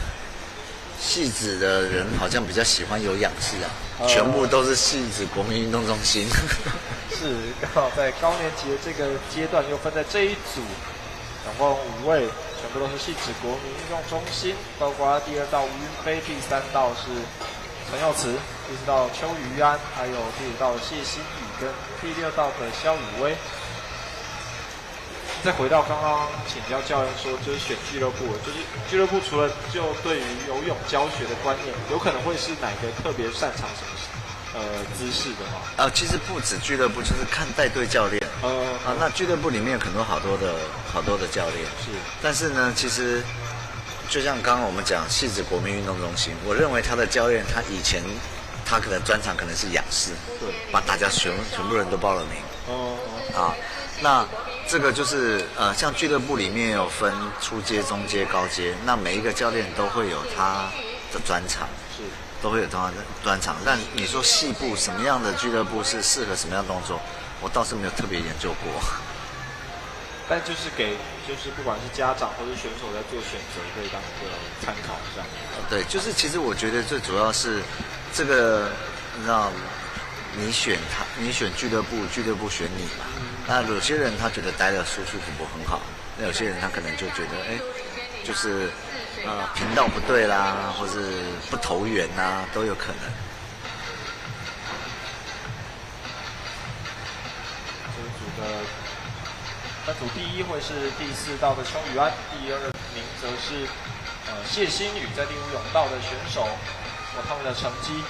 戏子的人好像比较喜欢有仰视啊，全部都是戏子国民运动中心。是，刚好在高年级的这个阶段又分在这一组，总共5位，全部都是戏子国民运动中心，包括第2道吴云飞，第3道是陈佑慈，第4道邱瑜安，还有第5道谢欣怡跟第6道的肖宇威。再回到刚刚请教教练说，就是选俱乐部，就是俱乐部除了就对于游泳教学的观念，有可能会是哪个特别擅长什么姿势的吗？其实不止俱乐部，就是看带队教练。那俱乐部里面有很多好多的教练。是，但是呢，其实就像刚刚我们讲戏子国民运动中心，我认为他的教练他以前他可能专长可能是仰视，对，把大家全部人都报了名。那这个就是像俱乐部里面有分初阶、中阶、高阶，那每一个教练都会有他的专长，是，都会有他的专长。但你说细部什么样的俱乐部是适合什么样的动作，我倒是没有特别研究过。但就是不管是家长或是选手在做选择，可以当一个参考这样。对，就是其实我觉得最主要是这个，你知道，你选俱乐部，俱乐部选你嘛。那有些人他觉得待得舒舒服服很好，那有些人他可能就觉得就是频道不对啦，或是不投缘啦，都有可能。这一组的分组第1会是第4道的邱宇安，第2名则是谢欣宇，在第5泳道的选手，他们的成绩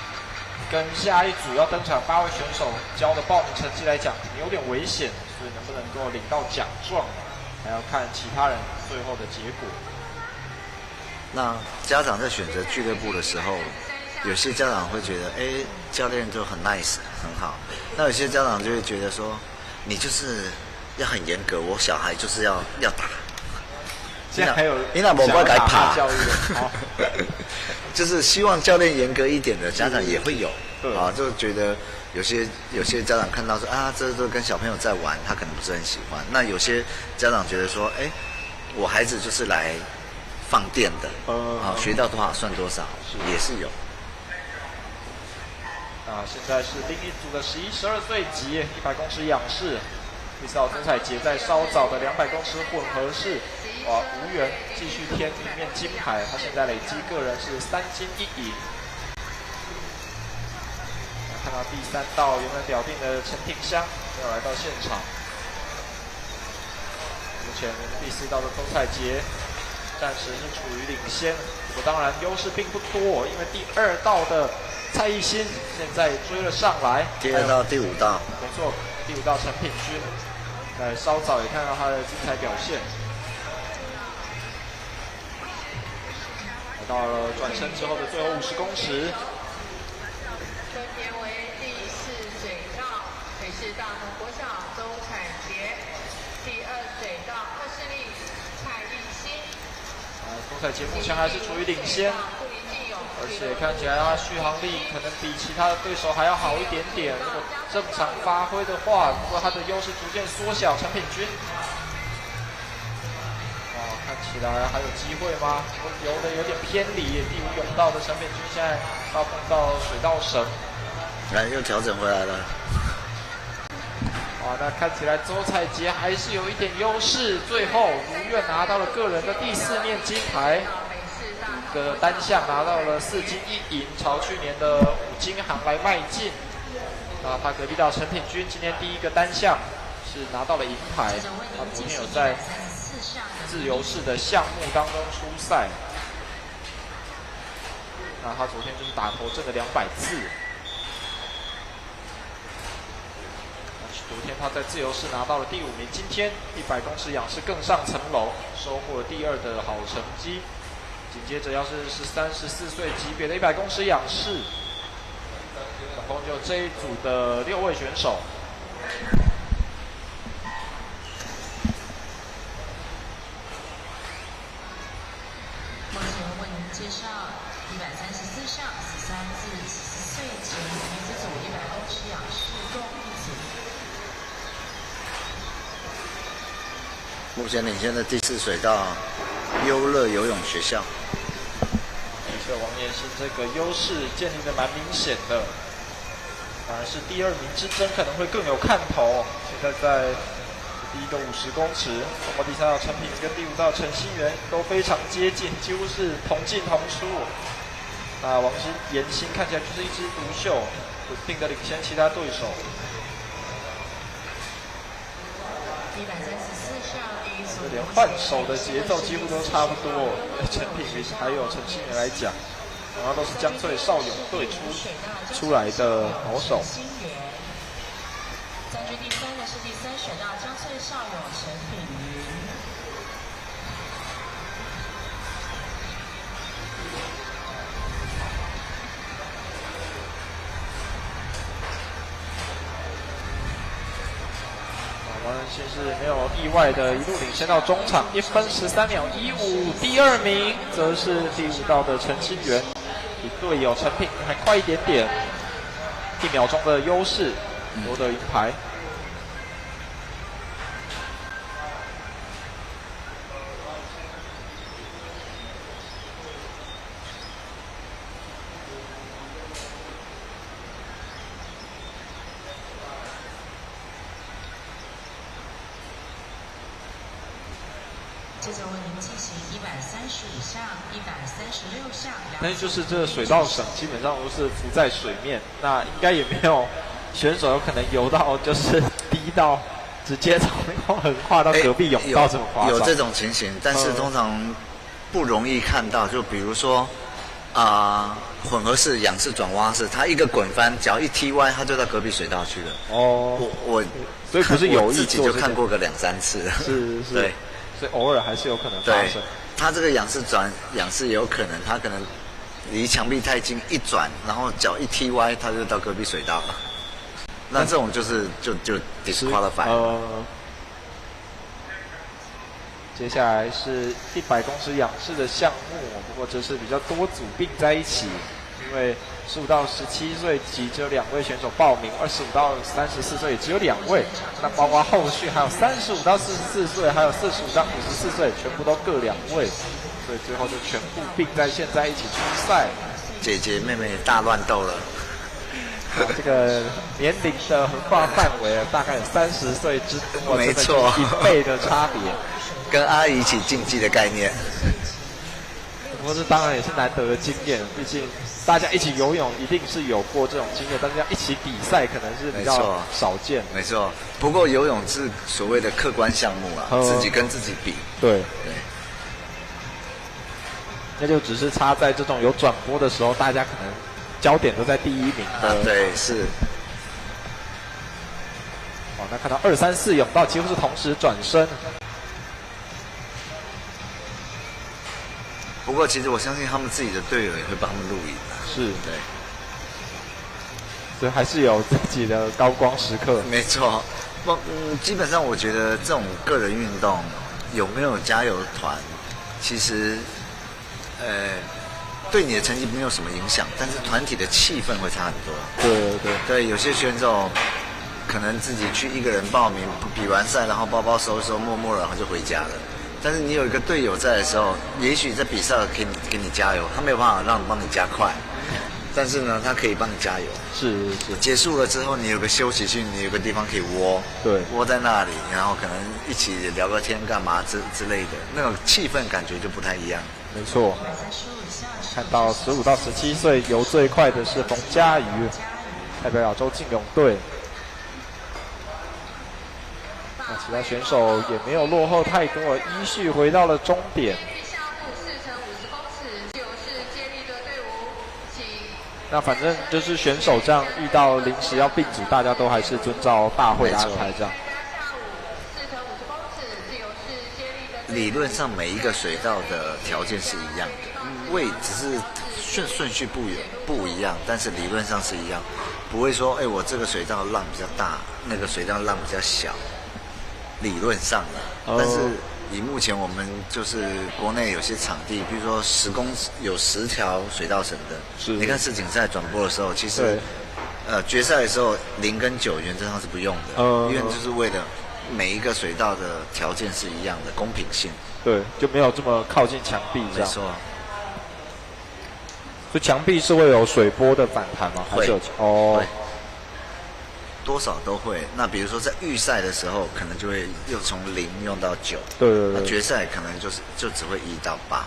跟下一组要登场8位选手交的报名成绩来讲，有点危险，所以能不能够领到奖状，还要看其他人最后的结果。那家长在选择俱乐部的时候，有些家长会觉得，教练就很 nice 很好，那有些家长就会觉得说，你就是要很严格，我小孩就是要打。现在还有你那不会打教育的，就是希望教练严格一点的家长也会有。对啊，就觉得有些家长看到说啊，这都跟小朋友在玩，他可能不是很喜欢。那有些家长觉得说，哎，我孩子就是来放电的，学到多少算多少，也是有。现在是另一组的11、12岁级100公尺仰式，第4号曾彩杰在稍早的200公尺混合式，无缘继续添一面金牌，他现在累积个人是3金1银。看到第3道原本表定的陈庭香没有来到现场，目前第4道的曾彩杰暂时是处于领先，不过当然优势并不多，因为第2道的蔡艺欣现在追了上来，第2道、第5道，没错，第5道陈品君，在稍早也看到他的精彩表现。来到了转身之后的最后50公尺，分别为第4水道北市大同国小周彩杰，第2水道贺世丽蔡艺欣。周彩杰目前还是处于领先。而且看起来他续航力可能比其他的对手还要好一点点。如果正常发挥的话，不过他的优势逐渐缩小。陈品君，看起来还有机会吗？游的有点偏离。第5泳道的陈品君现在要碰到水道绳，又调整回来了。那看起来周彩杰还是有一点优势，最后如愿拿到了个人的第4面金牌。个单项拿到了4金1银，朝去年的5金行来迈进。他隔壁到陈品君今天第1个单项是拿到了银牌，他昨天有在自由式的项目当中出赛。那他昨天就是打头阵的200次。昨天他在自由式拿到了第5名，今天100公尺仰式更上层楼，收获了第2的好成绩。紧接着要是13、14岁级别的100公尺仰式，总共就这一组的6位选手。目前为您介绍134项13至14岁级女子组100公尺仰式共一组。目前领先的第4水道优乐游泳学校。的确，王彦兴这个优势建立的蛮明显的，反而是第2名之争可能会更有看头。现在在第1个50公尺，包括第3道陈品跟第5道陈心媛都非常接近，几乎是同进同出。王彦兴看起来就是一枝独秀，稳定的领先其他对手。就连换手的节奏几乎都差不多。陈品还有陈心媛来讲，同样都是江翠少泳队出来的好手。占据第3的是第3水道江翠少泳陈品云。王仁兴是没有意外的一路领先到中场，1分13秒15。第2名则是第5道的陈心媛，比队友陈品还快一点点，1秒钟的优势夺得银牌。接着为您进行135项、136项。但是就是这个水道绳基本上都是浮在水面，那应该也没有选手有可能游到就是低到直接从横跨到隔壁泳道这么夸张。有这种情形，但是通常不容易看到。就比如说混合式、仰式、转蛙式，他一个滚翻，脚一踢歪，他就到隔壁水道去了。我所以不是有意自己就看过个2、3次。是，对。所以偶尔还是有可能发生。他这个仰式转仰式也有可能，他可能离墙壁太近一转，然后脚一踢歪，他就到隔壁水道了。那这种就 disqualify。接下来是100公尺仰式的项目，不过这是比较多组并在一起。因为15到17岁级只有2位选手报名，25到34岁也只有2位，那包括后续还有35到44岁，还有45到54岁，全部都各2位，所以最后就全部并在现在一起出赛。姐姐妹妹大乱斗了。这个年龄的横跨范围大概有30岁之多，没错，1倍的差别。跟阿姨一起竞技的概念。不过这当然也是难得的经验，毕竟大家一起游泳一定是有过这种经验，但是要一起比赛可能是比较少见。没错，不过游泳是所谓的客观项目啊，自己跟自己比。对。对。那就只是差在这种有转播的时候，大家可能焦点都在第1名的。对，是。哦，那看到2、3、4泳道几乎是同时转身。不过其实我相信他们自己的队友也会帮他们录影的。是。对。所以还是有自己的高光时刻。没错。基本上我觉得这种个人运动有没有加油团，其实对你的成绩没有什么影响，但是团体的气氛会差很多。对，有些选手可能自己去一个人报名，比完赛然后包包收一收，默默然后就回家了。但是你有一个队友在的时候，也许在比赛给你加油，他没有办法帮你加快，但是呢，他可以帮你加油。是。结束了之后，你有个休息区，你有个地方可以窝，对，窝在那里，然后可能一起聊个天干嘛之类的，那种气氛感觉就不太一样。没错。看到15到17岁游最快的是冯嘉瑜，代表亚洲竞泳队。那其他选手也没有落后太多，依序回到了终点。项目4×50公尺自由式接力的队伍，请。那反正就是选手这样遇到临时要并组，大家都还是遵照大会的安排这样。4×50公尺自由式接力的。理论上每一个水道的条件是一样的，只是顺序不一样，但是理论上是一样，不会说我这个水道浪比较大，那个水道浪比较小。理论上的，但是以目前我们就是国内有些场地，比如说有10条水道绳的，你看世锦赛转播的时候，其实决赛的时候0跟9原则上是不用的，因为就是为了每一个水道的条件是一样的，公平性。对，就没有这么靠近墙壁这样。没错。所以墙壁是会有水波的反弹吗？还是有会。多少都会。那比如说在预赛的时候，可能就会又从0用到9。对。那决赛可能就只会1到8。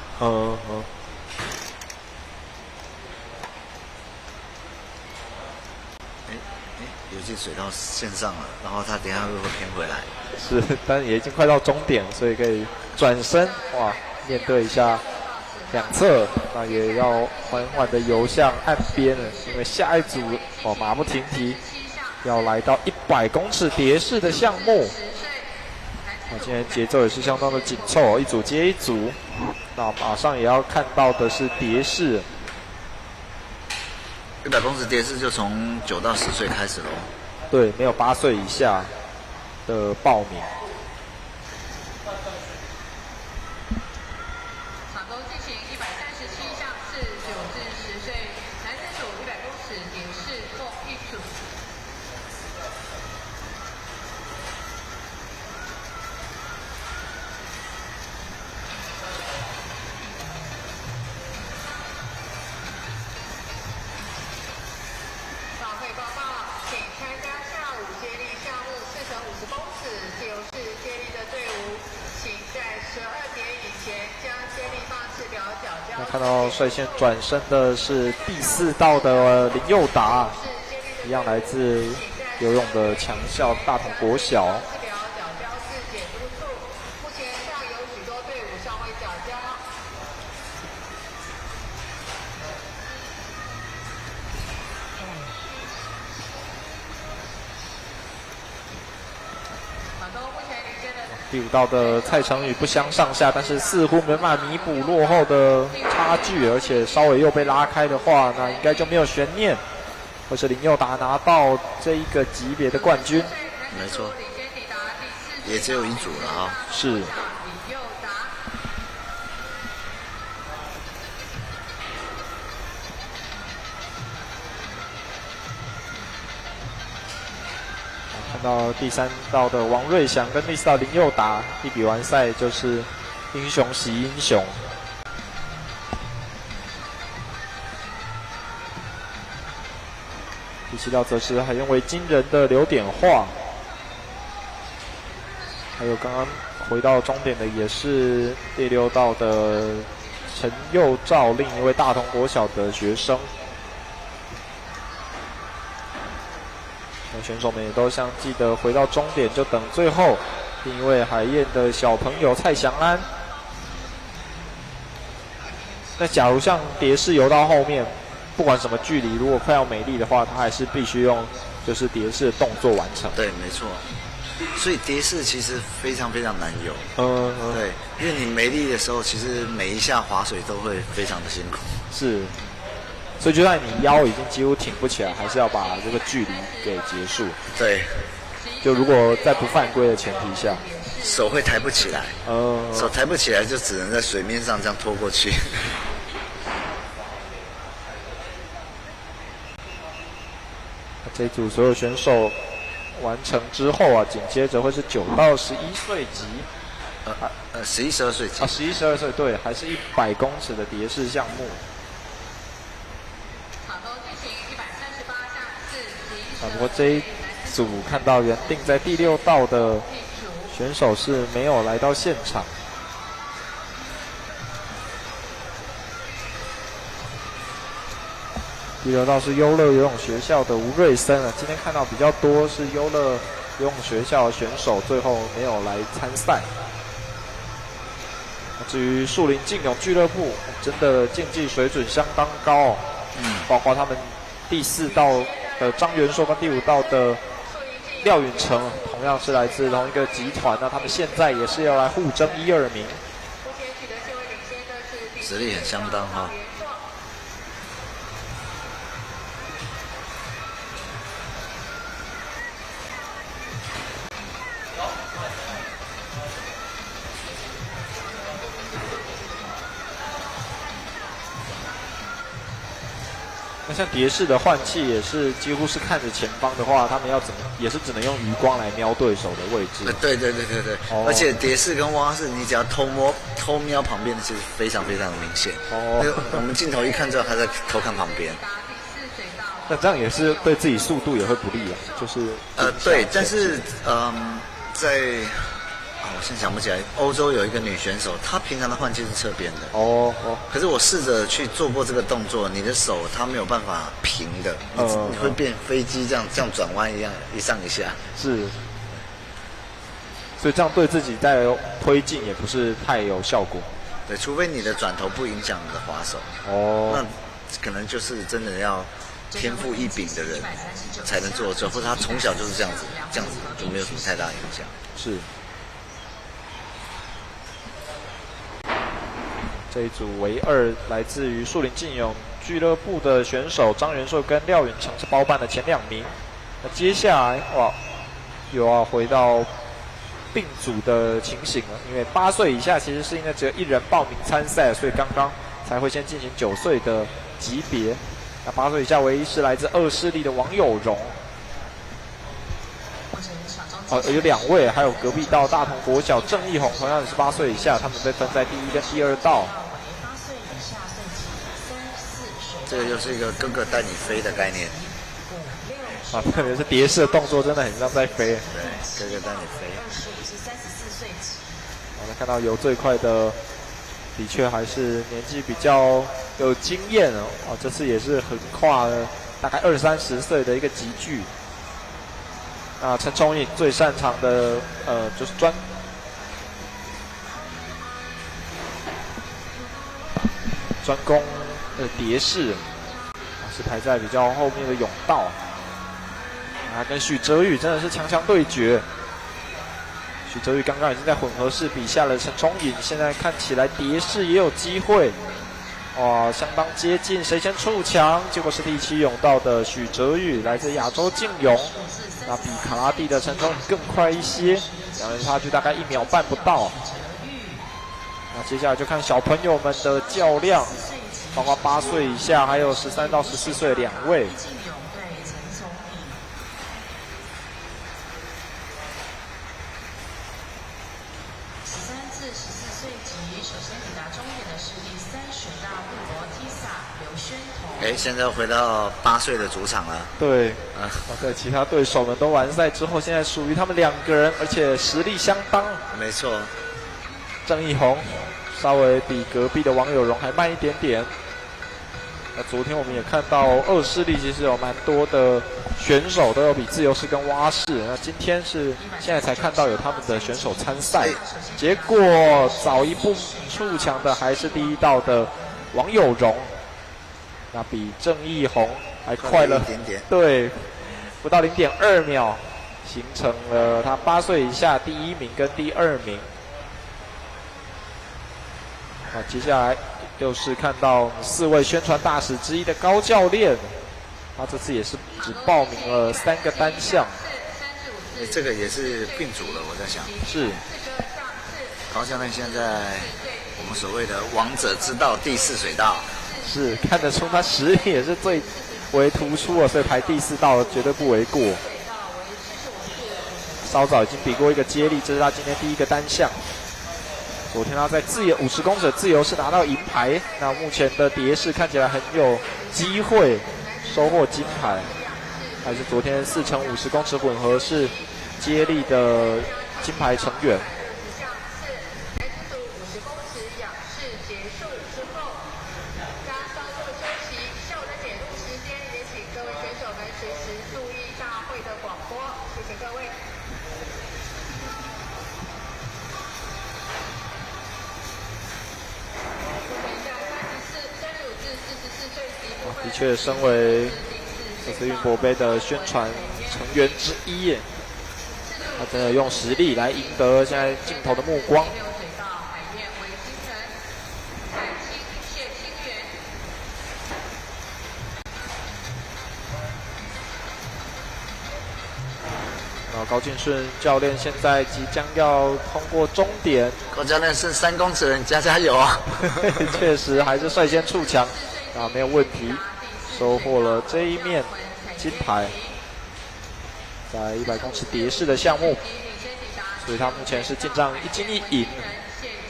有些水到线上了，然后他等一下会偏回来。是，但也已经快到终点，所以可以转身哇，面对一下2侧，那也要缓缓的游向岸边了，因为下一组马不停蹄。要来到100公尺蝶式的项目，那今天节奏也是相当的紧凑，一组接一组。那马上也要看到的是蝶式，100公尺蝶式就从9到10岁开始咯。对，没有8岁以下的报名。场中进行137项次9至10岁男子组100公尺蝶式共1组。那看到率先转身的是第4道的林宥达，一样来自游泳的强校大同国小。第5道的蔡成宇不相上下，但是似乎没办法弥补落后的差距，而且稍微又被拉开的话，那应该就没有悬念，或是林宥达拿到这一个级别的冠军。没错，也只有1组了啊。是。看到第3道的王瑞祥跟第4道林佑达一比完赛就是英雄惜英雄。第7道则是还因为惊人的刘点化，还有刚刚回到终点的也是第6道的陈佑照，另一位大同国小的学生。那选手们也都相继的回到终点，就等最后另一位海燕的小朋友蔡祥安。那假如像蝶式游到后面，不管什么距离，如果快要没力的话，他还是必须用就是蝶式的动作完成。对，没错。所以蝶式其实非常非常难游。对，因为你没力的时候，其实每一下划水都会非常的辛苦。是。所以就算你腰已经几乎挺不起来，还是要把这个距离给结束。对。就如果在不犯规的前提下，手会抬不起来。手抬不起来，就只能在水面上这样拖过去。这一组所有选手完成之后啊，紧接着会是9到11岁级，11、12岁级11、12岁，对，还是100公尺的蝶式项目。不过这一组看到原定在第6道的选手是没有来到现场。第6道是优乐游泳学校的吴瑞森啊，今天看到比较多是优乐游泳学校的选手最后没有来参赛。至于树林竞泳俱乐部，真的竞技水准相当高包括他们第4道的张元硕跟第5道的廖允成，同样是来自同一个集团，那他们现在也是要来互争1、2名，实力很相当哈。那像蝶式的换气也是几乎是看着前方的话，他们要怎么也是只能用余光来瞄对手的位置。对，而且蝶式跟蛙式，你只要偷瞄旁边的，其实非常非常的明显。我们镜头一看之后，他在偷看旁边。那这样也是对自己速度也会不利啊，就是对，但是在我现在想不起来，欧洲有一个女选手，她平常的换气是侧边的。可是我试着去做过这个动作，你的手它没有办法平的，你会变飞机这样转弯一样，一上一下。是。所以这样对自己在推进也不是太有效果。对，除非你的转头不影响你的滑手。那可能就是真的要天赋异禀的人才能做得到，或者他从小就是这样子就没有什么太大影响。是。这一组唯2来自于树林竞泳俱乐部的选手张元硕跟廖允成是包办的前2名。那接下来又要回到并组的情形了，因为8岁以下其实是因为只有1人报名参赛，所以刚刚才会先进行9岁的级别。那8岁以下唯一是来自2势力的王友荣。有2位，还有隔壁道大同国小郑义宏，同样也是8岁以下，他们被分在第1跟第2道。这个又是一个哥哥带你飞的概念。特别是蝶式的动作真的很像在飞。对，哥哥带你飞。我们看到游最快的，的确还是年纪比较有经验这次也是横跨了大概20-30岁的一个级距。那陈崇颖最擅长的就是专攻蝶式，是排在比较后面的泳道。跟许哲宇真的是强强对决。许哲宇刚刚已经在混合式比下了陈崇颖，现在看起来蝶式也有机会。相当接近，谁先出墙？结果是第7泳道的许哲宇，来自亚洲竞泳，那比卡拉蒂的陈崇颖更快一些，两人差距大概1秒半不到。那接下来就看小朋友们的较量，包括8岁以下，还有13到14岁的2位。哎，现在回到8岁的主场了。对，啊，在其他对手们都完赛之后，现在属于他们2个人，而且实力相当。没错。郑义宏稍微比隔壁的王友荣还慢一点点。那昨天我们也看到2势力其实有蛮多的选手都有比自由式跟蛙式。那今天是现在才看到有他们的选手参赛，结果早一步触墙的还是第1道的王友荣，那比郑义宏还快了一点点，对，不到0.2秒，形成了他8岁以下第1名跟第2名。好，接下来就是看到4位宣传大使之一的高教练，他这次也是只报名了3个单项。这个也是并组了，我在想。是。高教练现在我们所谓的王者之道第4水道。是，看得出他实力也是最为突出了，所以排第4道绝对不为过。稍早已经比过一个接力，这是他今天第1个单项。昨天他在50公尺的自由式拿到银牌，那目前的蝶式看起来很有机会收获金牌，还是昨天4乘50公尺混合式接力的金牌成员。男子组50公尺仰式结束之后，将稍作休息，下午的解录时间也请各位选手们随时注意大会的广播，谢谢各位。的确，身为这次运博杯的宣传成员之一，他真的用实力来赢得现在镜头的目光。高进顺教练现在即将要通过终点，高教练剩3公尺了，你加油啊！确实还是率先触墙，啊，没有问题，收获了这一面金牌，在100公尺蝶式的项目，所以他目前是进账1金1银。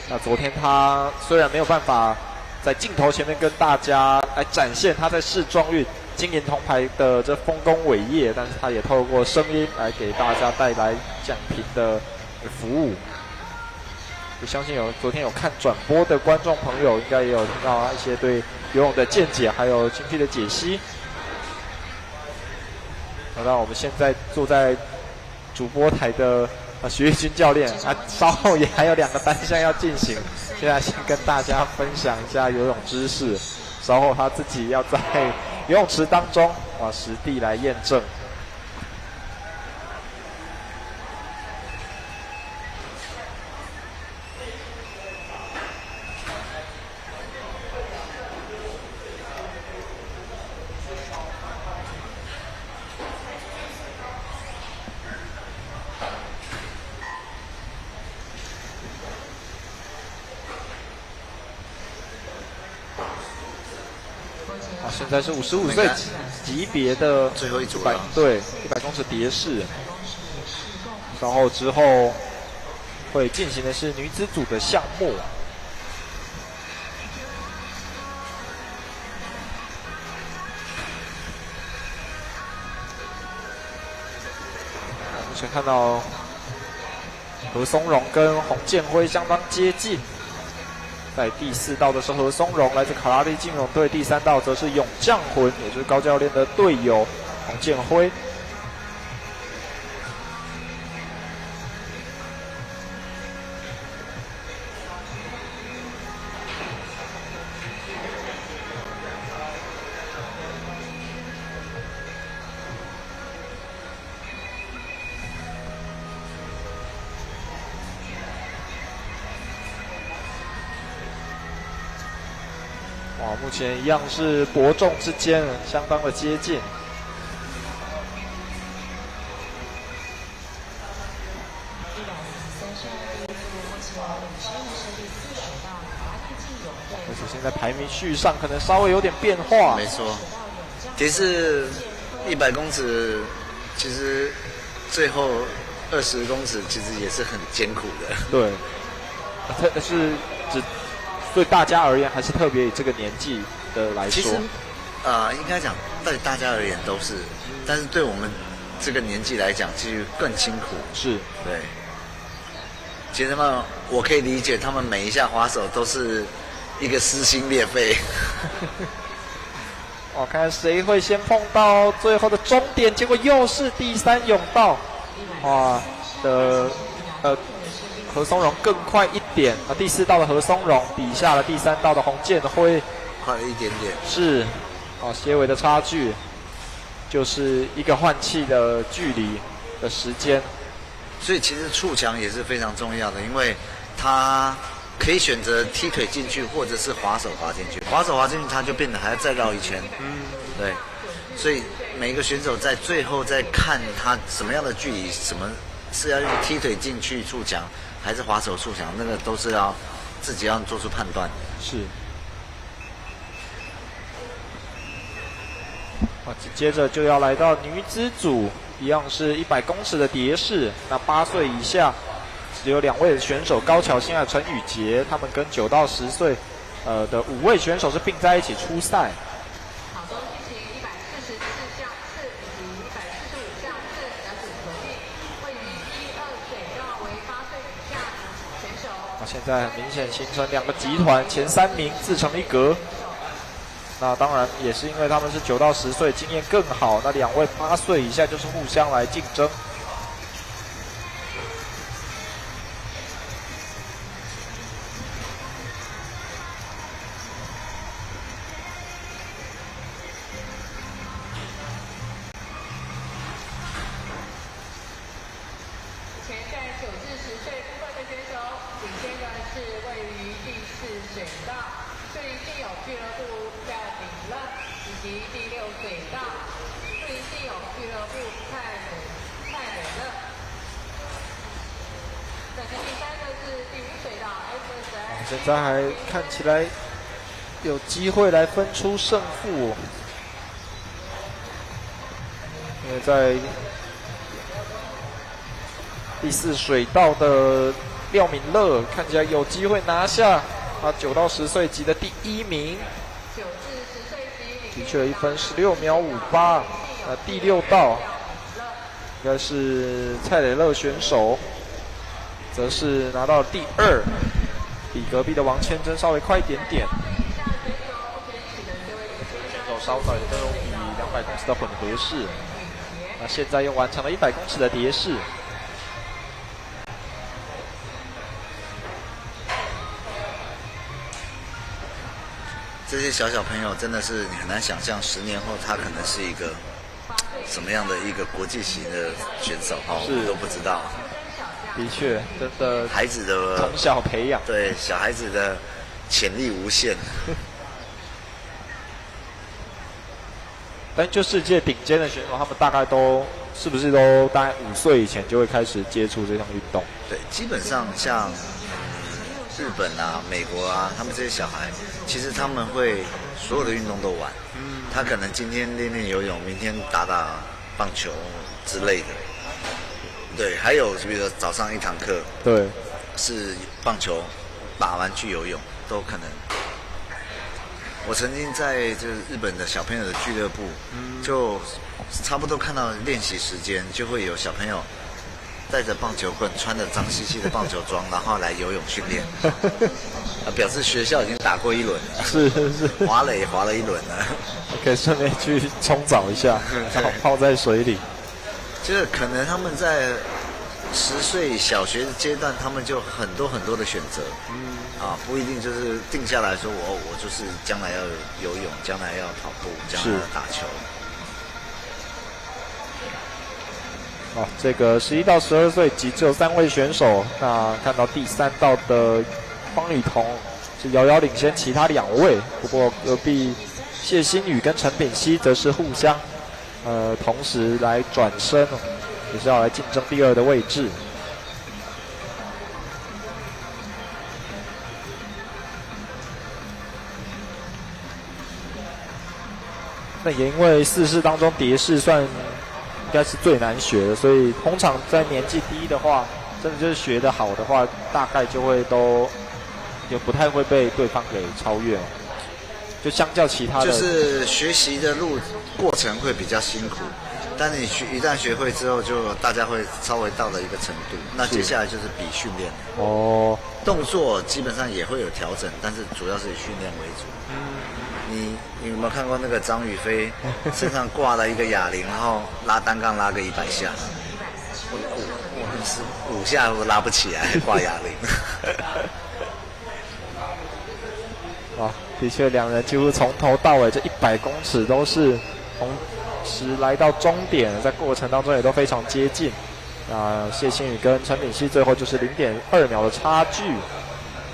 那昨天他虽然没有办法在镜头前面跟大家来展现他在世壮运金银铜牌的这丰功伟业，但是他也透过声音来给大家带来奖评的服务。我相信昨天有看转播的观众朋友，应该也有听到一些对游泳的见解，还有精辟的解析。那我们现在坐在主播台的徐玉军教练，稍后也还有2个单项要进行，现在先跟大家分享一下游泳知识，稍后他自己要在游泳池当中实地来验证。现在是55岁级别的最后一组了，对，100公尺蝶式。稍后之后会进行的是女子组的项目。目前看到何松荣跟洪建辉相当接近。在第4道的是何松荣，来自卡拉利金融队；第3道则是勇将魂，也就是高教练的队友洪建辉。目前一样是伯仲之间，相当的接近。而且现在排名序上可能稍微有点变化。没错，蝶式100公尺，其实最后20公尺其实也是很艰苦的。对，特是对大家而言，还是特别以这个年纪的来说，其实，应该讲对大家而言都是，但是对我们这个年纪来讲，其实更辛苦。是，对。其实他们，我可以理解，他们每一下滑手都是一个撕心裂肺。我看谁会先碰到最后的终点，结果又是第3甬道，哇的何松荣更快一点啊！第4道的何松荣比下了第3道的洪建辉，快了一点点。是，些微的差距，就是一个换气的距离的时间。所以其实触墙也是非常重要的，因为它可以选择踢腿进去，或者是滑手滑进去。滑手滑进去，它就变得还要再绕一圈。对。所以每一个选手在最后在看他什么样的距离，什么是要用踢腿进去触墙，还是滑手触墙，那个都是要自己要做出判断。是。接着就要来到女子组，一样是100公尺的蝶式。那8岁以下只有2位选手，高桥欣和陈宇杰，他们跟9到10岁的5位选手是并在一起出赛。好，都进行144项次以及145项次两组合并，位于1、2水道为8岁以下选手。现在很明显形成2个集团，前3名自成一格。那当然也是因为他们是9到10岁，经验更好。那2位8岁以下就是互相来竞争。前在9至10岁部分的选手，领先的是位于第4水道，树林信友俱乐部廖炳乐，以及第6水道，树林信友俱乐部蔡磊乐。再是第3个是第5水道 FSI。现在还看起来有机会来分出胜负因为在第4水道的廖敏乐看起来有机会拿下9到10岁级的第1名， 9至10岁级的确1分16秒58。第6道应该是蔡磊乐选手，则是拿到第2，比隔壁的王千珍稍微快一点点。选手稍早也都有比200公尺的混合式，那现在又完成了100公尺的蝶式。这些小朋友真的是你很难想象10年后他可能是一个什么样的一个国际型的选手我们都不知道。的确，真的孩子的从小培养，对小孩子的潜力无限。但就世界顶尖的选手，他们大概都是不是都大概5岁以前就会开始接触这项运动？对，基本上像日本啊、美国啊，他们这些小孩，其实他们会所有的运动都玩。他可能今天练练游泳，明天打打棒球之类的。对，还有比如说早上1堂课，对，是棒球，打完去游泳都可能。我曾经在就是日本的小朋友的俱乐部，就差不多看到练习时间，就会有小朋友带着棒球棍，穿着脏兮兮的棒球装，然后来游泳训练，表示学校已经打过一轮了，是，滑垒滑了一轮了，可以顺便去冲澡一下，然后泡在水里。就是可能他们在10岁小学阶段，他们就很多的选择，不一定就是定下来说我就是将来要游泳，将来要跑步，将来要打球。这个11到12岁级只有3位选手，那看到第3道的方雨桐是遥遥领先其他2位，不过隔壁谢欣宇跟陈炳熙则是互相同时来转身，也是要来竞争第2的位置。那也因为4式当中蝶式算应该是最难学的，所以通常在年纪低的话，真的就是学得好的话，大概就会都也不太会被对方给超越。就相较其他的，就是学习的过程会比较辛苦，但你一旦学会之后，就大家会稍微到了一个程度。那接下来就是比训练哦，动作基本上也会有调整，但是主要是以训练为主。你有没有看过那个张雨霏身上挂了一个哑铃，然后拉单杠拉个100下？我是5下我拉不起来，挂哑铃。啊，的确，两人几乎从头到尾这100公尺都是同时来到终点，在过程当中也都非常接近。谢欣宇跟陈炳熙最后就是0.2秒的差距。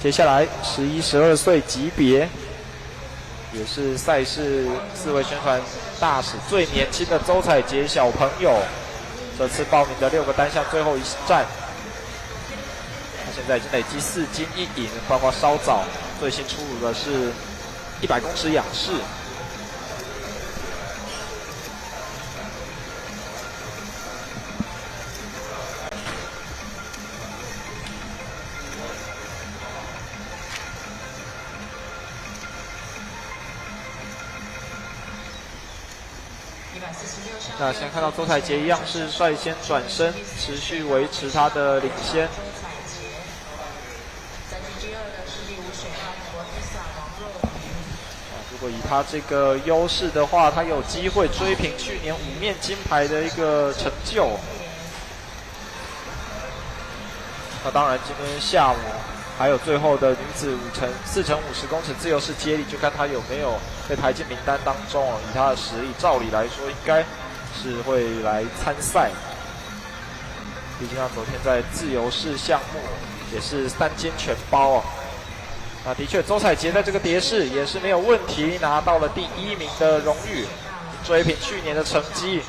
接下来11、12岁级别，也是赛事4位宣传大使最年轻的周采洁小朋友，这次报名的6个单项最后一站，他现在已经累积4金1银，包括稍早最新出炉的是100公尺仰式。那先看到周采洁一样是率先转身，持续维持他的领先。如果以他这个优势的话，他有机会追平去年5面金牌的一个成就。那当然，今天下午还有最后的女子4×50公尺自由式接力，就看他有没有被排进名单当中哦。以他的实力，照理来说应该是会来参赛。毕竟他昨天在自由式项目也是3金全包哦。那的确，周采洁在这个蝶式也是没有问题，拿到了第1名的荣誉，追平去年的成绩，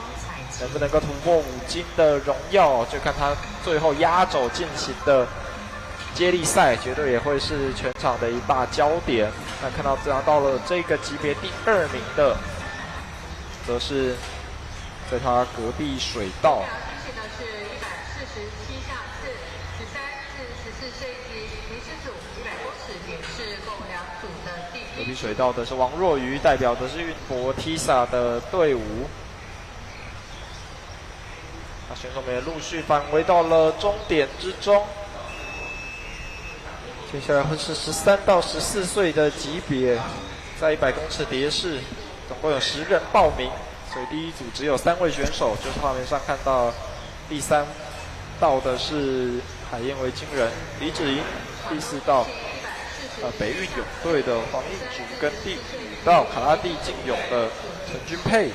能不能够突破5金的荣耀，就看他最后压轴进行的接力赛，绝对也会是全场的一大焦点。那看到拿到了这个级别第2名的，则是在他隔壁水道。是的是147项次13至14岁级女子组100公尺蝶式共2组的第1。隔壁水道的是王若瑜，代表的是运博 TISA 的队伍。那选手们也陆续返回到了终点之中。接下来会是13到14岁的级别，在100公尺蝶式，总共有10人报名，所以第一组只有3位选手，就是画面上看到第3道的是海燕维京人李芷莹，第4道北运泳队的黄映竹，跟第5道卡拉蒂竞泳的陈君佩。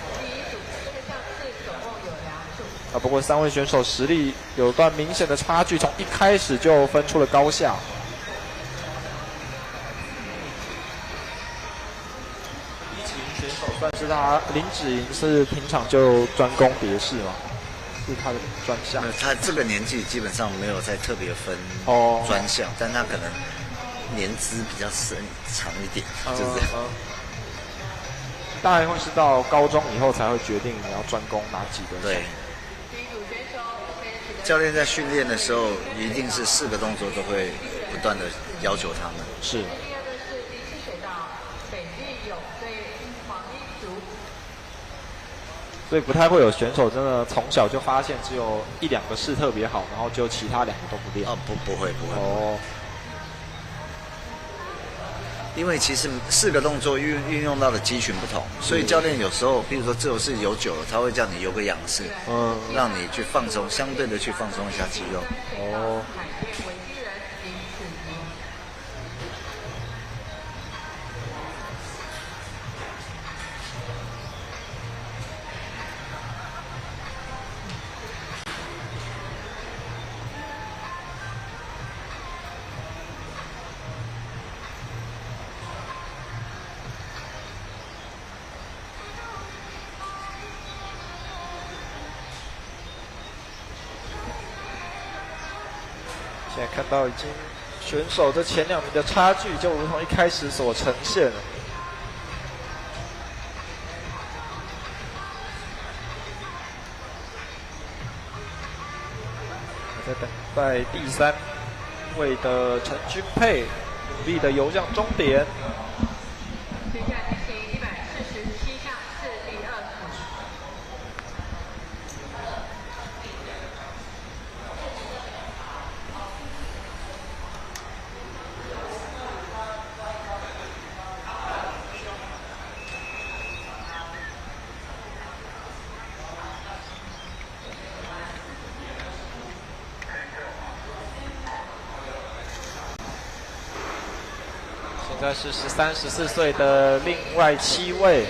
不过3位选手实力有段明显的差距，从一开始就分出了高下。选手算是他林芷莹是平常就专攻蝶式嘛，是他的专项。他这个年纪基本上没有再特别分专项，但他可能年资比较长一点，就是这样。当然会是到高中以后才会决定你要专攻哪几个。对。教练在训练的时候，一定是4个动作都会不断的要求他们。是。所以不太会有选手真的从小就发现只有1、2个式特别好，然后就其他2个都不练。不会。哦。因为其实4个动作运用到的肌群不同，所以教练有时候，比如说自由式游久了，他会叫你游个仰式，让你去放松，相对的去放松一下肌肉。哦。现在看到已经选手这前2名的差距，就如同一开始所呈现了。在等待第3位的陈君佩，努力的游向终点。接下来现在是13、14岁的另外7位。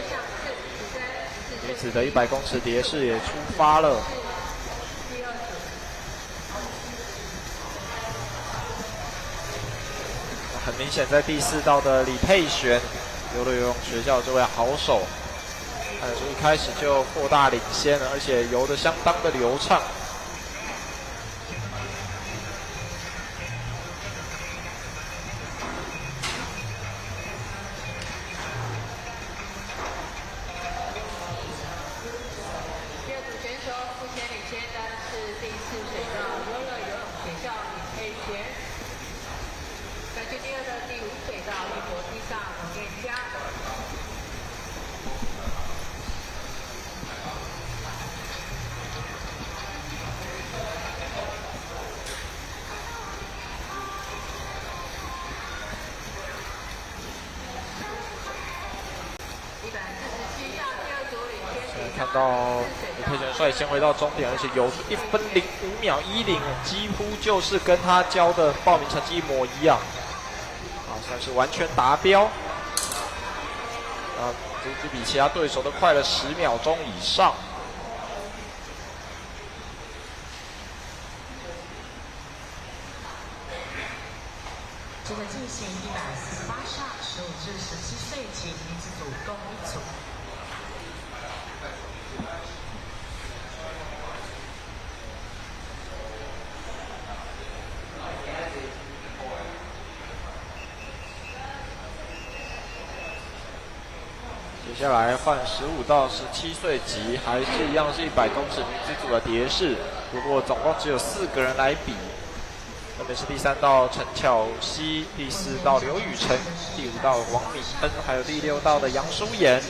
女子的100公尺蝶式也出发了。很明显，在第4道的李佩璇，游乐游泳学校这位好手，看得出一开始就扩大领先了，而且游得相当的流畅。看到李佩璇率先回到终点，而且游出1分05秒10，几乎就是跟他教的报名成绩一模一样，算是完全达标。足足比其他对手都快了10秒钟以上。接着进行148上15至17岁及女子组共1组。接下来换15到17岁级，还是一样是100公尺女子组的蝶式，不过总共只有4个人来比，分别是第3道陈巧希、第4道刘雨辰、第5道王敏恩，还有第6道的杨淑妍。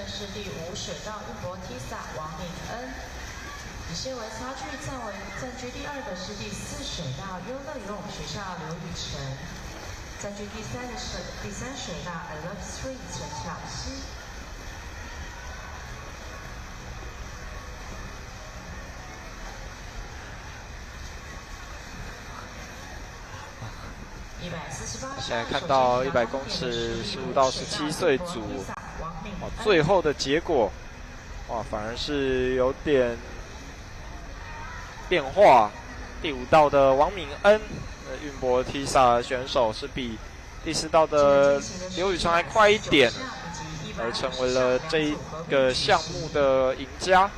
是第5水道运博 Tisa 王敏恩，以些微差距暂居第2的是第4水道优乐游泳学校刘雨辰，暂居第3的是第3水道 I Love Street 陈巧希。现在看到100公尺15到17岁组，最后的结果，反而是有点变化。第5道的王敏恩，运博 Tisa 选手是比第4道的刘雨辰还快一点，而成为了这一个项目的赢家。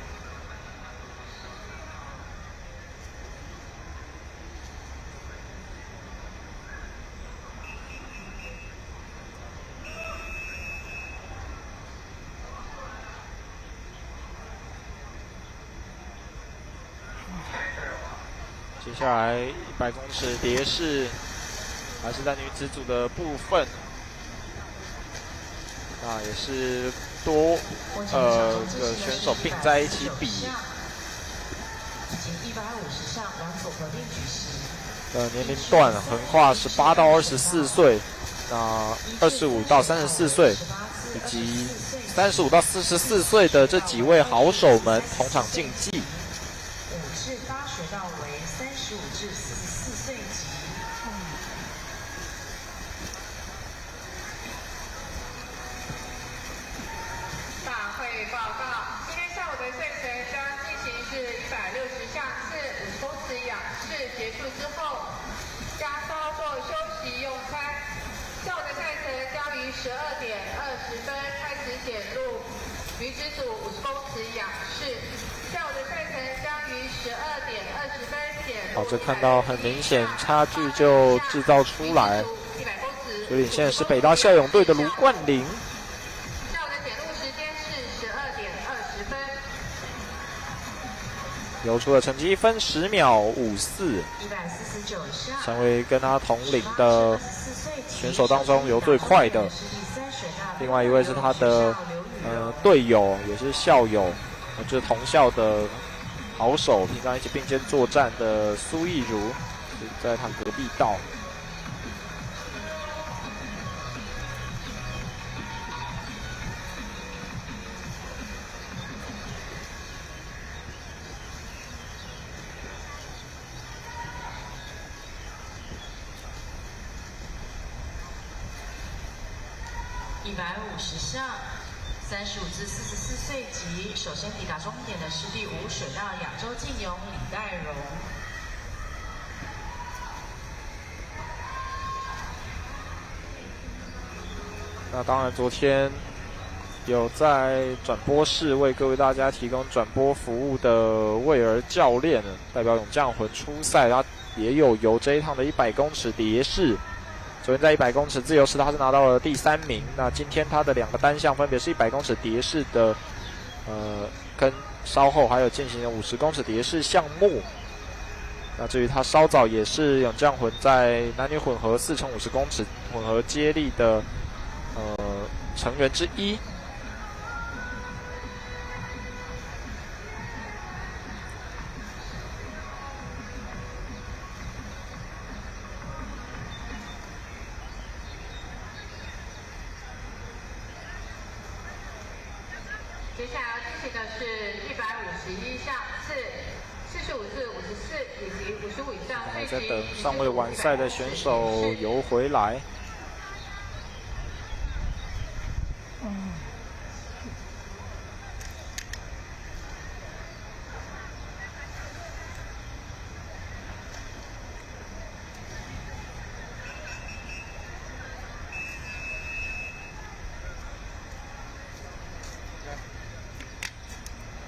接下来100公尺蝶式，还是在女子组的部分，那也是多个选手并在一起比。年龄段横跨18到24岁，那25到34岁，以及35到44岁的这几位好手们同场竞技。5至8水道为35至44岁级。大会报告：今天下午的赛程将进行是160项次50公尺仰式结束之后，将稍作休息用餐。下午的赛程将于12点20分开始显露女子组50公尺仰式。下午的赛程将于12点20分显露。这看到很明显差距就制造出来。所以现在是北大校泳队的卢冠霖。下午的显露时间是12点20分。游出的成绩1分10秒54， 149下，成为跟他同龄的选手当中游最快的。另外一位是他的队友，也是校友，就是同校的好手，平常一起并肩作战的苏艺如，在他隔壁道。150下，35至44岁级，首先抵达终点的是第5水道亚洲竞泳李代荣。那当然，昨天有在转播室为各位大家提供转播服务的魏儿教练，代表勇将魂出赛，他也有游这一趟的100公尺蝶式。昨天在100公尺自由式，他是拿到了第3名。那今天他的2个单项分别是100公尺蝶式的，跟稍后还有进行了50公尺蝶式项目。那至于他稍早也是勇将魂在男女混合4×50公尺混合接力的成员之一。接下来要进行的是151项次、45至54以及55以上还在等尚未完赛的选手游回来。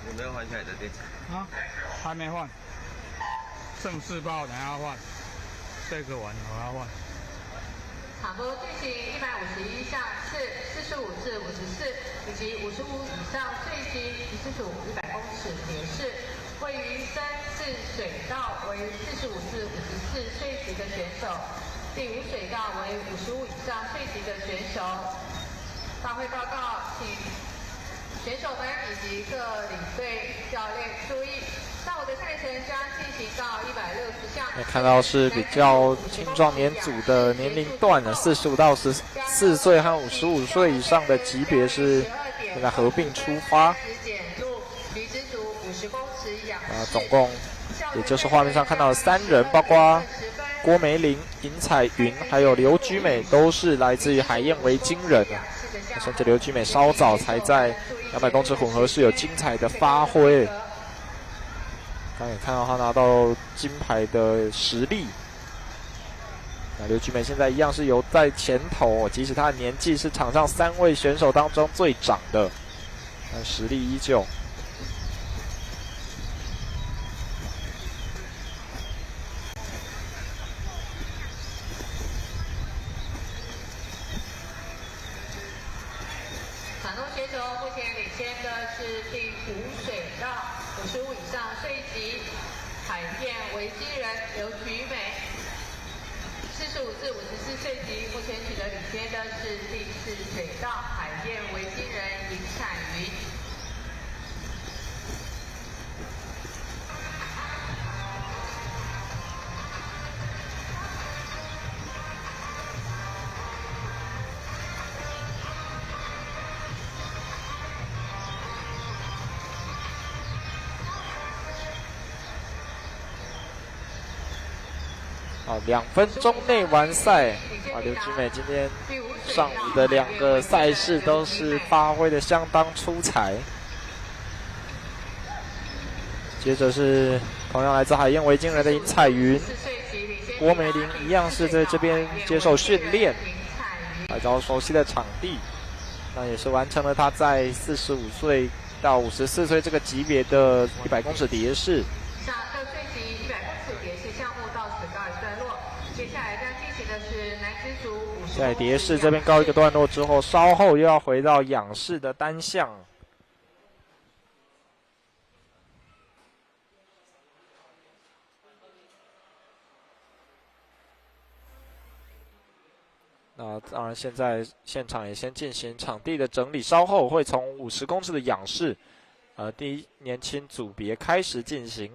有没有换下来的电池？啊，还没换，正式报等下换，这个完我要换。场多进行151项次、45至54以及55以上最级极速100公尺蝶式，位于3、4水道为45至54岁级的选手，第5水道为55以上岁级的选手。大会报告，请选手们以及各领队教练注意，上午的赛程将进行到160项。看到是比较青壮年组的年龄段的，45到14岁和55岁以上的级别是现在合并出发。总共也就是画面上看到的3人，包括郭梅玲、尹彩云还有刘居美，都是来自于海燕维京人。甚至刘居美稍早才在200公尺混合式有精彩的发挥，刚也看到他拿到金牌的实力。那刘居美现在一样是游在前头，即使他的年纪是场上3位选手当中最长的，但实力依旧。场中选手目前领先的是第5水道55以上岁级海燕维基人刘菊美，45至54岁级目前取得领先的是第4水道海燕维基人尹彩云。2分钟内完赛。刘菊美今天上午的2个赛事都是发挥的相当出彩。接着是同样来自海燕维京人的尹彩云，郭梅玲一样是在这边接受训练，来找熟悉的场地。那也是完成了他在45岁到54岁这个级别的100公尺蝶式。在蝶式这边告一个段落之后，稍后又要回到仰式的单项。那当然，现在现场也先进行场地的整理，稍后会从50公尺的仰式，第一年轻组别开始进行。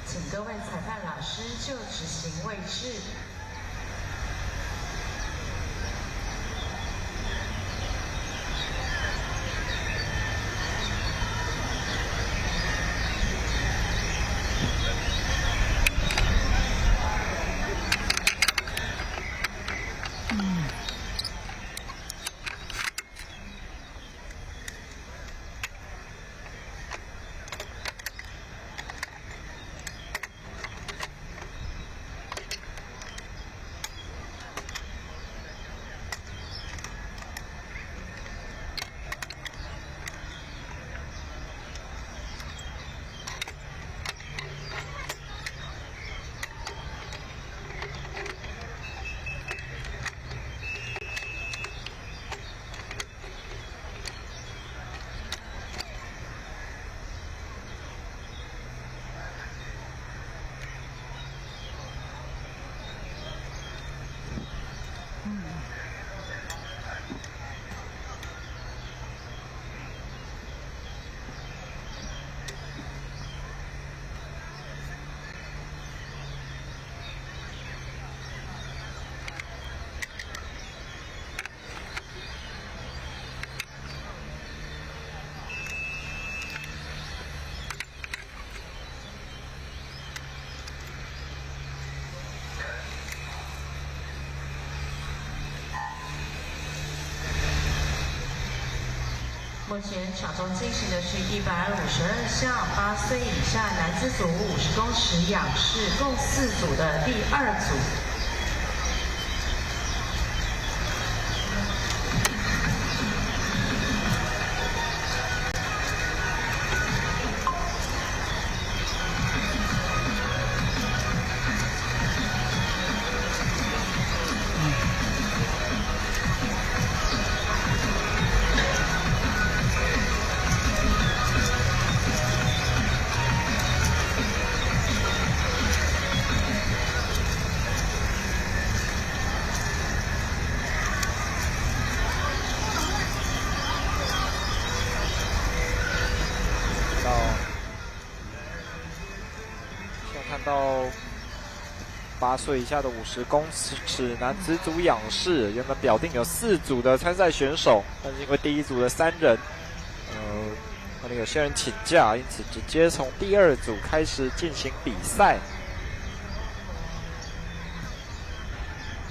请各位裁判老师就执行位置。目前场中进行的是152项8岁以下男子组50公尺仰式，共4组的第2组。到8岁以下的50公尺男子组仰式，原本表定有4组的参赛选手，但是因为第一组的3人，可能有些人请假，因此直接从第2组开始进行比赛。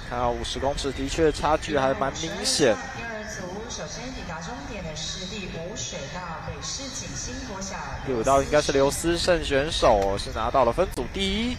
看到50公尺的确差距还蛮明显。第2组首先抵达终点的是第5水道北市景兴国小。第5道应该是刘思胜选手，是拿到了分组第1。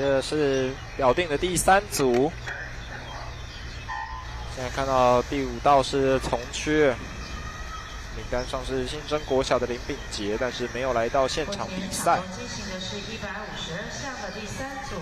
接着是表定的第3组，现在看到第5道是从缺，名单上是新生国小的林炳杰，但是没有来到现场比赛。目前场中进行的是152项的第3组。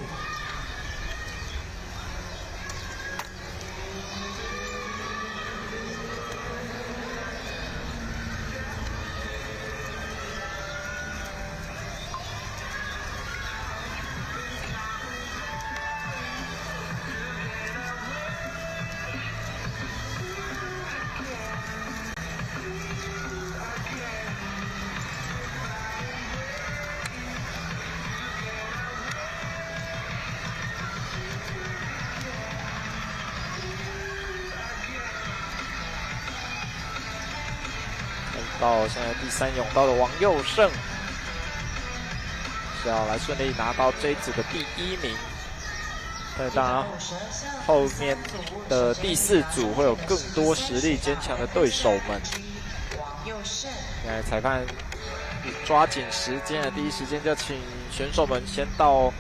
到现在第3甬道的王佑胜是要来顺利拿到这一组的第1名，但当然后面的第4组会有更多实力坚强的对手们。现在裁判抓紧时间，第一时间就请选手们先到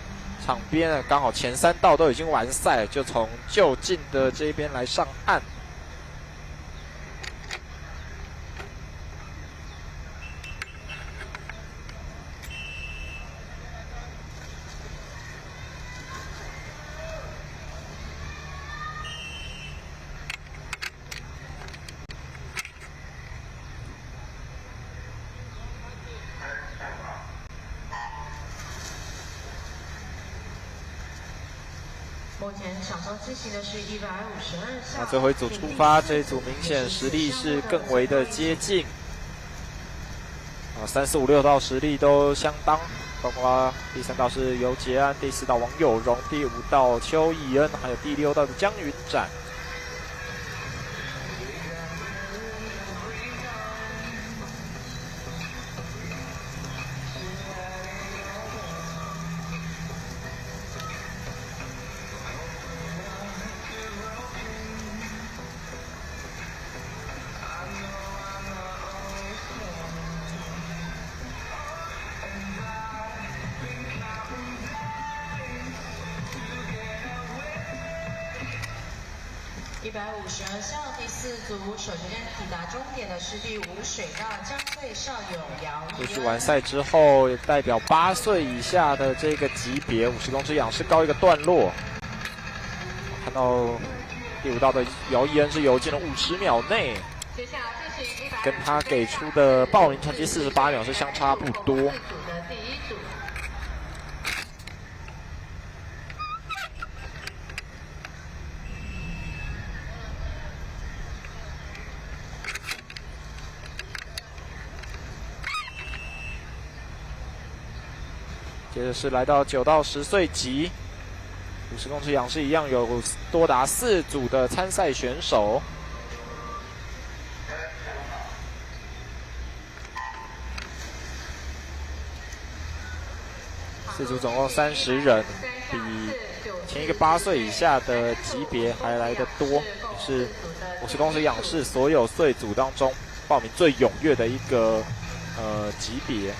场边，刚好前3道都已经完赛，就从就近的这边来上岸。目前场中进行的是152项。那最后一组出发，这一组明显实力是更为的接近。3、4、5、6道实力都相当，包括第3道是尤杰安，第4道王友荣，第5道邱义恩，还有第6道的江云展。152项第4组，首先抵达终点的是第5水道江队校友姚义恩。就是完赛之后，也代表8岁以下的这个级别50公尺仰式高一个段落。看到第5道的姚义恩是游进了50秒内，跟他给出的报名成绩48秒是相差不多。接着是来到9到10岁级，50公尺仰式一样有多达4组的参赛选手。4组总共30人，比前一个8岁以下的级别还来得多，也是50公尺仰式所有岁组当中报名最踊跃的一个级别。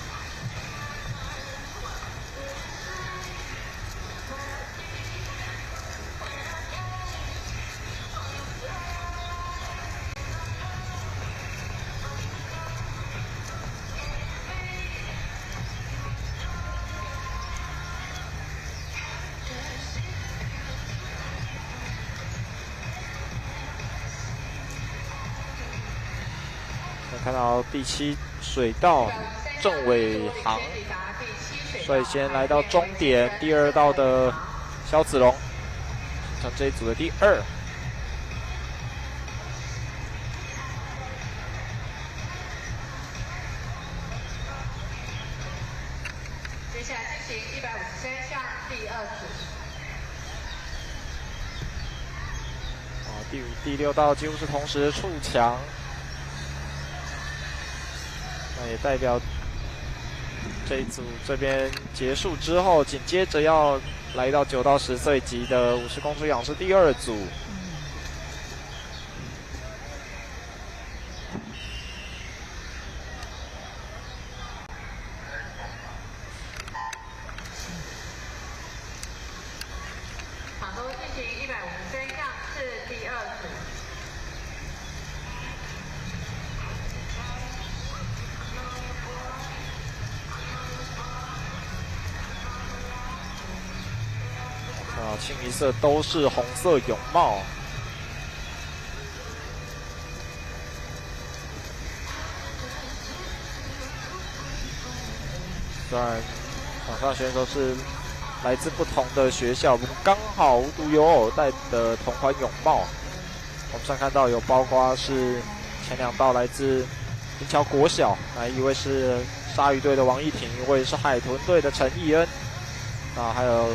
看到第7水道郑伟航率先来到终点，第2道的萧子龙上这一组的第2。接下来进行153项第2组。第5、第6道几乎是同时触墙。那也代表这一组这边结束之后，紧接着要来到9到10岁级的50公尺仰式第2组。清一色都是红色泳帽。虽然场上选手是来自不同的学校，我们刚好无独有偶戴的同款泳帽。我们上看到有包括是前2道来自银桥国小，一位是鲨鱼队的王艺婷，一位是海豚队的陈义恩，还有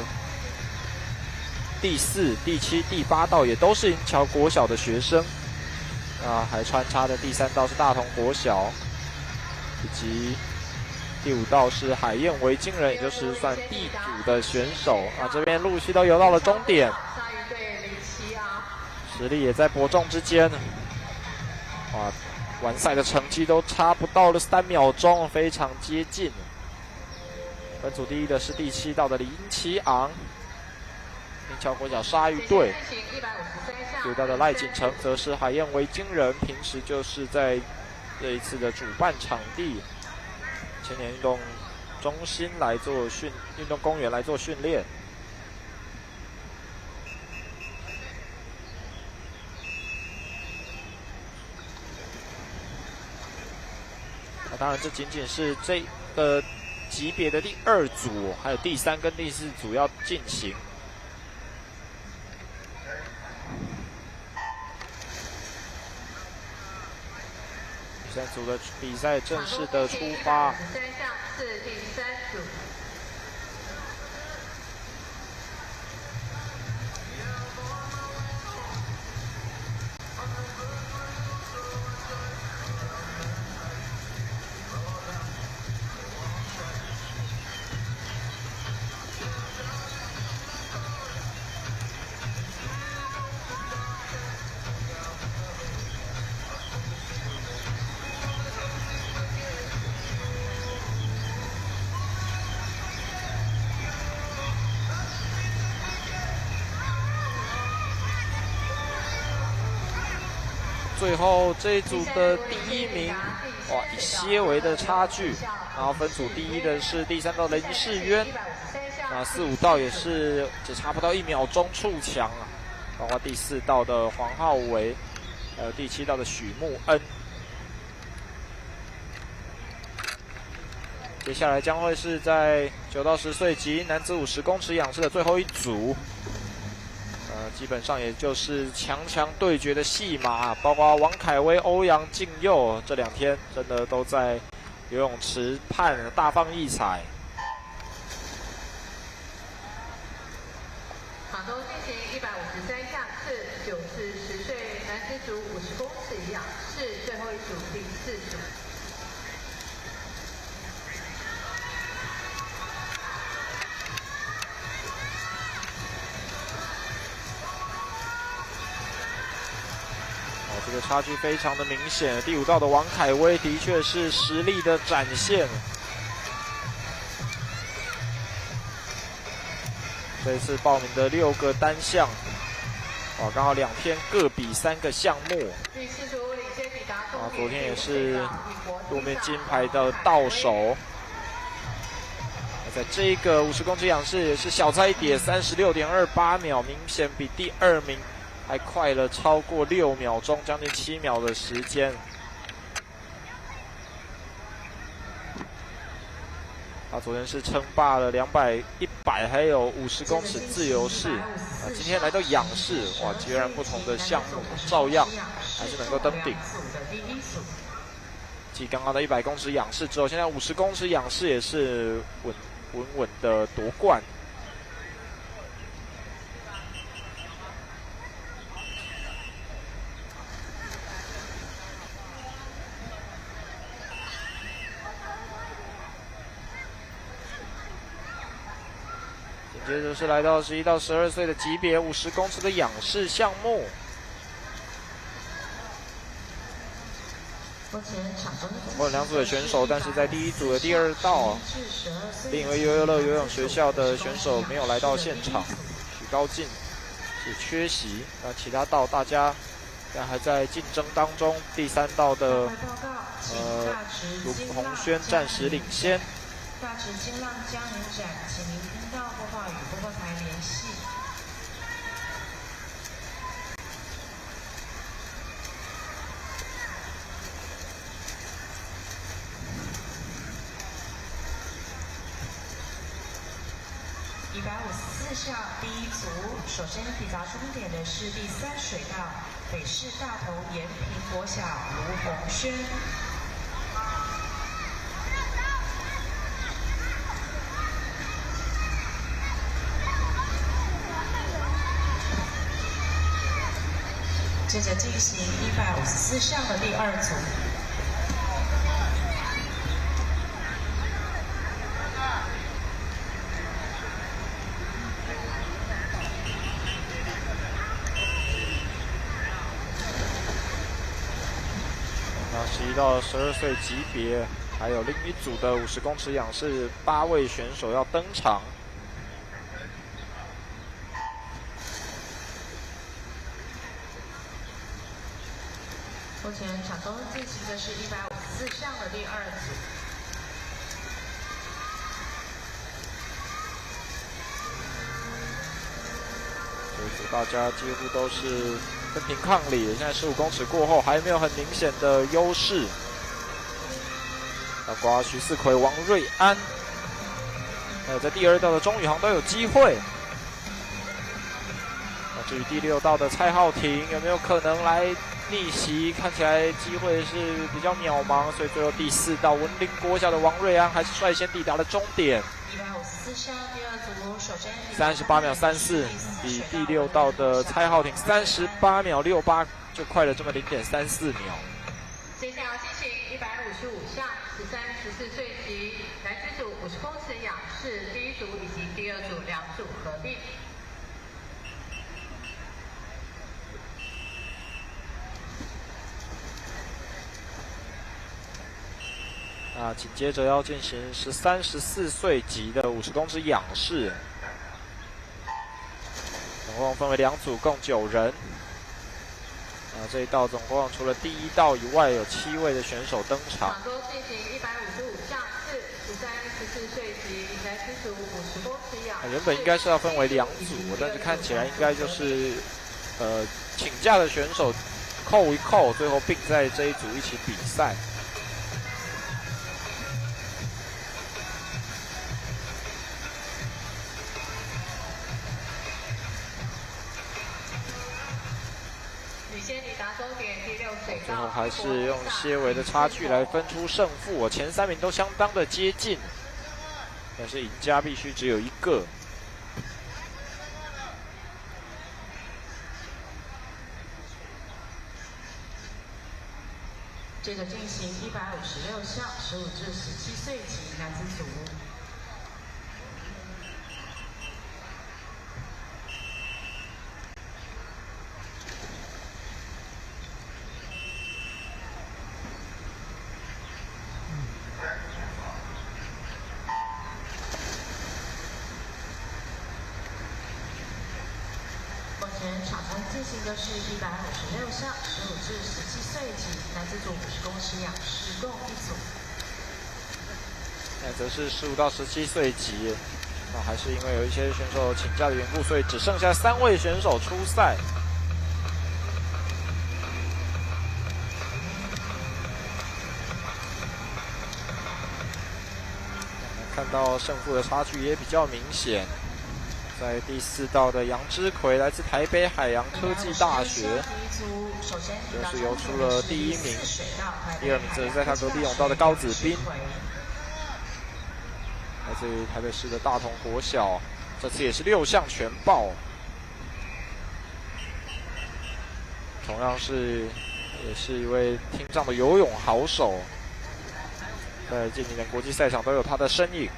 第4、第7、第8道也都是银桥国小的学生，还穿插的第3道是大同国小，以及第5道是海燕维京人，也就是算地主的选手。这边陆续都游到了终点，实力也在伯仲之间。完赛的成绩都差不到了3秒钟，非常接近。本组第1的是第7道的林奇昂，银桥国小鲨鱼队。第5道的赖景成则是海燕维京人，平时就是在这一次的主办场地青年运动中心来做运动公园来做训练。当然，这仅仅是这个级别的第2组，还有第3跟第4组要进行。第3组的比赛正式的出发。3项是第3组。最后这一组的第1名，以些微的差距。然后分组第1的是第3道的林世渊，4、5道也是只差不到1秒钟触墙包括第4道的黄浩维，还有第7道的许慕恩。接下来将会是在9到10岁级男子50公尺仰式的最后一组。基本上也就是强对决的戏码，包括王凯威、欧阳靖佑这2天真的都在游泳池畔大放异彩。场中进行153项次，9至10岁男子组50公尺仰式最后一组第4组。这个差距非常的明显。第5道的王凯威的确是实力的展现。这次报名的6个单项，刚好2天各比3个项目。昨天也是路面金牌的到手。在这个50公尺仰式也是小菜一碟，36.28秒，明显比第2名还快了超过6秒钟，将近7秒的时间。昨天是称霸了200、100还有50公尺自由式，今天来到仰式，截然不同的项目，照样还是能够登顶。继刚刚的100公尺仰式之后，现在50公尺仰式也是稳的夺冠。接着是来到11到12岁的级别50公尺的仰式项目。总共有2组的选手，但是在第1组的第2道，另一位悠悠乐游泳学校的选手没有来到现场，许高进是缺席。那其他道大家还在竞争当中。第3道的卢鸿轩暂时领先。大池金浪江影展，请您听到播报与播报台联系。154项第一组，首先抵达终点的是第3水道北市大同延平国小卢宏轩。接着进行154项的第2组。11到12岁级别，还有另一组的50公尺仰式8位选手要登场。目前场中进行的是154项的第2组。这一组大家几乎都是分庭抗礼，现在15公尺过后还没有很明显的优势。包括徐四奎、王瑞安，还有在第2道的钟宇航都有机会。那至于第6道的蔡浩庭有没有可能来逆袭？看起来机会是比较渺茫，所以最后第4道文林国小的王瑞安还是率先抵达了终点。154项第2组，首先38秒34，比第6道的蔡浩庭38秒68就快了这么0.34秒。接下来进行155项13、14岁级男子组50公尺仰式第1组以及第2组2组合并。紧接着要进行13、14岁级的50公尺仰式，总共分为2组，共9人。这一道总共除了第1道以外，有7位的选手登场。场中进行155项13、14岁级男子组50公尺仰。原本应该是要分为2组，但是看起来应该就是请假的选手扣一扣，最后并在这一组一起比赛。最后还是用些微的差距来分出胜负，前3名都相当的接近，但是赢家必须只有1个。接着进行156项15至17岁级男子组。场中进行的是156项15至17岁级男子组50公尺仰式共1组。那则是15到17岁级，那还是因为有一些选手请假的缘故，所以只剩下3位选手出赛。看到胜负的差距也比较明显。在第4道的杨之奎，来自台北海洋科技大学，这是游出了第1名，第2名则是在他隔壁泳道的高子彬，来自于台北市的大同国小，这次也是6项全报，同样也是一位听障的游泳好手，在近几年国际赛场都有他的身影。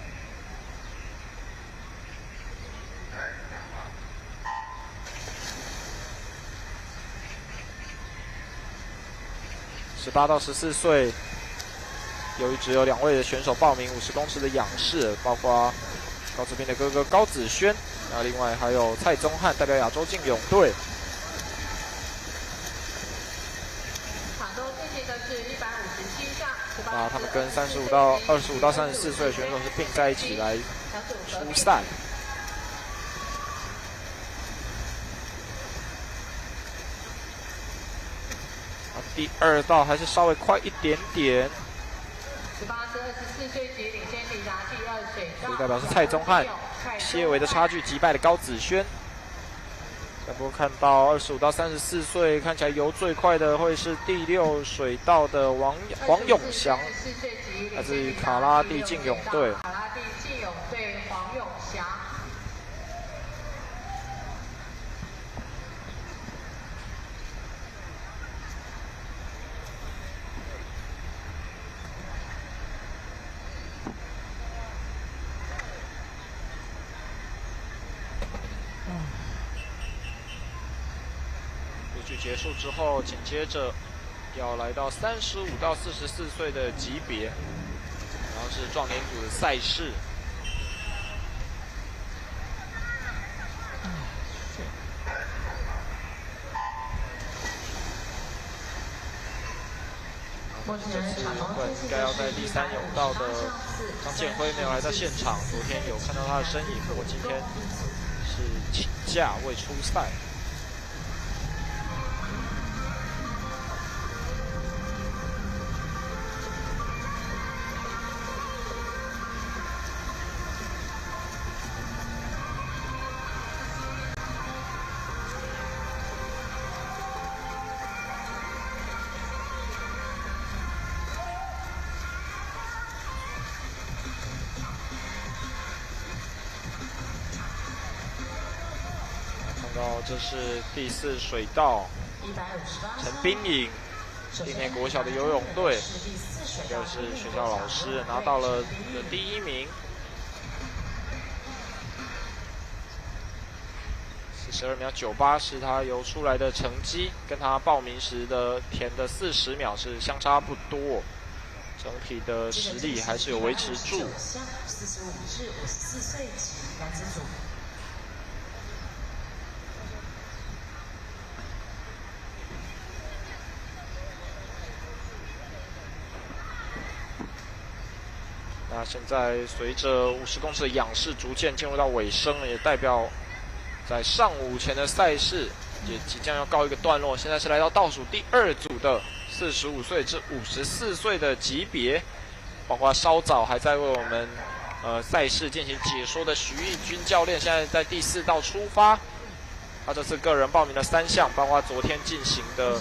18到14岁，由于只有2位的选手报名50公尺的仰式，包括高子彬的哥哥高子轩，那另外还有蔡宗翰代表亚洲竞泳队。场中进行的是157项18。他们跟25到34岁的选手是并在一起来出赛。第2道还是稍微快一点点。18至24岁级领先抵达第2水道，所以代表是蔡宗翰些微的差距击败了高子轩。再不过看到25到34岁，看起来游最快的会是第6水道的黄永祥，来自于卡拉蒂竞泳队。卡拉蒂竞泳队黄永祥。日剧结束之后，紧接着要来到35到44岁的级别，然后是壮年组的赛事。这次本应该要在第3泳道的张建辉没有来到现场，昨天有看到他的身影，不过今天是请假未出赛。这是第4水道，陈冰颖，境内国小的游泳队，这是学校老师拿到了第1名。42秒98是他游出来的成绩，跟他报名时的填的40秒是相差不多，整体的实力还是有维持住。45至54岁级男子组。那现在随着50公尺的仰式逐渐进入到尾声，也代表在上午前的赛事也即将要告一个段落。现在是来到倒数第2组的45岁至54岁的级别，包括稍早还在为我们赛事进行解说的徐义军教练，现在在第4道出发。他这次个人报名了3项，包括昨天进行的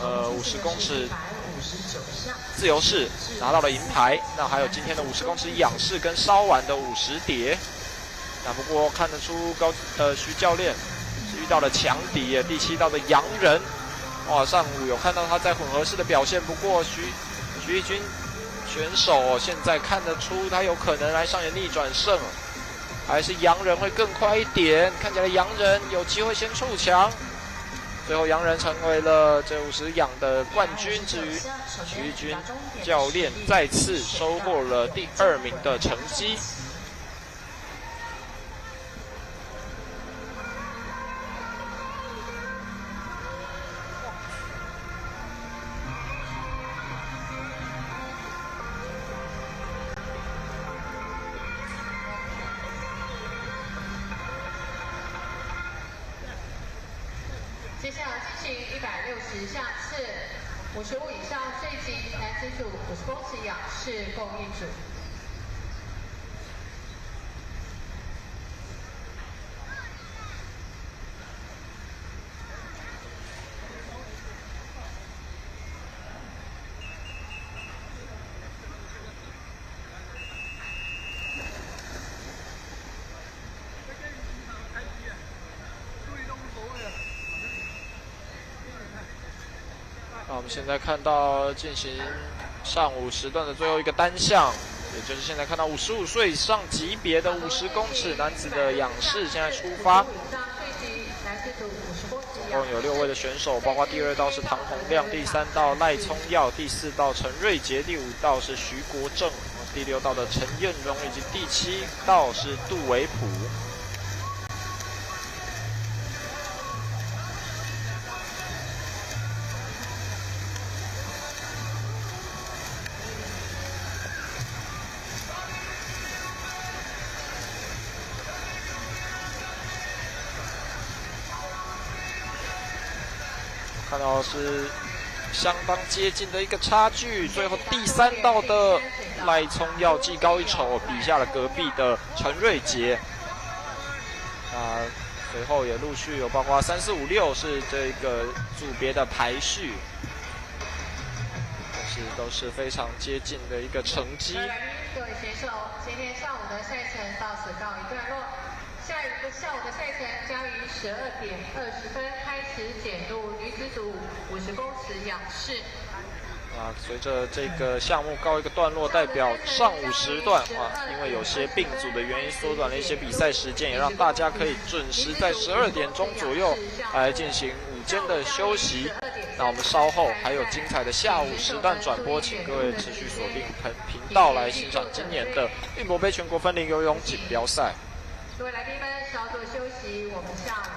50公尺自由式拿到了银牌，那还有今天的50公尺仰式跟稍晚的50蝶。那不过看得出徐教练是遇到了强敌耶，第7道的洋人。哇，上午有看到他在混合式的表现，不过徐义军选手现在看得出他有可能来上演逆转胜，还是洋人会更快一点，看起来洋人有机会先触墙。最后洋人成为了这50仰的冠军，至于徐义军教练再次收获了第2名的成绩。接下来进行160下次55以上最级男子组50公尺仰式共一组。那我们现在看到进行上午时段的最后一个单项，也就是现在看到55岁以上级别的50公尺男子的仰式现在出发。总共有6位的选手，包括第2道是唐洪亮，第3道赖聪耀，第4道陈瑞杰，第5道是徐国正，第6道的陈彦荣，以及第7道是杜维普。看到是相当接近的一个差距，最后第3道的赖聪耀技高一筹，比下了隔壁的陈瑞杰。那随后也陆续有包括3、4、5、6是这个组别的排序，但是都是非常接近的一个成绩。各位选手，今天下午的赛程到此告一段落。下午的赛程将于12点20分开始检录女子组50公尺仰式。随着这个项目告一个段落，代表上午时段因为有些并组的原因，缩短了一些比赛时间，也让大家可以准时在12点钟左右来进行午间的休息。那我们稍后还有精彩的下午时段转播，请各位持续锁定频道来欣赏今年的运博杯全国分龄游泳锦标赛。各位来宾们稍作休息，我们下午